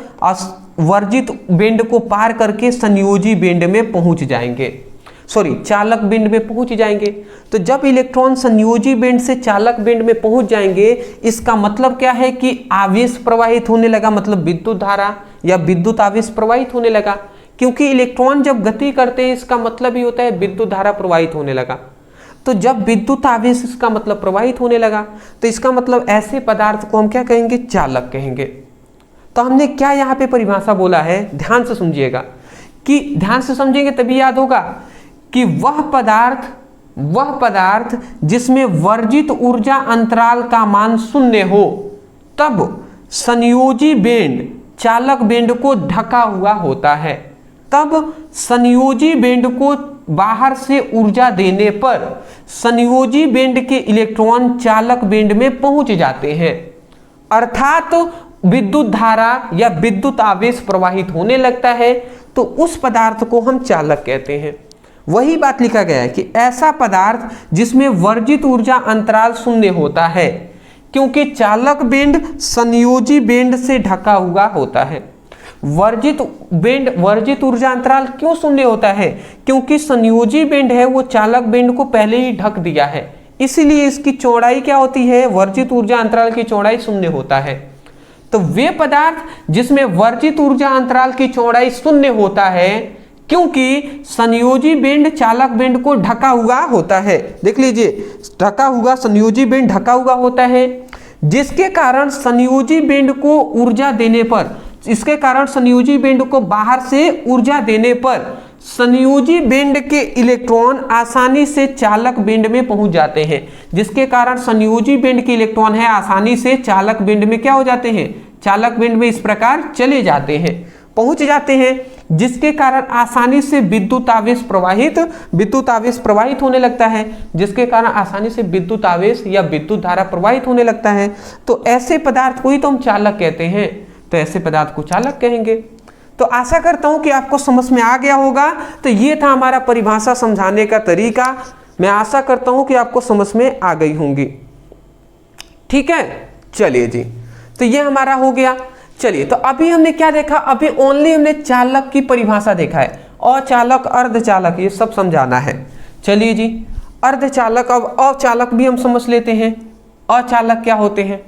[SPEAKER 1] वर्जित बैंड को पार करके संयोजी बैंड में पहुंच जाएंगे, सॉरी चालक बैंड में पहुंच जाएंगे। तो जब इलेक्ट्रॉन संयोजी बैंड से चालक बैंड में पहुंच जाएंगे, इसका मतलब क्या है कि आवेश प्रवाहित होने लगा, मतलब विद्युत धारा या विद्युत आवेश प्रवाहित होने लगा, क्योंकि इलेक्ट्रॉन जब गति करते हैं इसका मतलब ही होता है विद्युत धारा प्रवाहित होने लगा। तो जब विद्युत आवेश इसका मतलब प्रवाहित होने लगा, तो इसका मतलब ऐसे पदार्थ को हम क्या कहेंगे, चालक कहेंगे। तो हमने क्या यहाँ पे परिभाषा बोला है, ध्यान से समझिएगा, कि ध्यान से समझेंगे तभी याद होगा, कि वह पदार्थ जिसमें वर्जित ऊर्जा अंतराल का मान 0 हो, तब संयोजी बेंड चालक बेंड को ढका हुआ होता है। तब संयोजी बेंड को बाहर से ऊर्जा देने पर संयोजी बेंड के इलेक्ट्रॉन चालक बेंड में पहुंच जाते हैं, अर्थात विद्युत धारा या विद्युत आवेश प्रवाहित होने लगता है, तो उस पदार्थ को हम चालक कहते हैं। वही बात लिखा गया है कि ऐसा पदार्थ जिसमें वर्जित ऊर्जा अंतराल 0 होता है, क्योंकि चालक बेंड संयोजी बेंड से ढका हुआ होता है। वर्जित ऊर्जा अंतराल क्यों 0 होता है, क्योंकि संयोजी बेंड है वो चालक बेंड को पहले ही ढक दिया है, इसीलिए इसकी चौड़ाई क्या होती है, वर्जित ऊर्जा अंतराल की चौड़ाई 0 होता है। तो वे पदार्थ जिसमें वर्जित ऊर्जा अंतराल की चौड़ाई 0 होता है, क्योंकि संयोजी बेंड चालक बेंड को ढका हुआ होता है। देख लीजिए, ढका हुआ संयोजी बेंड ढका हुआ होता है, जिसके कारण संयोजी बेंड को ऊर्जा देने पर, इसके कारण संयोजी बेंड को बाहर से ऊर्जा देने पर संयोजी बेंड के इलेक्ट्रॉन आसानी से चालक बेंड में पहुंच जाते हैं, जिसके कारण संयोजी बेंड के इलेक्ट्रॉन है आसानी से चालक बेंड में क्या हो जाते हैं, चालक बेंड में इस प्रकार चले जाते हैं, पहुंच जाते हैं, जिसके कारण आसानी से विद्युत आवेश प्रवाहित होने लगता है, जिसके कारण आसानी से विद्युत आवेश या विद्युत धारा प्रवाहित होने लगता है। तो ऐसे पदार्थ को ही तो हम चालक कहते हैं, तो ऐसे पदार्थ को चालक कहेंगे। तो आशा करता हूं कि आपको समझ में आ गया होगा। तो ये था हमारा परिभाषा समझाने का तरीका। मैं आशा करता हूं कि आपको समझ में आ गई होंगी। ठीक है, चलिए जी, तो ये हमारा हो गया। चलिए, तो अभी हमने क्या देखा, अभी ओनली हमने चालक की परिभाषा देखा है, अचालक, अर्धचालक, ये सब समझाना है। चलिए जी, अर्धचालक, अब अचालक भी हम समझ लेते हैं। अचालक क्या होते हैं,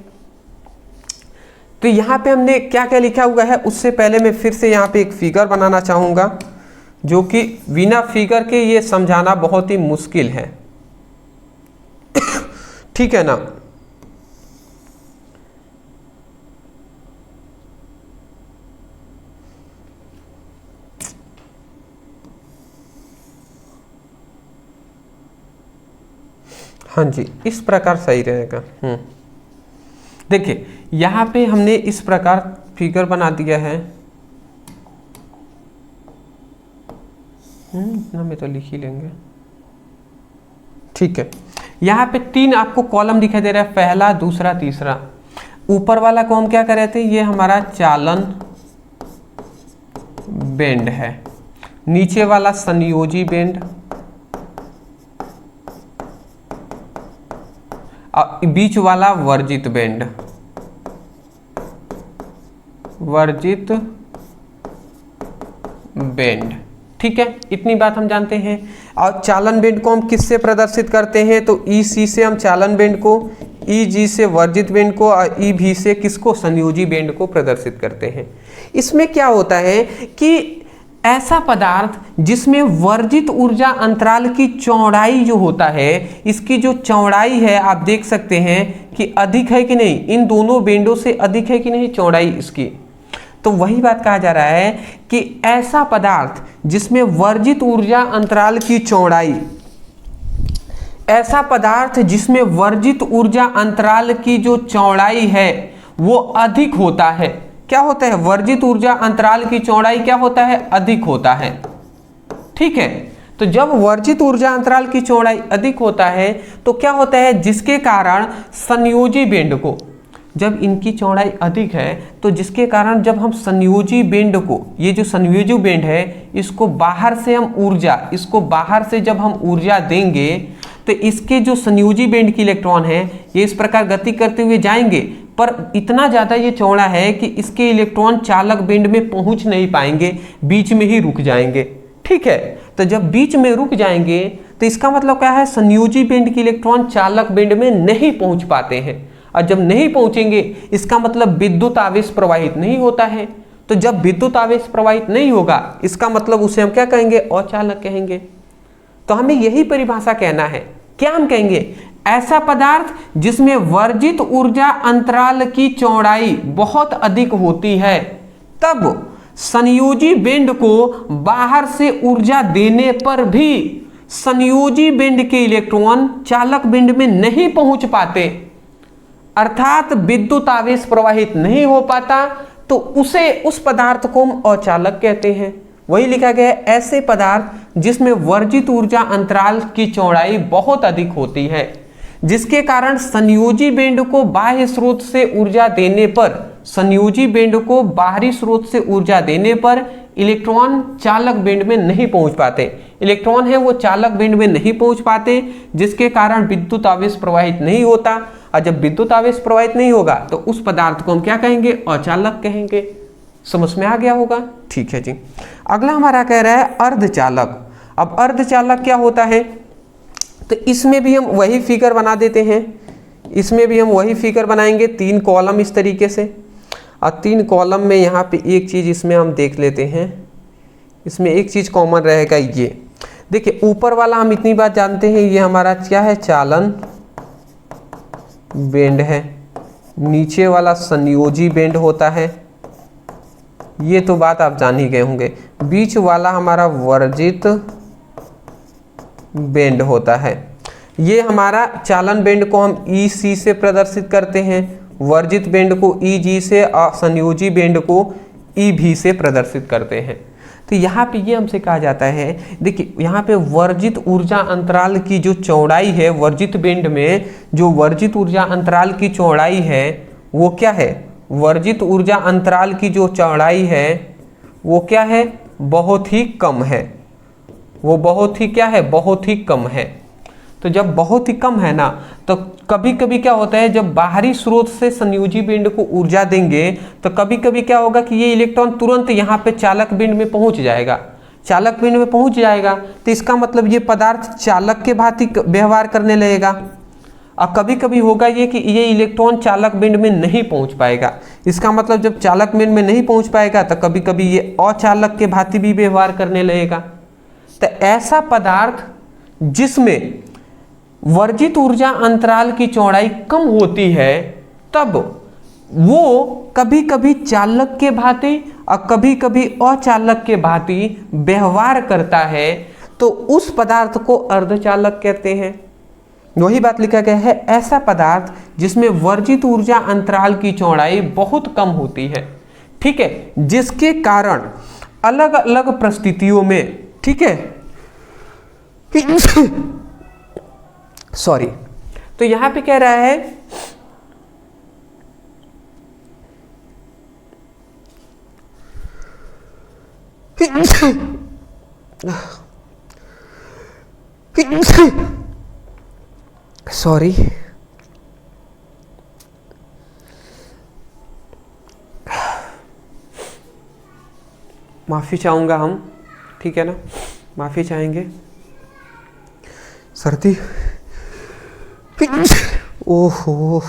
[SPEAKER 1] तो यहाँ पे हमने क्या क्या लिखा हुआ है, उससे पहले मैं फिर से यहाँ पे एक फिगर बनाना चाहूँगा, जो कि बिना फिगर के ये समझाना बहुत ही मुश्किल है। ठीक है ना। हाँ जी, इस प्रकार सही रहेगा। देखिए, यहाँ पे हमने इस प्रकार फिगर बना दिया है। इतना में तो लिख ही लेंगे। ठीक है, यहाँ पे 3 आपको कॉलम दिखाई दे रहा है, पहला, दूसरा, तीसरा। ऊपर वाला को हम क्या कर रहे थे, ये हमारा चालन बेंड है, नीचे वाला संयोजी बेंड, बीच वाला वर्जित बेंड, वर्जित बेंड। ठीक है, इतनी बात हम जानते हैं। और चालन बेंड को हम किससे प्रदर्शित करते हैं, तो EC से हम चालन बेंड को, EG से वर्जित बेंड को, और EV से किसको, संयोजी बेंड को प्रदर्शित करते हैं। इसमें क्या होता है कि ऐसा पदार्थ जिसमें वर्जित ऊर्जा अंतराल की चौड़ाई जो होता है, इसकी जो चौड़ाई है आप देख सकते हैं कि अधिक है कि नहीं, इन दोनों बेंडों से अधिक है कि नहीं चौड़ाई इसकी। तो वही बात कहा जा रहा है कि ऐसा पदार्थ जिसमें वर्जित ऊर्जा अंतराल की चौड़ाई, ऐसा पदार्थ जिसमें वर्जित ऊर्जा अंतराल की जो चौड़ाई है वो अधिक होता है। क्या होता है, वर्जित ऊर्जा अंतराल की चौड़ाई क्या होता है, अधिक होता है। ठीक है, तो जब वर्जित ऊर्जा अंतराल की चौड़ाई अधिक होता है तो क्या होता है, जिसके कारण संयोजी बेंड को, जब इनकी चौड़ाई अधिक है तो जिसके कारण जब हम संयोजी बेंड को, ये जो संयोजी बेंड है, इसको बाहर से हम ऊर्जा, इसको बाहर से जब हम ऊर्जा देंगे तो इसके जो संयोजी बेंड के इलेक्ट्रॉन है ये इस प्रकार गति करते हुए जाएंगे, पर इतना ज़्यादा ये चौड़ा है कि इसके इलेक्ट्रॉन चालक बेंड में पहुंच नहीं पाएंगे, बीच में ही रुक जाएंगे। ठीक है, तो जब बीच में रुक जाएंगे तो इसका मतलब क्या है, संयोजी बेंड के इलेक्ट्रॉन चालक बेंड में नहीं पहुंच पाते हैं, और जब नहीं पहुंचेंगे इसका मतलब विद्युत आवेश प्रवाहित नहीं होता है। तो जब विद्युत आवेश प्रवाहित नहीं होगा इसका मतलब उसे हम क्या कहेंगे, अचालक कहेंगे। तो हमें यही परिभाषा कहना है क्या हम कहेंगे? ऐसा पदार्थ जिसमें वर्जित ऊर्जा अंतराल की चौड़ाई बहुत अधिक होती है, तब संयोजी बेंड को बाहर से ऊर्जा देने पर भी संयोजी बेंड के इलेक्ट्रॉन चालक बेंड में नहीं पहुंच पाते, अर्थात विद्युत आवेश प्रवाहित नहीं हो पाता, तो उस पदार्थ को हम अचालक कहते हैं। वही लिखा गया है, ऐसे पदार्थ जिसमें वर्जित ऊर्जा अंतराल की चौड़ाई बहुत अधिक होती है, जिसके कारण संयोजी बेंड को बाह्य स्रोत से ऊर्जा देने पर, संयोजी बेंड को बाहरी स्रोत से ऊर्जा देने पर इलेक्ट्रॉन चालक बेंड में नहीं पहुंच पाते। इलेक्ट्रॉन है वो चालक बेंड में नहीं पहुंच पाते, जिसके कारण विद्युत आवेश प्रवाहित नहीं होता, और जब विद्युत आवेश प्रवाहित नहीं होगा तो उस पदार्थ को हम क्या कहेंगे? अचालक कहेंगे। समझ में आ गया होगा? ठीक है जी। अगला हमारा कह रहा है अर्धचालक। अब अर्धचालक क्या होता है? तो इसमें भी हम वही फिगर बना देते हैं, इसमें भी हम वही फिगर बनाएंगे, 3 कॉलम इस तरीके से, और 3 कॉलम में यहाँ पे एक चीज़ इसमें हम देख लेते हैं, इसमें एक चीज़ कॉमन रहेगा। ये देखिए, ऊपर वाला हम इतनी बात जानते हैं, ये हमारा क्या है? चालन बेंड है। नीचे वाला संयोजी बेंड होता है, ये तो बात आप जान ही गए होंगे। बीच वाला हमारा वर्जित बेंड होता है। ये हमारा चालन बेंड को हम EC से प्रदर्शित करते हैं, वर्जित बेंड को EG से और संयोजी बेंड को EV से प्रदर्शित करते हैं। तो यहाँ पे ये हमसे कहा जाता है, देखिए यहाँ पे वर्जित ऊर्जा अंतराल की जो चौड़ाई है, वर्जित बेंड में जो वर्जित ऊर्जा अंतराल की चौड़ाई है वो क्या है? वर्जित ऊर्जा अंतराल की जो चौड़ाई है वो क्या है? बहुत ही कम है। वो बहुत ही क्या है? बहुत ही कम है। तो जब बहुत ही कम है ना, तो कभी कभी क्या होता है, जब बाहरी स्रोत से संयोजी बेंड को ऊर्जा देंगे तो कभी कभी क्या होगा कि ये इलेक्ट्रॉन तुरंत यहाँ पे चालक बेंड में पहुँच जाएगा, चालक बेंड में पहुँच जाएगा, तो इसका मतलब ये पदार्थ चालक के भांति व्यवहार करने लगेगा। और कभी कभी होगा ये कि ये इलेक्ट्रॉन चालक बेंड में नहीं पहुँच पाएगा, इसका मतलब जब चालक बेंड में नहीं पहुँच पाएगा तो कभी कभी ये अचालक के भांति भी व्यवहार करने लगेगा। तो ऐसा पदार्थ जिसमें वर्जित ऊर्जा अंतराल की चौड़ाई कम होती है, तब वो कभी कभी चालक के भांति और कभी कभी अचालक के भांति व्यवहार करता है, तो उस पदार्थ को अर्धचालक कहते हैं। वही बात लिखा गया है, ऐसा पदार्थ जिसमें वर्जित ऊर्जा अंतराल की चौड़ाई बहुत कम होती है, ठीक है, जिसके कारण अलग अलग परिस्थितियों में, ठीक है, सॉरी, तो यहां पे कह रहा है सॉरी, माफी चाहूंगा हम, ठीक है ना, माफी चाहेंगे। सर्दी, ओहो,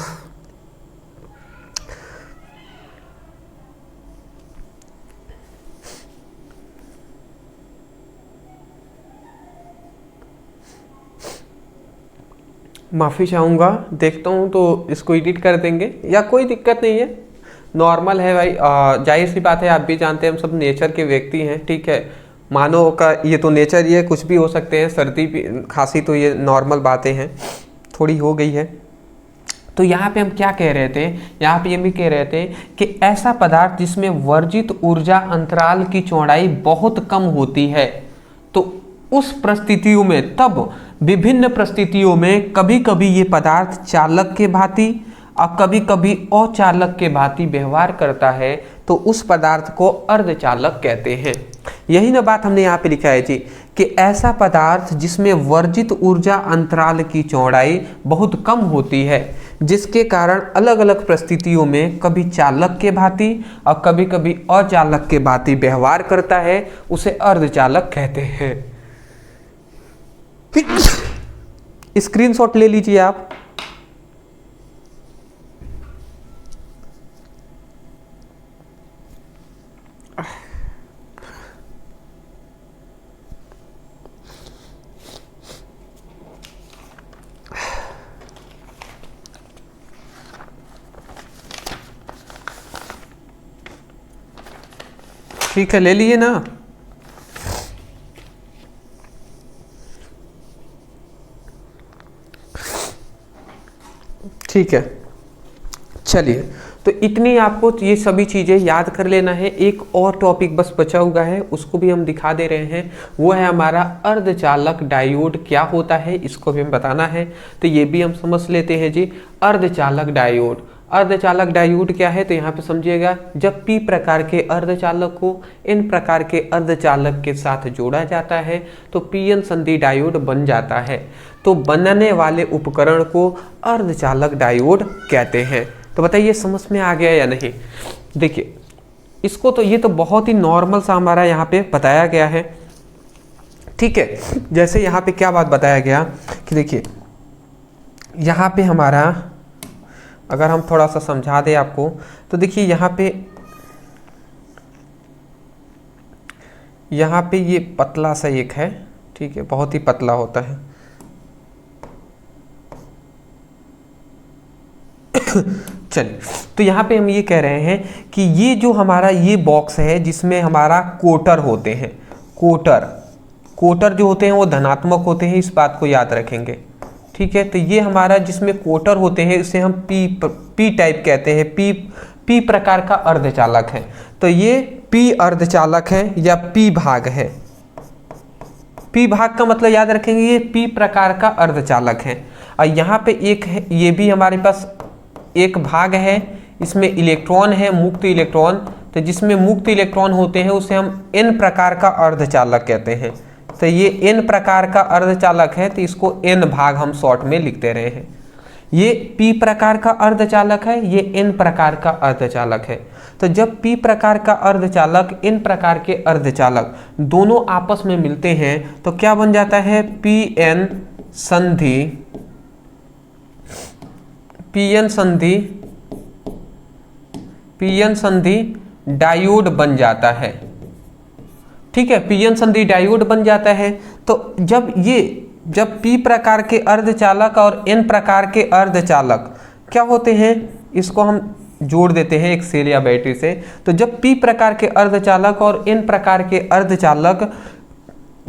[SPEAKER 1] माफ़ी चाहूँगा, देखता हूँ तो इसको एडिट कर देंगे या कोई दिक्कत नहीं है, नॉर्मल है भाई। जाहिर सी बात है, आप भी जानते हैं हम सब नेचर के व्यक्ति हैं, ठीक है, मानव का ये तो नेचर ही है, कुछ भी हो सकते हैं, सर्दी खांसी तो ये नॉर्मल बातें हैं, थोड़ी हो गई है। तो यहाँ पे हम क्या कह रहे थे, यहाँ पे ये भी कह रहे थे कि ऐसा पदार्थ जिसमें वर्जित ऊर्जा अंतराल की चौड़ाई बहुत कम होती है, तो उस परिस्थितियों में, तब विभिन्न परिस्थितियों में कभी कभी ये पदार्थ चालक के भांति और कभी कभी अचालक के भांति व्यवहार करता है, तो उस पदार्थ को अर्धचालक कहते हैं। यही ना बात हमने यहाँ पे लिखा है जी, कि ऐसा पदार्थ जिसमें वर्जित ऊर्जा अंतराल की चौड़ाई बहुत कम होती है, जिसके कारण अलग अलग परिस्थितियों में कभी चालक के भांति और कभी कभी अचालक के भांति व्यवहार करता है, उसे अर्धचालक कहते हैं। स्क्रीनशॉट ले लीजिए आप। ठीक है, ले लिए ना। ठीक है, चलिए, तो इतनी आपको ये सभी चीज़ें याद कर लेना है। एक और टॉपिक बस बचा हुआ है, उसको भी हम दिखा दे रहे हैं। वो है हमारा अर्धचालक डायोड क्या होता है, इसको भी हमें बताना है। तो ये भी हम समझ लेते हैं जी। अर्धचालक डायोड, अर्धचालक डायोड क्या है, तो यहाँ पे समझिएगा, जब पी प्रकार के अर्धचालक को एन प्रकार के अर्धचालक के साथ जोड़ा जाता है तो पीएन संधि डायोड बन जाता है। तो बनने वाले उपकरण को अर्धचालक डायोड कहते हैं। तो बताइए समझ में आ गया या नहीं। देखिए इसको तो ये तो बहुत ही नॉर्मल सा हमारा यहाँ पे बताया गया है। ठीक है, जैसे यहाँ पे क्या बात बताया गया कि देखिए यहाँ पे हमारा, अगर हम थोड़ा सा समझा दें आपको, तो देखिए यहाँ पे ये पतला सा एक है, ठीक है, बहुत ही पतला होता है। चलिए, तो यहाँ पे हम ये कह रहे हैं कि ये जो हमारा ये बॉक्स है जिसमें हमारा कोटर होते हैं, कोटर जो होते हैं वो धनात्मक होते हैं, इस बात को याद रखेंगे। ठीक है, तो ये हमारा जिसमें कोटर होते हैं इसे हम पी टाइप कहते हैं, पी प्रकार का अर्धचालक है। तो ये पी अर्धचालक है या पी भाग है। पी भाग का मतलब याद रखेंगे, ये पी प्रकार का अर्धचालक है। और यहाँ पे एक है, ये भी हमारे पास एक भाग है, इसमें इलेक्ट्रॉन है, मुक्त इलेक्ट्रॉन। तो जिसमें मुक्त इलेक्ट्रॉन होते हैं उसे हम एन प्रकार का अर्धचालक कहते हैं। तो ये एन प्रकार का अर्धचालक है, तो इसको एन भाग हम शॉर्ट में लिखते रहे हैं। ये पी प्रकार का अर्धचालक है, ये एन प्रकार का अर्धचालक है। तो जब पी प्रकार का अर्धचालक एन प्रकार के अर्धचालक दोनों आपस में मिलते हैं तो क्या बन जाता है, पीएन संधि डायोड बन जाता है। ठीक है, पीएन संधि डायोड बन जाता है। तो जब पी प्रकार के अर्धचालक और एन प्रकार के अर्धचालक क्या होते हैं, इसको हम जोड़ देते हैं एक सेल या बैटरी से। तो जब पी प्रकार के अर्धचालक और एन प्रकार के अर्धचालक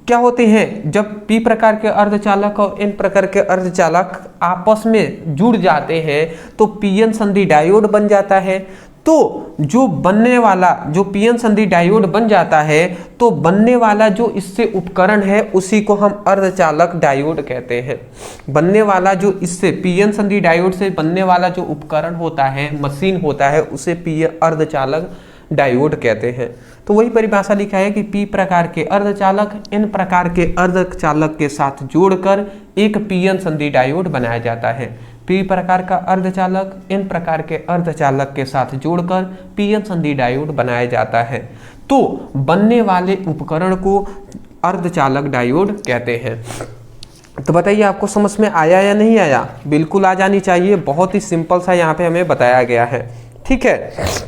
[SPEAKER 1] क्या होते हैं, जब पी प्रकार के अर्धचालक और एन प्रकार के अर्धचालक आपस में जुड़ जाते हैं तो पीएन संधि डायोड बन जाता है। तो जो पीएन संधि डायोड बन जाता है तो बनने वाला जो इससे उपकरण है उसी को हम अर्धचालक डायोड कहते हैं। बनने वाला जो इससे पीएन संधि डायोड से बनने वाला जो उपकरण होता है, मशीन होता है, उसे अर्धचालक डायोड कहते हैं। तो वही परिभाषा लिखा है कि पी प्रकार के अर्धचालक एन प्रकार के अर्धचालक के साथ जोड़कर एक पीएन संधि डायोड बनाया जाता है। पी प्रकार का अर्धचालक एन प्रकार के अर्धचालक के साथ जोड़कर पीएन संधि डायोड बनाया जाता है। तो बनने वाले उपकरण को अर्धचालक डायोड कहते हैं। तो बताइए आपको समझ में आया या नहीं आया। बिल्कुल आ जानी चाहिए, बहुत ही सिंपल सा यहाँ पे हमें बताया गया है। ठीक है,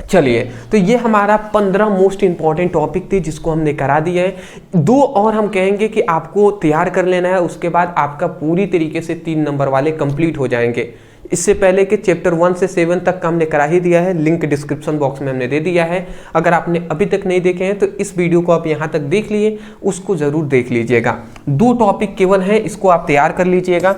[SPEAKER 1] चलिए, तो ये हमारा 15 मोस्ट इंपॉर्टेंट टॉपिक थे जिसको हमने करा दिया है। 2 और हम कहेंगे कि आपको तैयार कर लेना है, उसके बाद आपका पूरी तरीके से 3 नंबर वाले कंप्लीट हो जाएंगे। इससे पहले के चैप्टर 1 से 7 तक का हमने करा ही दिया है, लिंक डिस्क्रिप्शन बॉक्स में हमने दे दिया है। अगर आपने अभी तक नहीं देखे हैं तो इस वीडियो को आप यहाँ तक देख लिए, उसको जरूर देख लीजिएगा। 2 टॉपिक केवल हैं, इसको आप तैयार कर लीजिएगा।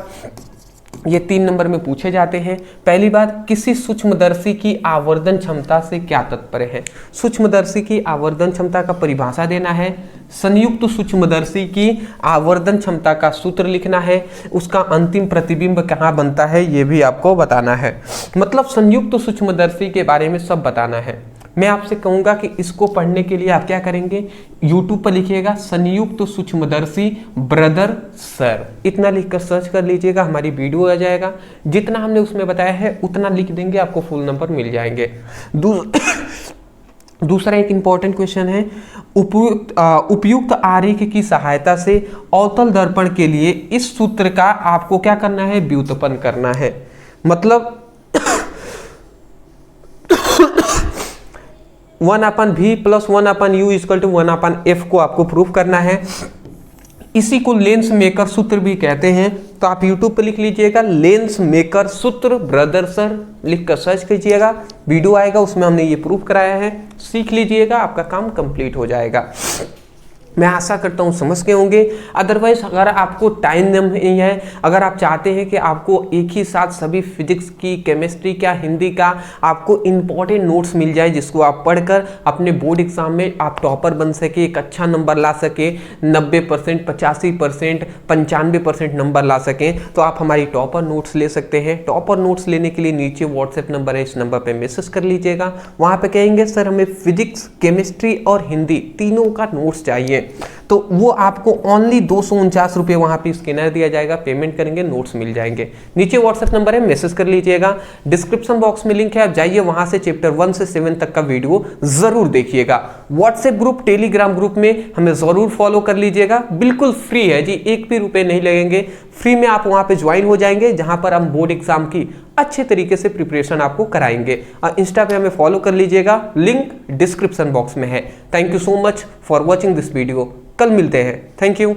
[SPEAKER 1] ये 3 नंबर में पूछे जाते हैं। पहली बात, किसी सूक्ष्मदर्शी की आवर्धन क्षमता से क्या तात्पर्य है। सूक्ष्मदर्शी की आवर्धन क्षमता का परिभाषा देना है। संयुक्त सूक्ष्मदर्शी की आवर्धन क्षमता का सूत्र लिखना है। उसका अंतिम प्रतिबिंब कहाँ बनता है ये भी आपको बताना है। मतलब संयुक्त सूक्ष्मदर्शी के बारे में सब बताना है। मैं आपसे कहूंगा कि इसको पढ़ने के लिए आप क्या करेंगे, YouTube पर लिखिएगा संयुक्त सूक्ष्मदर्शी ब्रदर सर, इतना लिखकर सर्च कर लीजिएगा, हमारी वीडियो आ जाएगा। जितना हमने उसमें बताया है उतना लिख देंगे, आपको फुल नंबर मिल जाएंगे। दूसरा एक इंपॉर्टेंट क्वेश्चन है, उपयुक्त आरेख की सहायता से अवतल दर्पण के लिए इस सूत्र का आपको क्या करना है, व्युत्पन्न करना है। मतलब 1/v + 1/u = 1/f को आपको प्रूफ करना है। इसी को लेंस मेकर सूत्र भी कहते हैं। तो आप YouTube पे लिख लीजिएगा लेंस मेकर सूत्र ब्रदर सर, लिख कर सर्च कीजिएगा, वीडियो आएगा, उसमें हमने ये प्रूफ कराया है, सीख लीजिएगा, आपका काम कंप्लीट हो जाएगा। मैं आशा करता हूँ समझ गए होंगे। अदरवाइज अगर आपको टाइम नहीं है, अगर आप चाहते हैं कि आपको एक ही साथ सभी फिजिक्स की, केमिस्ट्री का, हिंदी का आपको इंपॉर्टेंट नोट्स मिल जाए जिसको आप पढ़कर अपने बोर्ड एग्जाम में आप टॉपर बन सके, एक अच्छा नंबर ला सके, 90%, 85%, 95% नंबर ला सकें, तो आप हमारी टॉपर नोट्स ले सकते हैं। टॉपर नोट्स लेने के लिए नीचे व्हाट्सएप नंबर है, इस नंबर पर मैसेज कर लीजिएगा। वहाँ पर कहेंगे सर हमें फिजिक्स, केमिस्ट्री और हिंदी तीनों का नोट्स चाहिए, तो वो आपको ओनली 249 रुपये वहां पे स्कैनर दिया जाएगा, पेमेंट करेंगे, नोट्स मिल जाएंगे। नीचे व्हाट्सएप नंबर है, मैसेज कर लीजिएगा। डिस्क्रिप्शन बॉक्स में लिंक है, आप जाइए वहां से चैप्टर 1 से 7 तक का वीडियो जरूर देखिएगा। व्हाट्सएप ग्रुप, टेलीग्राम ग्रुप में हमें जरूर फॉलो कर लीजिएगा, बिल्कुल फ्री है जी, एक भी रुपए नहीं लगेंगे, फ्री में आप वहां पे ज्वाइन हो जाएंगे, जहां पर हम बोर्ड एग्जाम की अच्छे तरीके से प्रिपरेशन आपको कराएंगे। और इंस्टा पे हमें फॉलो कर लीजिएगा, लिंक डिस्क्रिप्शन बॉक्स में है। Thank you so much for watching this video. कल मिलते हैं, थैंक यू।